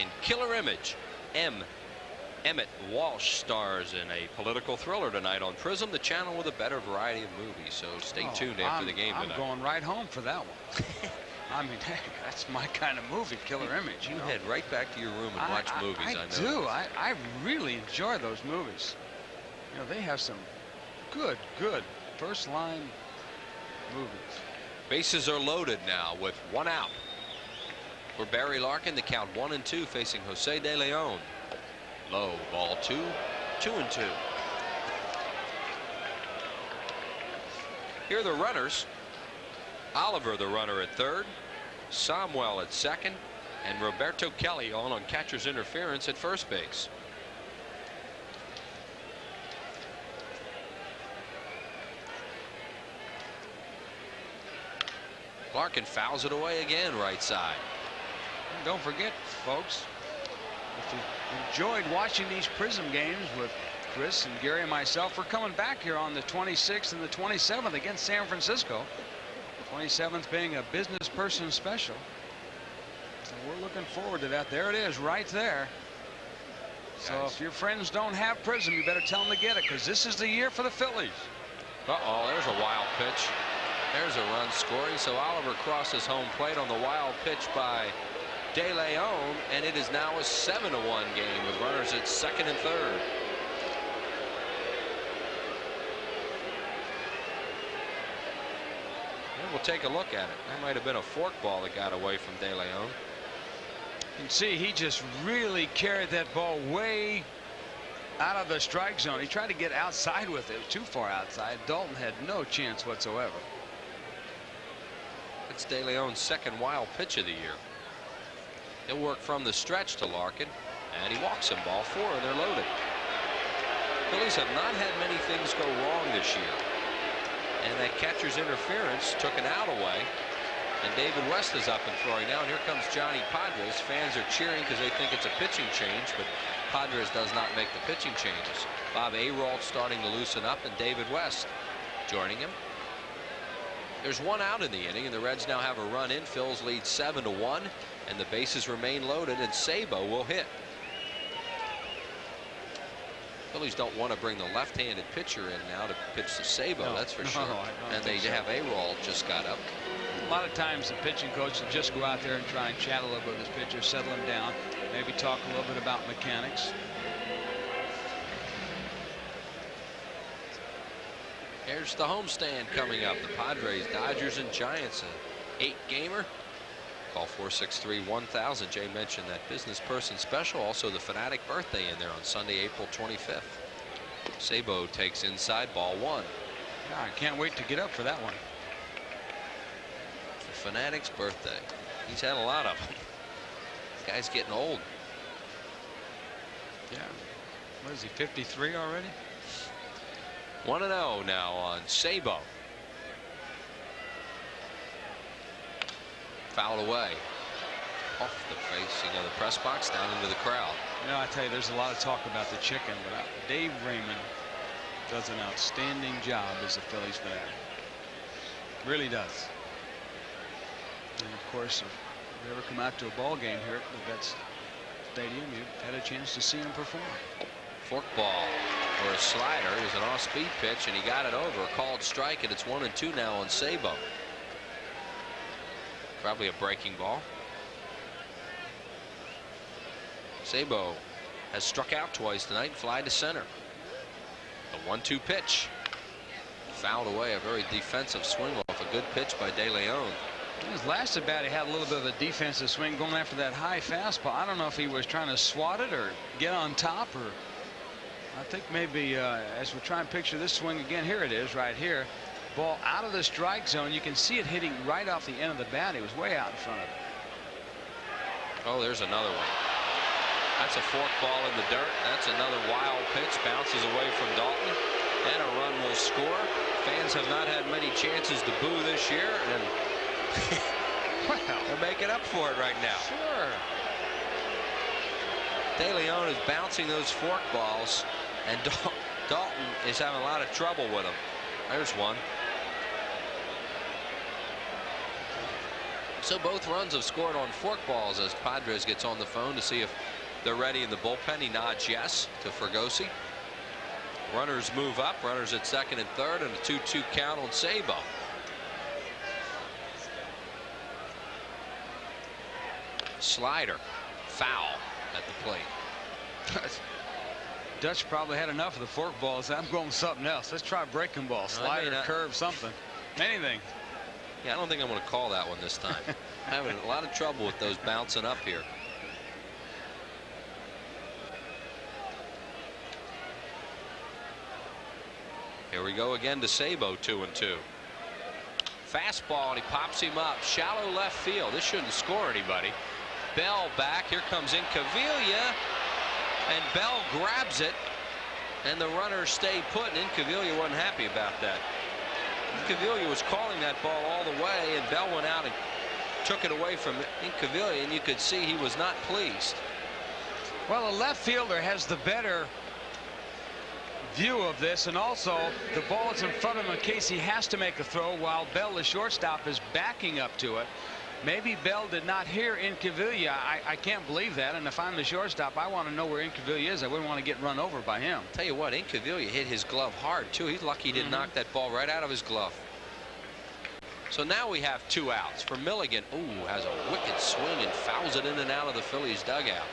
In Killer Image, Emmett Walsh stars in a political thriller tonight on Prism, the channel with a better variety of movies. So stay tuned after the game tonight. I'm going right home for that one. I mean, heck, that's my kind of movie, Killer Image. You head right back to your room and watch movies. I do. know. I really enjoy those movies. You know, they have some good first line movies. Bases are loaded now with one out. For Barry Larkin, the count 1-2 facing Jose De Leon. Low ball 2-2. Here are the runners. Oliver the runner at third, Samuel at second, and Roberto Kelly on catcher's interference at first base. Larkin fouls it away again, right side. And don't forget, folks, if you enjoyed watching these Prism games with Chris and Gary and myself, we're coming back here on the 26th and the 27th against San Francisco. 27th being a business person special. So we're looking forward to that. There it is right there. So if your friends don't have Prism, you better tell them to get it, because this is the year for the Phillies. Uh-oh, there's a wild pitch. There's a run scoring. So Oliver crosses home plate on the wild pitch by De Leon, and it is now a 7-1 game with runners at second and third. And we'll take a look at it. That might have been a fork ball that got away from De Leon. You can see he just really carried that ball way out of the strike zone. He tried to get outside with it. It was too far outside. Dalton had no chance whatsoever. It's De Leon's second wild pitch of the year. He'll work from the stretch to Larkin, and he walks him. Ball 4, and they're loaded. Phillies have not had many things go wrong this year, and that catcher's interference took an out away, and David West is up and throwing now, and here comes Johnny Padres. Fans are cheering because they think it's a pitching change, but Padres does not make the pitching changes. Bob Aralt starting to loosen up, and David West joining him. There's one out in the inning, and the Reds now have a run in. Phils lead 7-1, and the bases remain loaded, and Sabo will hit. Phillies don't want to bring the left-handed pitcher in now to pitch to Sabo, that's for sure. And they have Aralt just got up. A lot of times the pitching coach will just go out there and try and chat a little bit with his pitcher, settle him down, maybe talk a little bit about mechanics. Here's the homestand coming up. The Padres, Dodgers, and Giants. An 8-gamer. Call 463-1000. Jay mentioned that business person special. Also the Fanatic birthday in there on Sunday, April 25th. Sabo takes inside, ball 1. Yeah, I can't wait to get up for that one. The Fanatic's birthday. He's had a lot of them. This guy's getting old. Yeah. What is he, 53 already? 1-0 now on Sabo. Fouled away. Off the facing of the press box, down into the crowd. You know, I tell you, there's a lot of talk about the chicken, but Dave Raymond does an outstanding job as a Phillies fanatic. Really does. And of course, if you ever come out to a ball game here at the Vets Stadium, you've had a chance to see him perform. Fork ball or a slider. It was an off-speed pitch, and he got it over. A called strike, and it's 1-2 now on Sabo. Probably a breaking ball. Sabo has struck out twice tonight and fly to center. The 1-2 pitch. Fouled away. A very defensive swing off a good pitch by De Leon. His last at bat, he had a little bit of a defensive swing going after that high fastball. I don't know if he was trying to swat it or get on top, or I think maybe as we try and picture this swing again, here it is right here. Ball out of the strike zone. You can see it hitting right off the end of the bat. He was way out in front of it. Oh, there's another one. That's a fork ball in the dirt. That's another wild pitch. Bounces away from Dalton. And a run will score. Fans have not had many chances to boo this year, and they're making up for it right now. Sure. De Leon is bouncing those fork balls, and Dalton is having a lot of trouble with them. There's one. So both runs have scored on fork balls as Padres gets on the phone to see if they're ready in the bullpen. He nods yes to Fregosi. Runners move up. Runners at second and third, and a 2-2 count on Sabo. Slider. Foul at the plate. Dutch probably had enough of the fork balls. I'm going with something else. Let's try a breaking ball, slider, curve, something, anything. Yeah, I don't think I'm going to call that one this time. I'm having a lot of trouble with those bouncing up here. Here we go again to Sabo, 2-2. Fastball, and he pops him up. Shallow left field. This shouldn't score anybody. Bell back. Here comes Incaviglia. And Bell grabs it. And the runner stayed put, and Incaviglia wasn't happy about that. Incaviglia was calling that ball all the way, and Bell went out and took it away from Incaviglia, and you could see he was not pleased. Well, a left fielder has the better view of this, and also the ball is in front of him in case he has to make a throw, while Bell, the shortstop, is backing up to it. Maybe Bell did not hear Incaviglia. I can't believe that, and if I'm the shortstop, I want to know where Incaviglia is. I wouldn't want to get run over by him. Tell you what, Incaviglia hit his glove hard too. He's lucky he didn't knock that ball right out of his glove. So now we have 2 outs for Milligan. Ooh, has a wicked swing and fouls it in and out of the Phillies dugout.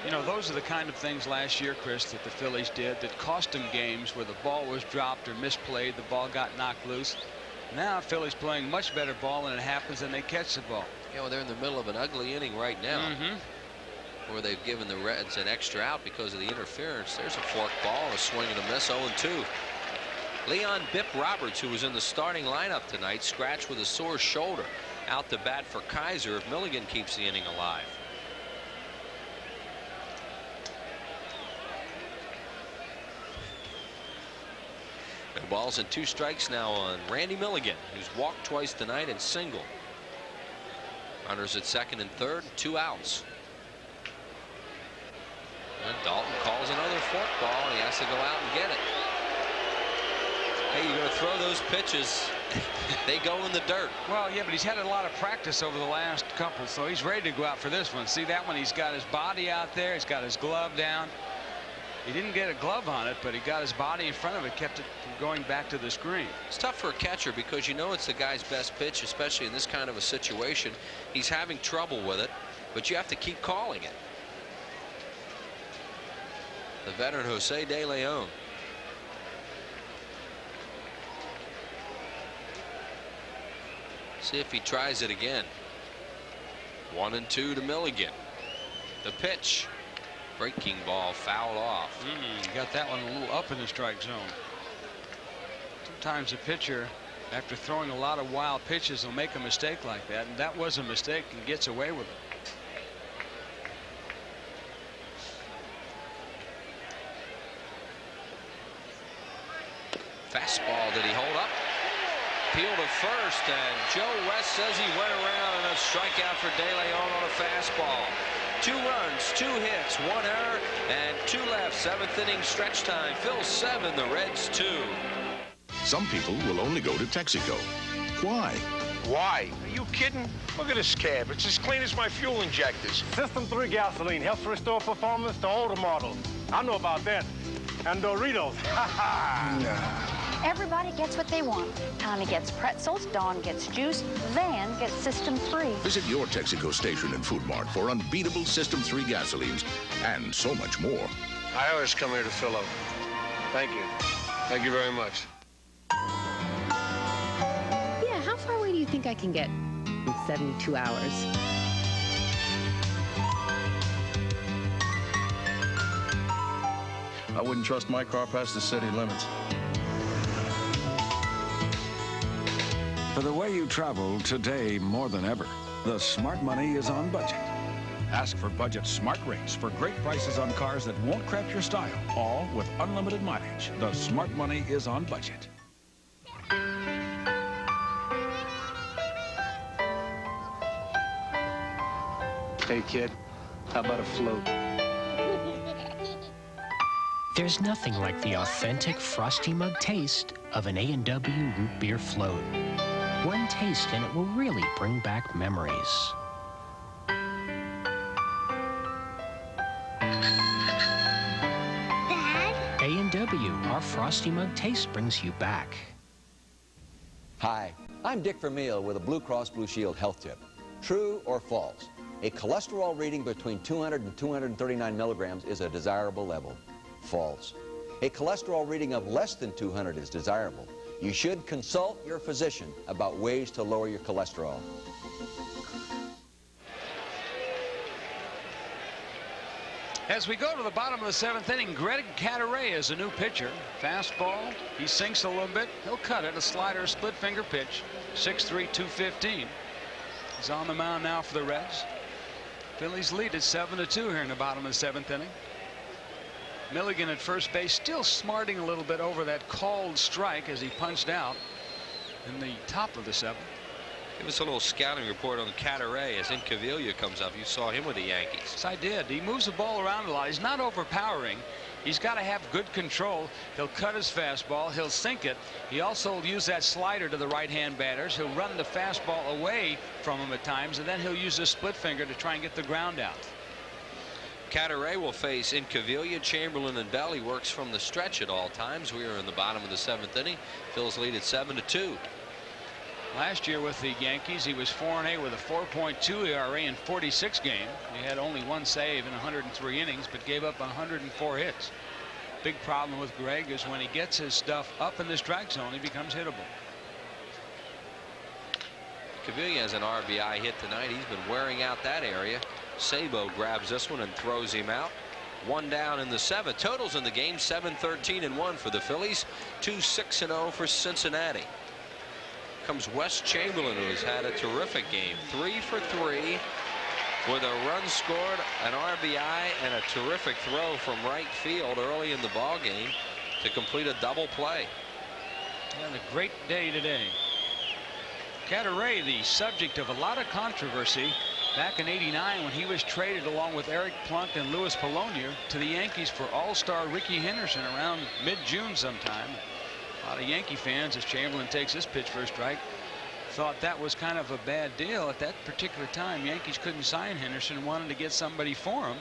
You know, those are the kind of things last year, Chris, that the Phillies did that cost them games where the ball was dropped or misplayed, the ball got knocked loose. Now Phillies playing much better ball, and it happens and they catch the ball. Yeah, well, they're in the middle of an ugly inning right now, where they've given the Reds an extra out because of the interference. There's a fork ball, a swing and a miss, 0-2. Leon Bip Roberts, who was in the starting lineup tonight, scratched with a sore shoulder, out to bat for Kaiser if Milligan keeps the inning alive. No balls and 2 strikes now on Randy Milligan, who's walked twice tonight and singled. Runners at second and third, 2 outs. And Dalton calls another fork ball, and he has to go out and get it. Hey, you're going to throw those pitches, they go in the dirt. Well, yeah, but he's had a lot of practice over the last couple, so he's ready to go out for this one. See that one? He's got his body out there. He's got his glove down. He didn't get a glove on it, but he got his body in front of it, kept it from going back to the screen. It's tough for a catcher because you know it's the guy's best pitch, especially in this kind of a situation. He's having trouble with it, but you have to keep calling it. The veteran Jose De Leon. See if he tries it again. 1-2 to Milligan. The pitch. Breaking ball fouled off. Got that one a little up in the strike zone. Sometimes a pitcher, after throwing a lot of wild pitches, will make a mistake like that, and that was a mistake and gets away with it. Fastball, did he hold up? Peel to first, and Joe West says he went around, and a strikeout for De Leon on a fastball. 2 runs, 2 hits, 1 error, and 2 left. 7th inning stretch time. Phil's 7, the Reds 2. Some people will only go to Texaco. Why? Why? Are you kidding? Look at this cab. It's as clean as my fuel injectors. System 3 gasoline helps restore performance to older models. I know about that. And Doritos. Ha ha! Everybody gets what they want. Tommy gets pretzels, Dawn gets juice, Van gets System 3. Visit your Texaco station and Food Mart for unbeatable System 3 gasolines and so much more. I always come here to fill up. Thank you. Thank you very much. Yeah, how far away do you think I can get in 72 hours? I wouldn't trust my car past the city limits. For the way you travel today more than ever, the smart money is on budget. Ask for budget smart rates for great prices on cars that won't cramp your style, all with unlimited mileage. The smart money is on budget. Hey, kid, how about a float? There's nothing like the authentic Frosty Mug taste of an A&W root beer float. One taste and it will really bring back memories. Dad? A&W, our Frosty Mug taste brings you back. Hi, I'm Dick Vermeil with a Blue Cross Blue Shield health tip. True or false? A cholesterol reading between 200 and 239 milligrams is a desirable level. False. A cholesterol reading of less than 200 is desirable. You should consult your physician about ways to lower your cholesterol. As we go to the bottom of the 7th inning, Greg Cataray is a new pitcher. Fastball, he sinks a little bit. He'll cut it, a slider, split finger pitch. 6'3", 215. He's on the mound now for the Reds. Phillies lead at 7-2 here in the bottom of the 7th inning. Milligan at first base, still smarting a little bit over that called strike as he punched out in the top of the 7th. Give us a little scouting report on Cataray as Incaviglia comes up. You saw him with the Yankees. Yes, I did. He moves the ball around a lot. He's not overpowering. He's got to have good control. He'll cut his fastball. He'll sink it. He also will use that slider to the right-hand batters. He'll run the fastball away from him at times, and then he'll use his split finger to try and get the ground out. Cataray will face Incaviglia, Chamberlain, and Bell. He works from the stretch at all times. We are in the bottom of the 7th inning. Phil's lead at 7-2. Last year with the Yankees, he was 4-8 with a 4.2 ERA in 46 games. He had only 1 save in 103 innings, but gave up 104 hits. Big problem with Greg is when he gets his stuff up in the strike zone, he becomes hittable. Caviglia has an RBI hit tonight. He's been wearing out that area. Sabo grabs this one and throws him out. 1 down in the 7th. Totals in the game 7-13-1 for the Phillies. 2-6-0 for Cincinnati. Comes Wes Chamberlain, who has had a terrific game. 3 for 3 with a run scored, an RBI, and a terrific throw from right field early in the ball game to complete a double play. And a great day today. Cataray, the subject of a lot of controversy back in '89 when he was traded along with Eric Plunk and Louis Polonia to the Yankees for All-Star Ricky Henderson around mid-June sometime. A lot of Yankee fans, as Chamberlain takes this pitch for a strike, thought that was kind of a bad deal. At that particular time, Yankees couldn't sign Henderson and wanted to get somebody for him,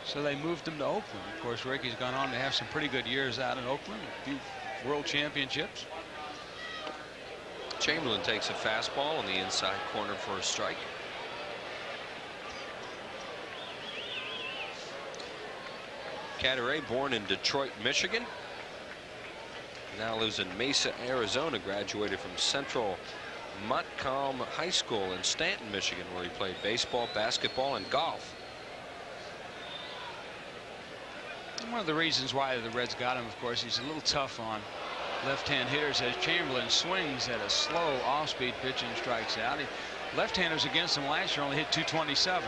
so they moved him to Oakland. Of course, Ricky's gone on to have some pretty good years out in Oakland, a few world championships. Chamberlain takes a fastball on the inside corner for a strike. Cadere, born in Detroit, Michigan, now lives in Mesa, Arizona. Graduated from Central Montcalm High School in Stanton, Michigan, where he played baseball, basketball, and golf. And one of the reasons why the Reds got him, of course, he's a little tough on left-hand hitters as Chamberlain swings at a slow off-speed pitch and strikes out. Left-handers against him last year only hit 227.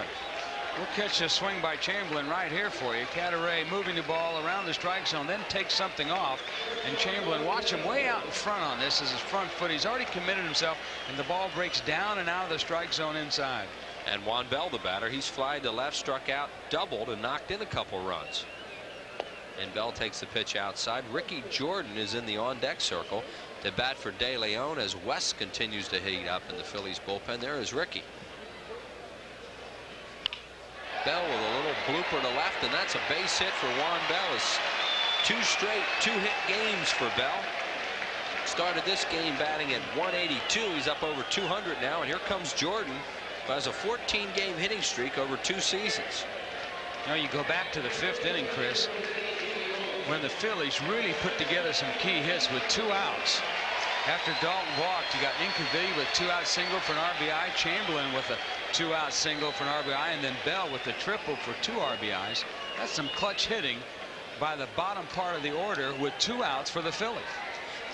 We'll catch a swing by Chamberlain right here for you. Cadere moving the ball around the strike zone, then takes something off. And Chamberlain, watch him way out in front on this as his front foot. He's already committed himself, and the ball breaks down and out of the strike zone inside. And Juan Bell, the batter, he's flied to left, struck out, doubled, and knocked in a couple runs. And Bell takes the pitch outside. Ricky Jordan is in the on-deck circle to bat for De Leon as West continues to heat up in the Phillies bullpen. There is Ricky. Bell with a little blooper to left, and that's a base hit for Juan Bell. It's 2 straight 2-hit games for Bell. Started this game batting at 182. He's up over 200 now, and here comes Jordan, who has a 14-game hitting streak over 2 seasons. You know, you go back to the 5th inning, Chris, when the Phillies really put together some key hits with 2 outs. After Dalton walked, you got Incaviglia with 2-out single for an RBI, Chamberlain with a 2-out single for an RBI, and then Bell with the triple for 2 RBIs. That's some clutch hitting by the bottom part of the order with 2 outs for the Phillies.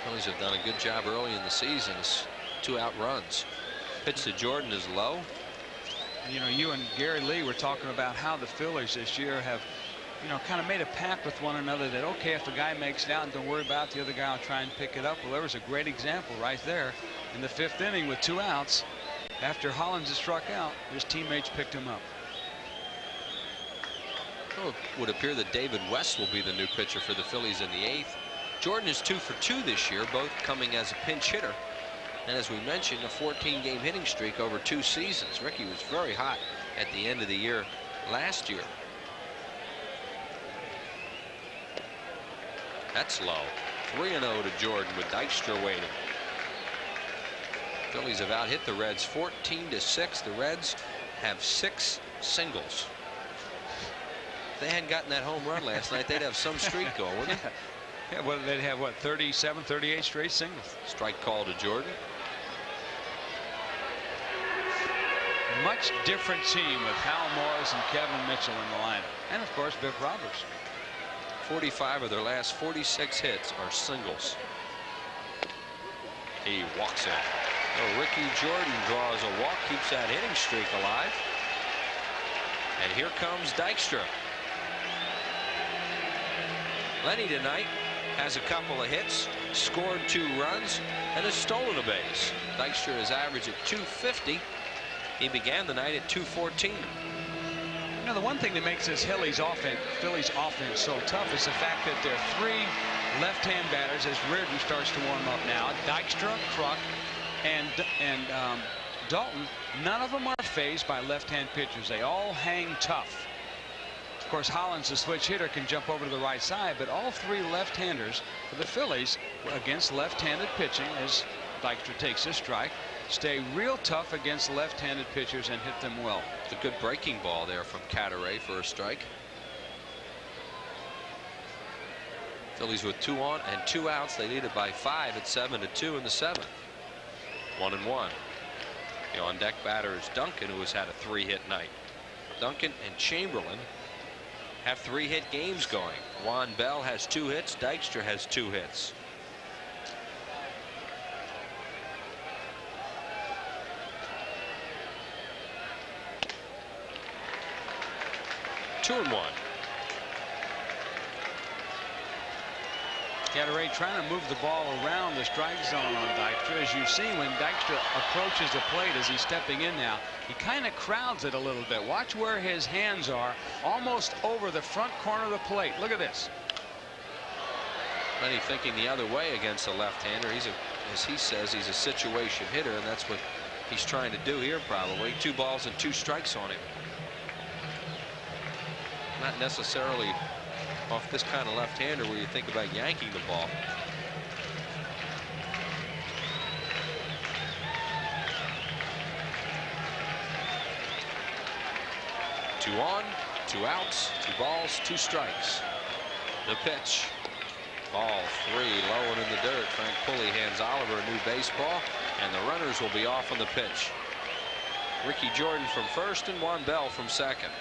Phillies have done a good job early in the season. 2-out runs. Pitch to Jordan is low. You know, you and Gary Lee were talking about how the Phillies this year have, you know, kind of made a pact with one another that, okay, if a guy makes it out, don't worry about it, the other guy will try and pick it up. Well, there was a great example right there in the 5th inning with 2 outs. After Hollins had struck out, his teammates picked him up. Well, it would appear that David West will be the new pitcher for the Phillies in the 8th. Jordan is 2 for 2 this year, both coming as a pinch hitter. And as we mentioned, a 14-game hitting streak over 2 seasons. Ricky was very hot at the end of the year last year. That's low. 3-0 to Jordan with Dykstra waiting. Phillies have out-hit the Reds 14-6. The Reds have 6 singles. If they hadn't gotten that home run last night, they'd have some streak going, wouldn't they? Yeah, well, they'd have, what, 37, 38 straight singles. Strike call to Jordan. Much different team with Hal Morris and Kevin Mitchell in the lineup. And, of course, Vic Roberts. 45 of their last 46 hits are singles. He walks in. So Ricky Jordan draws a walk, keeps that hitting streak alive. And here comes Dykstra. Lenny tonight has a couple of hits, scored 2 runs, and has stolen a base. Dykstra is average at 250. He began the night at 214. You know, the one thing that makes this Phillies offense so tough is the fact that there are 3 left-hand batters as Reardon starts to warm up now. Dykstra, Kruk, and Dalton. None of them are phased by left-hand pitchers. They all hang tough. Of course, Hollins, the switch hitter, can jump over to the right side, but all 3 left-handers for the Phillies against left-handed pitching, as Dykstra takes his strike, stay real tough against left-handed pitchers and hit them well. It's a good breaking ball there from Cadere for a strike. Phillies with 2 on and 2 outs. They lead it by 5 at 7-2 in the 7th. 1-1. The on-deck batter is Duncan, who has had a 3-hit night. Duncan and Chamberlain have 3-hit games going. Juan Bell has 2 hits. Dykstra has 2 hits. Two and 1. Cadere trying to move the ball around the strike zone on Dykstra. As you see, when Dykstra approaches the plate as he's stepping in now, he kind of crowds it a little bit. Watch where his hands are, almost over the front corner of the plate. Look at this. Lenny thinking the other way against a left-hander. As he says, he's a situation hitter, and that's what he's trying to do here probably. 2 balls and 2 strikes on him. Not necessarily off this kind of left-hander where you think about yanking the ball. 2 on, 2 outs, 2 balls, 2 strikes. The pitch. Ball 3 low and in the dirt. Frank Pulley hands Oliver a new baseball, and the runners will be off on the pitch. Ricky Jordan from first and Juan Bell from second.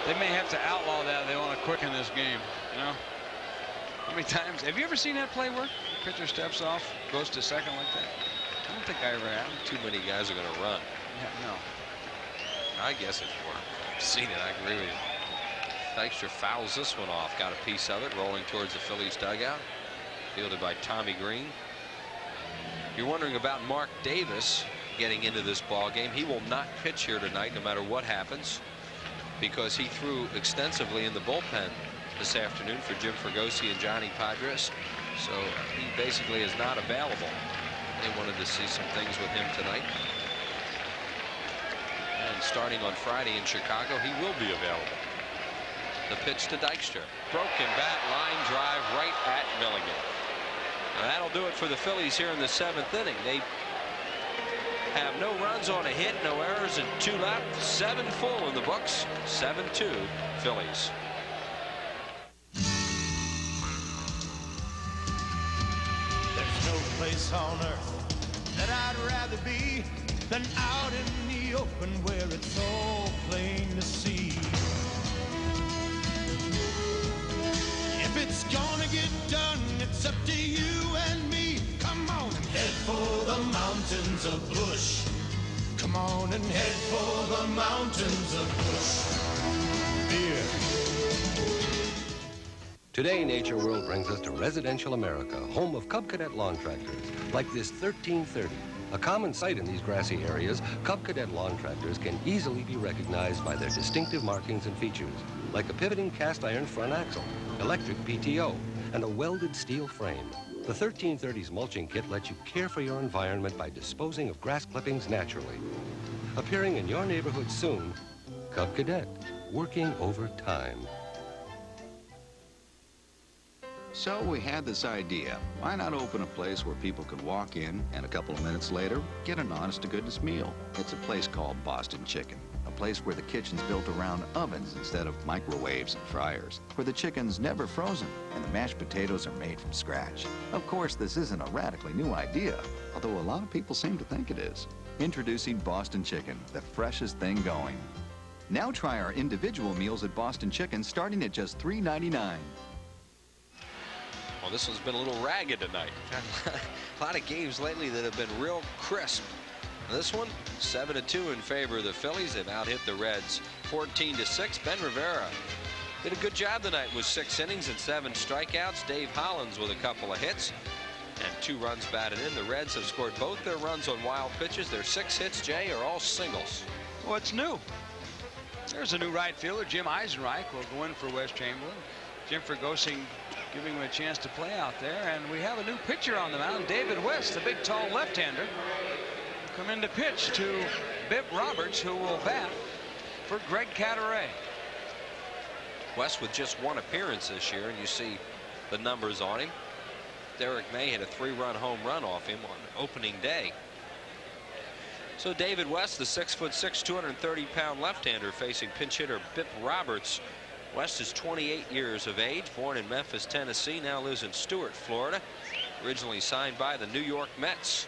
They may have to outlaw that if they want to quicken this game. You know, how many times have you ever seen that play work? The pitcher steps off, goes to second like that. I don't think I ever have. Too many guys are going to run. Yeah, no. I guess it's worked. I've seen it. I agree with you. Dykstra fouls this one off. Got a piece of it, rolling towards the Phillies dugout. Fielded by Tommy Green. You're wondering about Mark Davis getting into this ball game. He will not pitch here tonight, no matter what happens, because he threw extensively in the bullpen this afternoon for Jim Fregosi and Johnny Padres. So he basically is not available. They wanted to see some things with him tonight. And starting on Friday in Chicago, he will be available. The pitch to Dykstra. Broken bat, line drive right at Milligan. And that'll do it for the Phillies here in the 7th inning. They have no runs on a hit, no errors, and 2 left. 7 full in the books. 7-2 Phillies. There's no place on earth that I'd rather be than out in the open where it's all plain to see. If it's gonna get done, it's up to you and me. Come on and head for the mountains of Bush. Come on and head for the mountains of Bush. Beer. Today, Nature World brings us to residential America, home of Cub Cadet lawn tractors, like this 1330. A common sight in these grassy areas, Cub Cadet lawn tractors can easily be recognized by their distinctive markings and features, like a pivoting cast iron front axle, electric PTO, and a welded steel frame. The 1330's mulching kit lets you care for your environment by disposing of grass clippings naturally. Appearing in your neighborhood soon, Cub Cadet, working over time. So we had this idea. Why not open a place where people could walk in and a couple of minutes later get an honest-to-goodness meal? It's a place called Boston Chicken. A place where the kitchen's built around ovens instead of microwaves and fryers, where the chicken's never frozen and the mashed potatoes are made from scratch. Of course, this isn't a radically new idea, although a lot of people seem to think it is. Introducing Boston Chicken, the freshest thing going. Now try our individual meals at Boston Chicken starting at just $3.99. Well, this one's been a little ragged tonight. A lot of games lately that have been real crisp. This one, 7-2 in favor of the Phillies. They've out-hit the Reds 14-6. Ben Rivera did a good job tonight with 6 innings and 7 strikeouts. Dave Hollins with a couple of hits and 2 runs batted in. The Reds have scored both their runs on wild pitches. Their 6 hits, Jay, are all singles. What's new? There's a new right fielder. Jim Eisenreich will go in for Wes Chamberlain. Jim Fregosi giving him a chance to play out there. And we have a new pitcher on the mound, David West, the big, tall left-hander. Come in to pitch to Bip Roberts, who will bat for Greg Cadaret. West with just 1 appearance this year, and you see the numbers on him. Derek May hit a 3-run home run off him on opening day. So David West, the 6'6", 230-pound left-hander, facing pinch hitter Bip Roberts. West is 28 years of age, born in Memphis, Tennessee, now lives in Stuart, Florida. Originally signed by the New York Mets.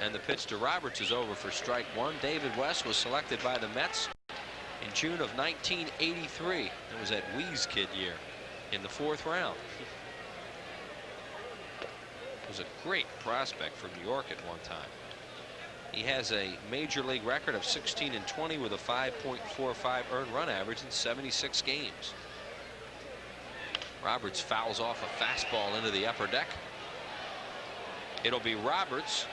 And the pitch to Roberts is over for strike 1. David West was selected by the Mets in June of 1983. It was that Wheeze Kid year in the 4th round. Was a great prospect for New York at one time. He has a major league record of 16-20 with a 5.45 earned run average in 76 games. Roberts fouls off a fastball into the upper deck. It'll be Roberts,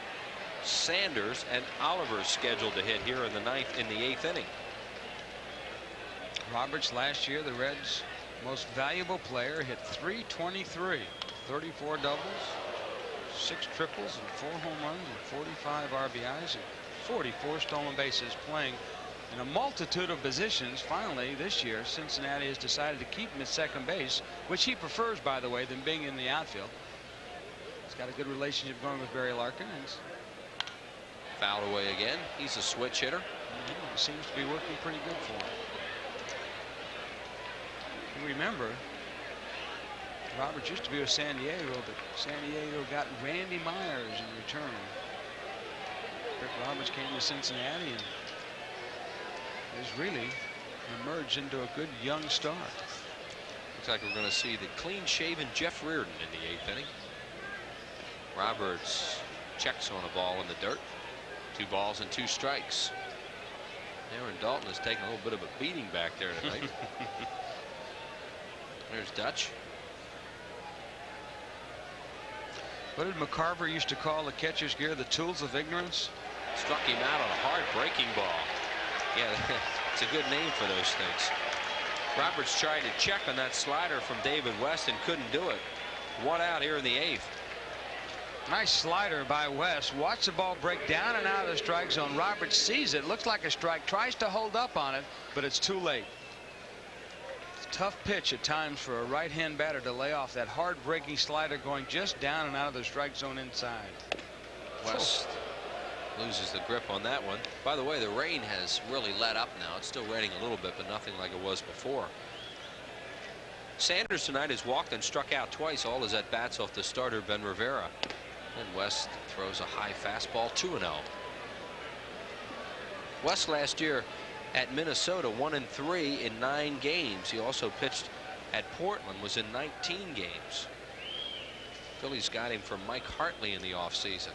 Sanders, and Oliver scheduled to hit here in the 8th inning. Roberts last year, the Reds Most valuable player, hit .323, 34 doubles, 6 triples, and 4 home runs, and 45 RBIs, and 44 stolen bases, playing in a multitude of positions. Finally, this year, Cincinnati has decided to keep him at second base, which he prefers, by the way, than being in the outfield. He's got a good relationship going with Barry Larkin. And fouled away again. He's a switch hitter. It seems to be working pretty good for him. You remember, Roberts used to be with San Diego, but San Diego got Randy Myers in return. Rick Roberts came to Cincinnati and has really emerged into a good young star. Looks like we're going to see the clean-shaven Jeff Reardon in the 8th inning. Roberts checks on a ball in the dirt. 2 balls and 2 strikes. Aaron Dalton has taken a little bit of a beating back there tonight. There's Dutch. What did McCarver used to call the catcher's gear? The tools of ignorance? Struck him out on a hard breaking ball. Yeah, it's a good name for those things. Roberts tried to check on that slider from David West and couldn't do it. 1 out here in the 8th. Nice slider by West. Watch the ball break down and out of the strike zone. Roberts sees it, looks like a strike, tries to hold up on it, but it's too late. It's a tough pitch at times for a right-hand batter to lay off that hard breaking slider going just down and out of the strike zone inside. West loses the grip on that one. By the way, the rain has really let up now. It's still raining a little bit, but nothing like it was before. Sanders tonight has walked and struck out twice. All his at-bats off the starter, Ben Rivera. And West throws a high fastball, 2-0. West last year at Minnesota, 1-3 in 9 games. He also pitched at Portland, was in 19 games. Phillies got him from Mike Hartley in the offseason.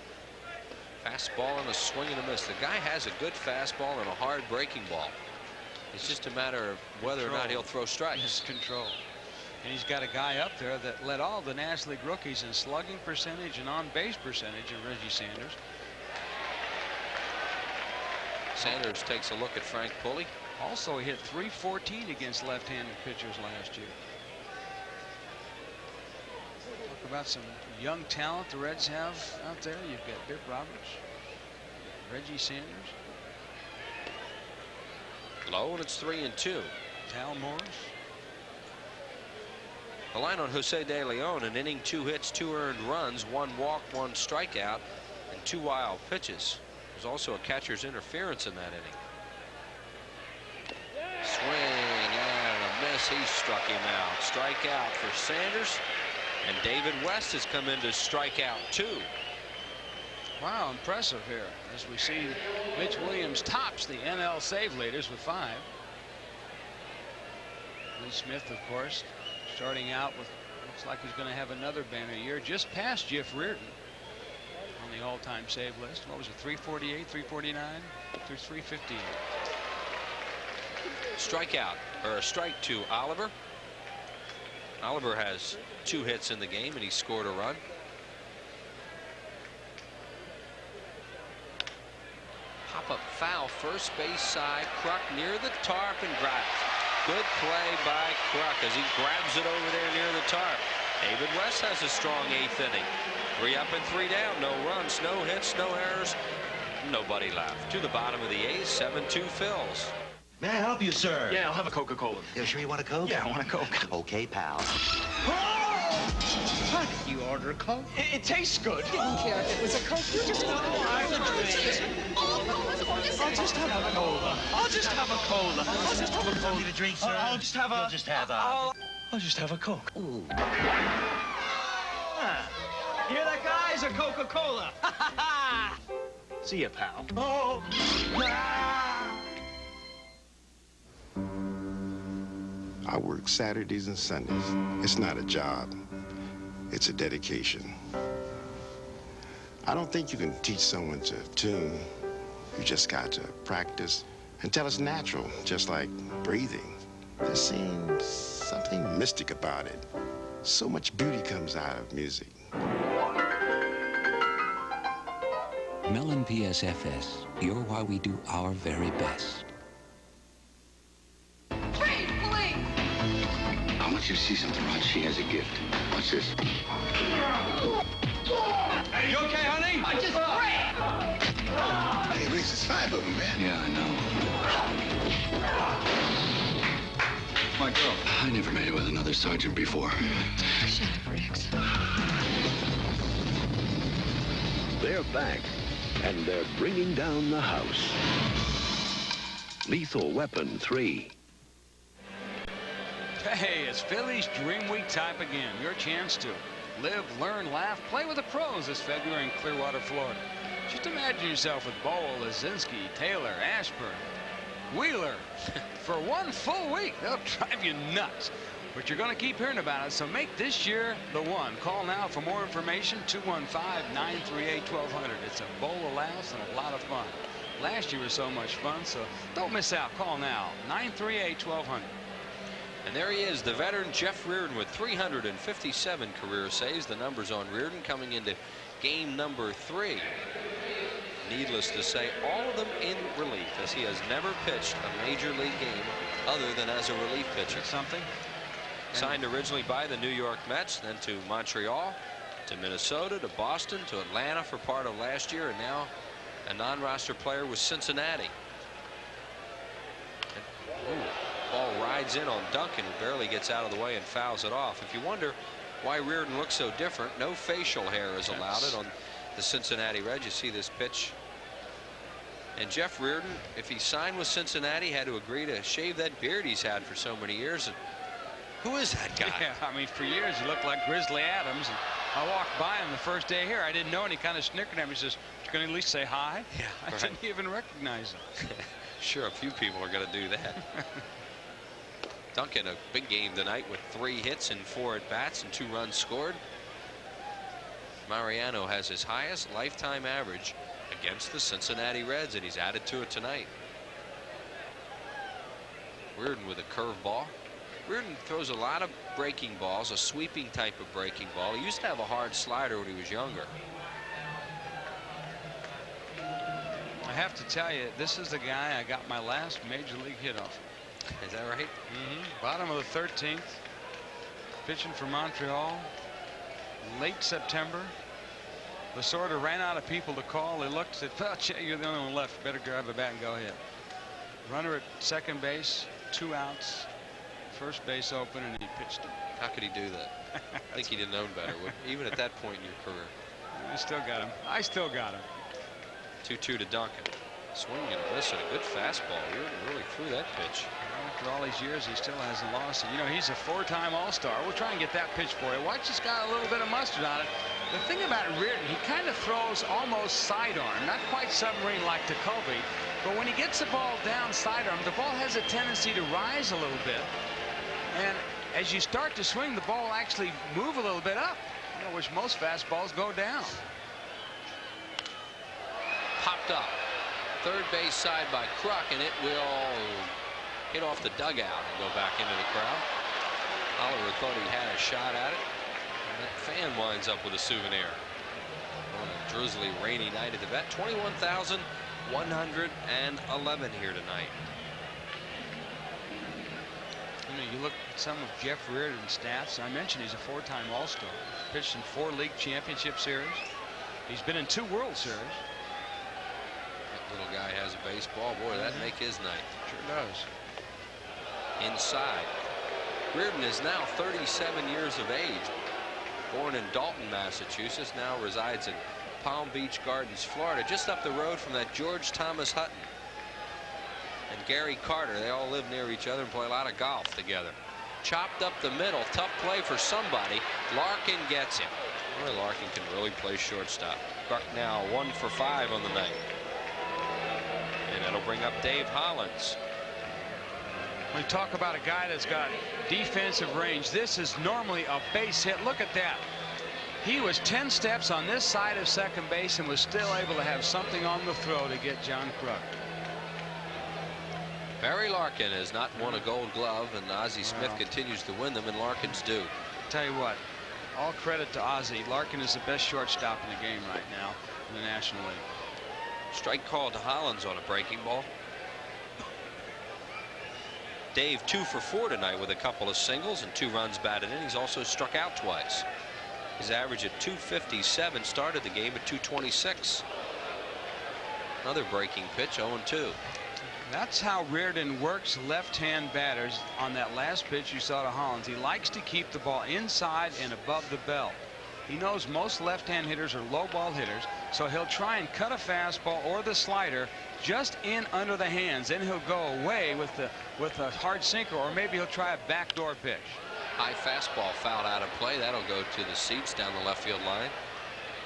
Fastball and a swing and a miss. The guy has a good fastball and a hard breaking ball. It's just a matter of whether or not he'll throw strikes. His control. And he's got a guy up there that led all the National League rookies in slugging percentage and on-base percentage, in Reggie Sanders. Sanders takes a look at Frank Pulley. Also, he hit .314 against left-handed pitchers last year. Talk about some young talent the Reds have out there. You've got Biff Roberts, Reggie Sanders. Low, and it's 3-2. Tal Morris. The line on Jose De Leon, an inning, 2 hits, 2 earned runs, 1 walk, 1 strikeout, and 2 wild pitches. There's also a catcher's interference in that inning. Swing and a miss. He struck him out. Strikeout for Sanders, and David West has come in to strike out 2. Wow, impressive here as we see Mitch Williams tops the NL save leaders with 5. Lee Smith, of course, starting out with, looks like he's going to have another banner year, just past Jeff Reardon on the all-time save list. What was it, 348, 349, 358? Strikeout, or a strike to Oliver. Oliver has 2 hits in the game, and he scored a run. Pop-up foul, first base side, Kruk near the tarp and grabs. Good play by Kruk as he grabs it over there near the tarp. David West has a strong 8th inning. 3 up and 3 down. No runs, no hits, no errors. Nobody left. To the bottom of the 8th, 7-2 Phils. May I help you, sir? Yeah, I'll have a Coca-Cola. You sure you want a Coke? Yeah, I want a Coke. Okay, pal. How did you order a Coke? It tastes good. Didn't care if it was a Coke. You just want I'll just have a cola. I'll just have a cola. I'll just have a cola. Need a drink, sir? I'll just have a... You'll just have a... I'll just have a Coke. Ooh. Hear that, guys? A Coca-Cola. See ya, pal. Oh. I work Saturdays and Sundays. It's not a job. It's a dedication. I don't think you can teach someone to tune. You just got to practice until it's natural, just like breathing. There seems something mystic about it. So much beauty comes out of music. Mellon PSFS, you're why we do our very best. Freeze, police! How much want you to see something, Rod. She has a gift. Watch this. Hey, you okay, honey? I just ran. Hey, Reese, there's 5 of them, man. Yeah, I know. My girl. I never made it with another sergeant before. Shut up, Rex. They're back, and they're bringing down the house. Lethal Weapon 3. Hey, it's Phillies Dream Week time again. Your chance to live, learn, laugh, play with the pros this February in Clearwater, Florida. Just imagine yourself with Bowl, Lazinski, Taylor, Ashburn, Wheeler for one full week. They'll drive you nuts. But you're going to keep hearing about it, so make this year the one. Call now for more information, 215-938-1200. It's a bowl of laughs and a lot of fun. Last year was so much fun, so don't miss out. Call now, 938-1200. And there he is, the veteran Jeff Reardon with 357 career saves. The numbers on Reardon coming into game number 3. Needless to say, all of them in relief, as he has never pitched a major league game other than as a relief pitcher. Something. Signed originally by the New York Mets, then to Montreal, to Minnesota, to Boston, to Atlanta for part of last year, and now a non-roster player with Cincinnati. And, ball rides in on Duncan, who barely gets out of the way and fouls it off. If you wonder why Reardon looks so different, no facial hair is allowed on the Cincinnati Reds. You see this pitch. And Jeff Reardon, if he signed with Cincinnati, had to agree to shave that beard he's had for so many years. And who is that guy? Yeah, I mean, for years he looked like Grizzly Adams. And I walked by him the first day here. I didn't know, and he kind of snickered at me. He says, "You going to at least say hi?" Yeah, I didn't even recognize him. Sure, a few people are going to do that. Duncan, a big game tonight with 3 hits and 4 at-bats and 2 runs scored. Mariano has his highest lifetime average against the Cincinnati Reds, and he's added to it tonight. Reardon with a curveball. Reardon throws a lot of breaking balls, a sweeping type of breaking ball. He used to have a hard slider when he was younger. I have to tell you, this is the guy I got my last major league hit off. Is that right? Bottom of the 13th. Pitching for Montreal. Late September. Lasorda ran out of people to call. They looked, said, "Well, you're the only one left. Better grab a bat and go ahead." Runner at second base, 2 outs. First base open, and he pitched him. How could he do that? I think he didn't know better, even at that point in your career. I still got him. I still got him. 2-2 to Duncan. Swing and a miss and a good fastball. Reardon really threw that pitch. After all these years, he still hasn't lost it. You know, he's a 4-time All-Star. We'll try and get that pitch for you. Watch, it's got a little bit of mustard on it. The thing about Reardon, he kind of throws almost sidearm, not quite submarine like Jacoby, but when he gets the ball down sidearm, the ball has a tendency to rise a little bit. And as you start to swing, the ball actually move a little bit up, which most fastballs go down. Popped up. Third base side by Kruk, and it will hit off the dugout and go back into the crowd. Oliver thought he had a shot at it, and that fan winds up with a souvenir. On a drizzly, rainy night at the vet. 21,111 here tonight. You know, you look at some of Jeff Reardon's stats. I mentioned he's a 4-time All-Star. Pitched in 4 league championship series. He's been in 2 World Series. That little guy has a baseball. Boy, that'd make his night. Sure does. Inside. Reardon is now 37 years of age. Born in Dalton, Massachusetts. Now resides in Palm Beach Gardens, Florida. Just up the road from that George Thomas Hutton and Gary Carter. They all live near each other and play a lot of golf together. Chopped up the middle. Tough play for somebody. Larkin gets him. Boy, Larkin can really play shortstop. Buck now 1 for 5 on the night. And that'll bring up Dave Hollins. We talk about a guy that's got defensive range. This is normally a base hit. Look at that. He was 10 steps on this side of second base and was still able to have something on the throw to get John Kruk. Barry Larkin has not won a Gold Glove, and Ozzie Smith continues to win them, and Larkin's due. Tell you what, all credit to Ozzie. Larkin is the best shortstop in the game right now in the National League. Strike call to Hollins on a breaking ball. Dave 2 for 4 tonight with a couple of singles and 2 runs batted in. He's also struck out twice. His average at 257, started the game at 226. Another breaking pitch, 0-2. That's how Reardon works left-hand batters. On that last pitch you saw to Hollins, he likes to keep the ball inside and above the belt. He knows most left-hand hitters are low ball hitters, so he'll try and cut a fastball or the slider just in under the hands. Then he'll go away with the hard sinker, or maybe he'll try a backdoor pitch. High fastball fouled out of play. That'll go to the seats down the left field line.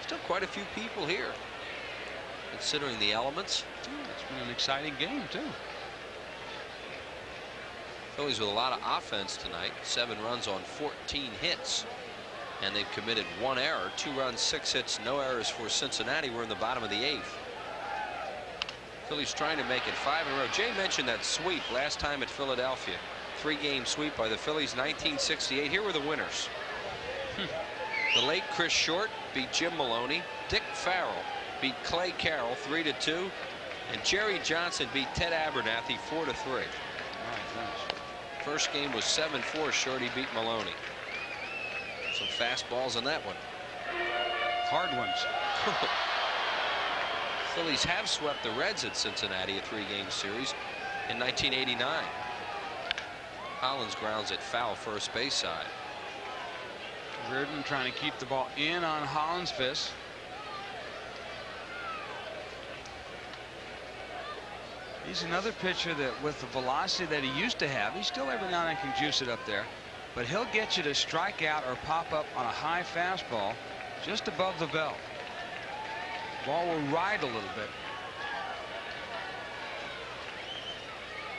Still quite a few people here, considering the elements. It's been an exciting game too. Phillies with a lot of offense tonight. 7 runs on 14 hits. And they've committed 1 error. 2 runs, 6 hits, no errors for Cincinnati. We're in the bottom of the 8th. Phillies trying to make it 5 in a row. Jay mentioned that sweep last time at Philadelphia. 3-game sweep by the Phillies, 1968. Here were the winners. The late Chris Short beat Jim Maloney. Dick Farrell beat Clay Carroll 3-2. And Jerry Johnson beat Ted Abernathy 4-3. First game was 7-4. Shorty beat Maloney. Some fastballs in that one. Hard ones. Phillies have swept the Reds at Cincinnati, a 3-game series, in 1989. Hollins grounds it foul first base side. Reardon trying to keep the ball in on Hollins' fist. He's another pitcher that, with the velocity that he used to have, he still every now and then can juice it up there. But he'll get you to strike out or pop up on a high fastball just above the belt. Ball will ride a little bit.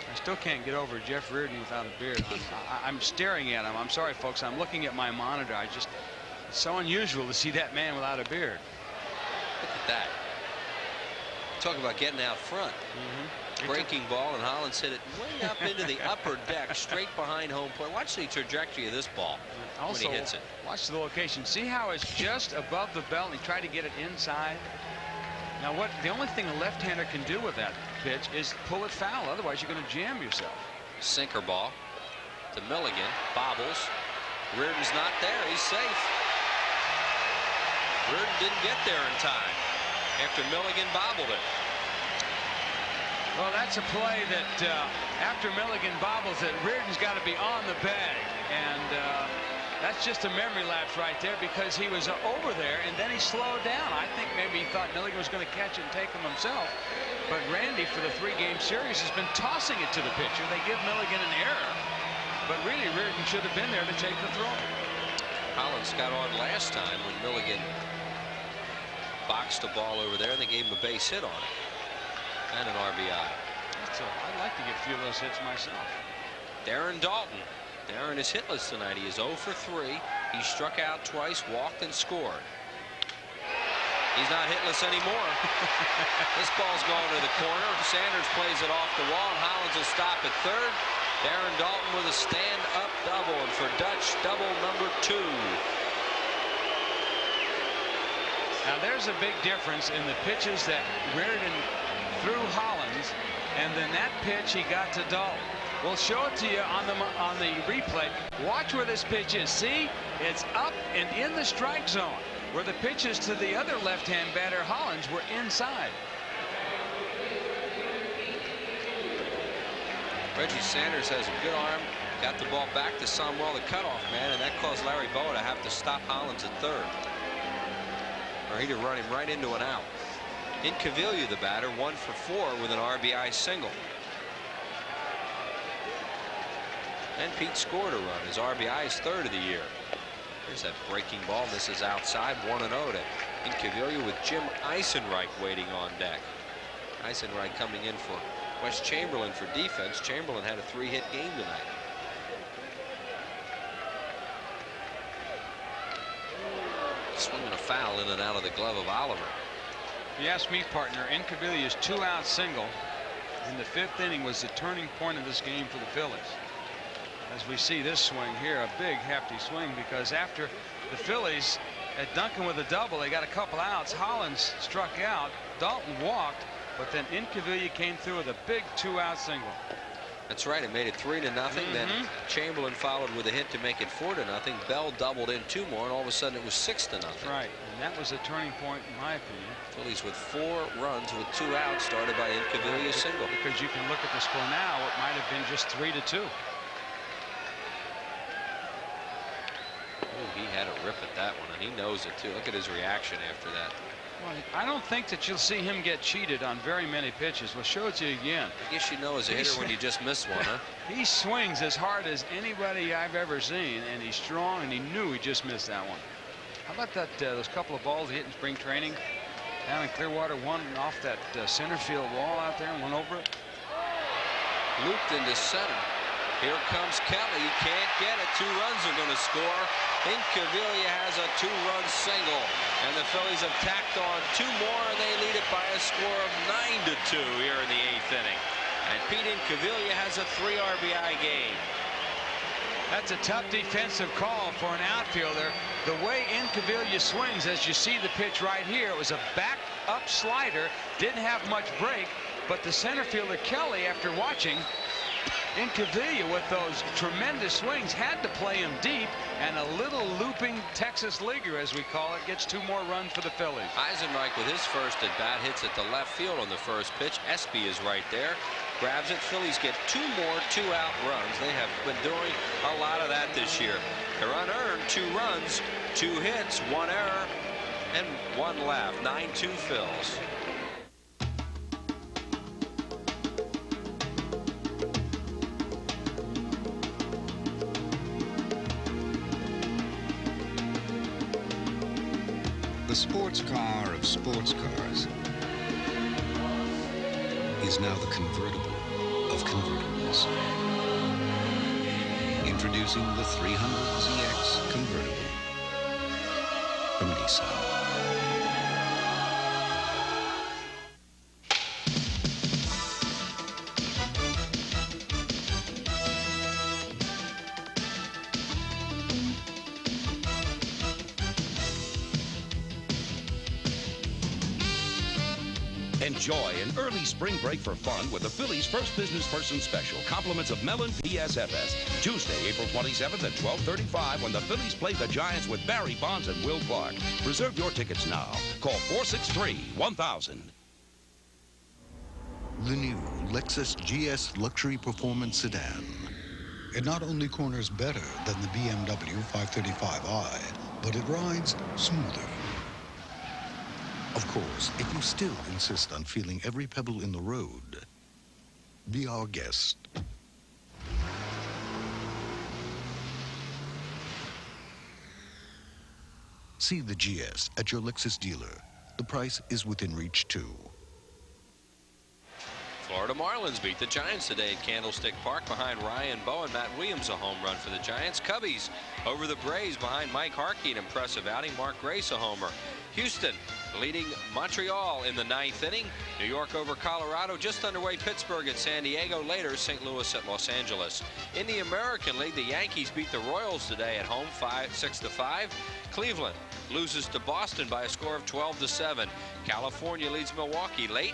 I still can't get over Jeff Reardon without a beard. I'm staring at him. I'm sorry, folks. I'm looking at my monitor. It's so unusual to see that man without a beard. Look at that. Talk about getting out front. Breaking ball, and Hollins hit it way up into the upper deck, straight behind home plate. Watch the trajectory of this ball also, when he hits it. Watch the location. See how it's just above the belt, and he tried to get it inside. Now, the only thing a left-hander can do with that pitch is pull it foul. Otherwise, you're going to jam yourself. Sinker ball to Milligan. Bobbles. Reardon's not there. He's safe. Reardon didn't get there in time after Milligan bobbled it. Well, that's a play that after Milligan bobbles it, Reardon's got to be on the bag. And that's just a memory lapse right there, because he was over there and then he slowed down. I think maybe he thought Milligan was going to catch it and take him himself. But Randy, for the 3-game series, has been tossing it to the pitcher. They give Milligan an error. But really, Reardon should have been there to take the throw. Hollins got on last time when Milligan boxed the ball over there, and they gave him a base hit on it. And an RBI. I'd like to get a few of those hits myself. Darren Dalton. Darren is hitless tonight. He is 0 for 3. He struck out twice, walked, and scored. He's not hitless anymore. This ball's going to the corner. Sanders plays it off the wall, and Hollins will stop at third. Darren Dalton with a stand-up double, and for Dutch, double number 2. Now, there's a big difference in the pitches that Reardon threw Hollins, and then that pitch he got to Dalton. We'll show it to you on the replay. Watch where this pitch is. See, it's up and in the strike zone, where the pitches to the other left-hand batter Hollins were inside. Reggie Sanders has a good arm. Got the ball back to Samuel, the cutoff man, and that caused Larry Bowa to have to stop Hollins at third, or he'd have run him right into an out. Incaviglia, the batter, 1 for 4 with an RBI single. And Pete scored a run. His RBI is 3rd of the year. Here's that breaking ball. This is outside, 1-0 to Incaviglia, with Jim Eisenreich waiting on deck. Eisenreich coming in for Wes Chamberlain for defense. Chamberlain had a 3-hit game tonight. Swinging a foul in and out of the glove of Oliver. If you ask me, partner, Incaviglia's 2-out single in the 5th inning was the turning point of this game for the Phillies. As we see this swing here, a big hefty swing, because after the Phillies at Duncan with a double, they got a couple outs. Hollins struck out, Dalton walked, but then Incaviglia came through with a big 2-out single. That's right. It made it 3-0. Then Chamberlain followed with a hit to make it 4-0. Bell doubled in 2 more, and all of a sudden it was 6-0. Right, and that was a turning point, in my opinion. Phillies with 4 runs with 2 outs, started by Incaviglia's single. Because you can look at the score now, it might have been just 3-2. Ooh, he had a rip at that one, and he knows it too. Look at his reaction after that. Well, I don't think that you'll see him get cheated on very many pitches. Well, show it to you again. I guess you know as a hitter when you just miss one, huh? He swings as hard as anybody I've ever seen, and he's strong, and he knew he just missed that one. How about that? Those couple of balls he hit in spring training down in Clearwater, one off that center field wall out there and one over it. Looped into center. Here comes Kelly. Can't get it. 2 runs are going to score. Incaviglia has a 2-run single, and the Phillies have tacked on 2 more, and they lead it by a score of 9-2 here in the 8th inning. And Pete Incaviglia has a 3 RBI game. That's a tough defensive call for an outfielder. The way Incaviglia swings, as you see the pitch right here, it was a back-up slider, didn't have much break, but the center fielder Kelly, after watching Incaviglia with those tremendous swings, had to play him deep, and a little looping Texas leaguer, as we call it, gets 2 more runs for the Phillies. Eisenreich with his first at bat hits at the left field on the first pitch. Espy is right there, grabs it. Phillies get 2 more 2-out runs. They have been doing a lot of that this year. They're unearned, 2 runs, 2 hits, 1 error, and 1 left. 9-2 Phils. The sports car of sports cars is now the convertible of convertibles. Introducing the 300ZX convertible from Nissan. Enjoy an early spring break for fun with the Phillies' first business person special. Compliments of Mellon PSFS. Tuesday, April 27th at 12:35 when the Phillies play the Giants with Barry Bonds and Will Clark. Reserve your tickets now. Call 463-1000. The new Lexus GS Luxury Performance Sedan. It not only corners better than the BMW 535i, but it rides smoother. Of course, if you still insist on feeling every pebble in the road, be our guest. See the GS at your Lexus dealer. The price is within reach, too. Florida Marlins beat the Giants today at Candlestick Park behind Ryan Bowen. Matt Williams a home run for the Giants. Cubbies over the Braves behind Mike Harkey, an impressive outing. Mark Grace a homer. Houston leading Montreal in the 9th inning. New York over Colorado. Just underway Pittsburgh at San Diego. Later St. Louis at Los Angeles. In the American League, the Yankees beat the Royals today at home 6-5. Cleveland loses to Boston by a score of 12-7. California leads Milwaukee late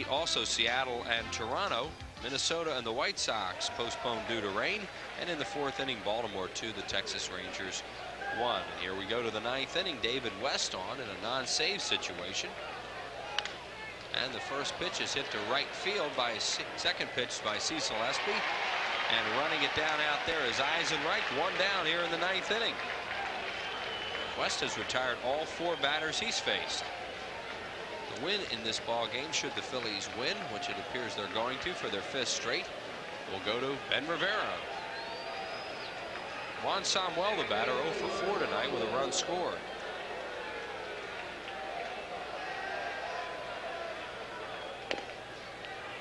also Seattle and Toronto. Minnesota and the White Sox postponed due to rain. And in the 4th inning, Baltimore 2, the Texas Rangers 1. Here we go to the 9th inning. David West on in a non-save situation. And the first pitch is hit to right field by a second pitch by Cecil Espy. And running it down out there is Eisenreich. 1 down here in the 9th inning. West has retired all 4 batters he's faced. The win in this ball game, should the Phillies win, which it appears they're going to for their 5th straight, will go to Ben Rivera. Juan Samuel, the batter, 0 for 4 tonight with a run scored.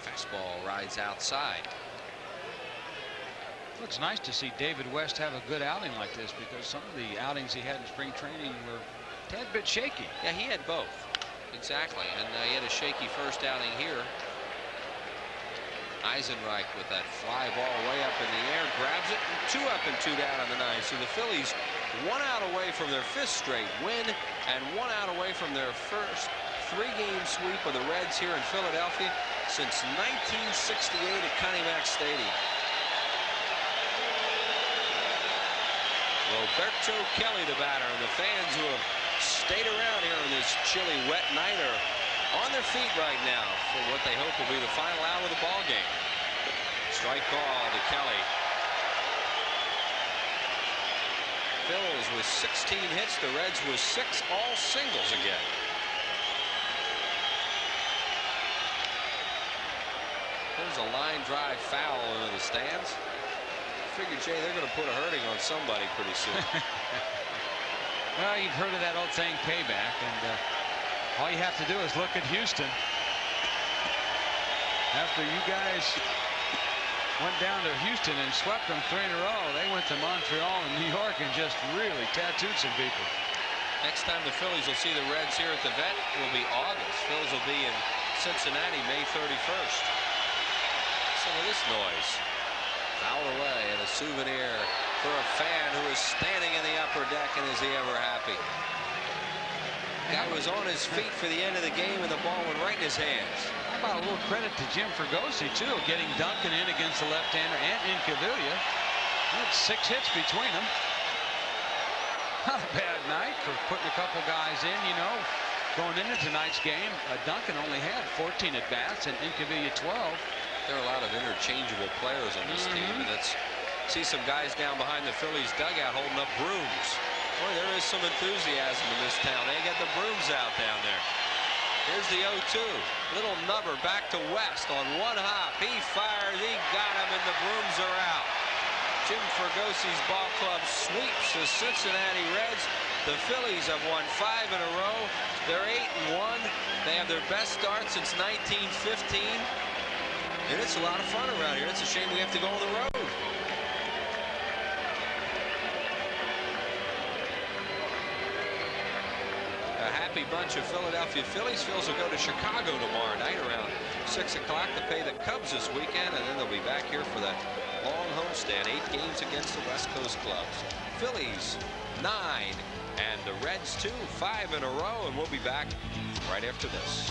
Fastball rides outside. Well, it's nice to see David West have a good outing like this, because some of the outings he had in spring training were a tad bit shaky. Yeah, he had both. Exactly, and he had a shaky first outing here. Eisenreich with that fly ball way up in the air, grabs it, and 2 up and 2 down on the 9th. So the Phillies 1 out away from their 5th straight win and 1 out away from their first 3-game sweep of the Reds here in Philadelphia since 1968 at Connie Mack Stadium. Roberto Kelly, the batter, and the fans who have stayed around here on this chilly, wet night are on their feet right now for what they hope will be the final out of the ball game. Strike call to Kelly. Phillies with 16 hits, the Reds with 6 all singles again. There's a line drive foul into the stands. Figure, Jay, they're going to put a hurting on somebody pretty soon. Well, you've heard of that old saying, payback, and all you have to do is look at Houston. After you guys went down to Houston and swept them 3 in a row, they went to Montreal and New York and just really tattooed some people. Next time the Phillies will see the Reds here at the Vet will be August. Phillies will be in Cincinnati May 31st. Some of this noise. Fouled away, and a souvenir for a fan who is standing in the upper deck, and is he ever happy. Guy was on his feet for the end of the game, and the ball went right in his hands. How about a little credit to Jim Fregosi, too, getting Duncan in against the left-hander and Incaviglia. Had 6 hits between them. Not a bad night for putting a couple guys in, you know. Going into tonight's game, Duncan only had 14 at-bats and Incaviglia 12. There are a lot of interchangeable players on this team, and let's see some guys down behind the Phillies dugout holding up brooms. Boy, there is some enthusiasm in this town. They got the brooms out down there. Here's the 0-2. Little nubber back to West on one hop. He fires, he got him, and the brooms are out. Jim Fergosi's ball club sweeps the Cincinnati Reds. The Phillies have won 5 in a row. They're 8-1. They have their best start since 1915. And it's a lot of fun around here. It's a shame we have to go on the road. A happy bunch of Philadelphia Phillies. Phils will go to Chicago tomorrow night around 6 o'clock to pay the Cubs this weekend, and then they'll be back here for that long homestand. 8 games against the West Coast clubs. Phillies 9 and the Reds 2, 5 in a row, and we'll be back right after this.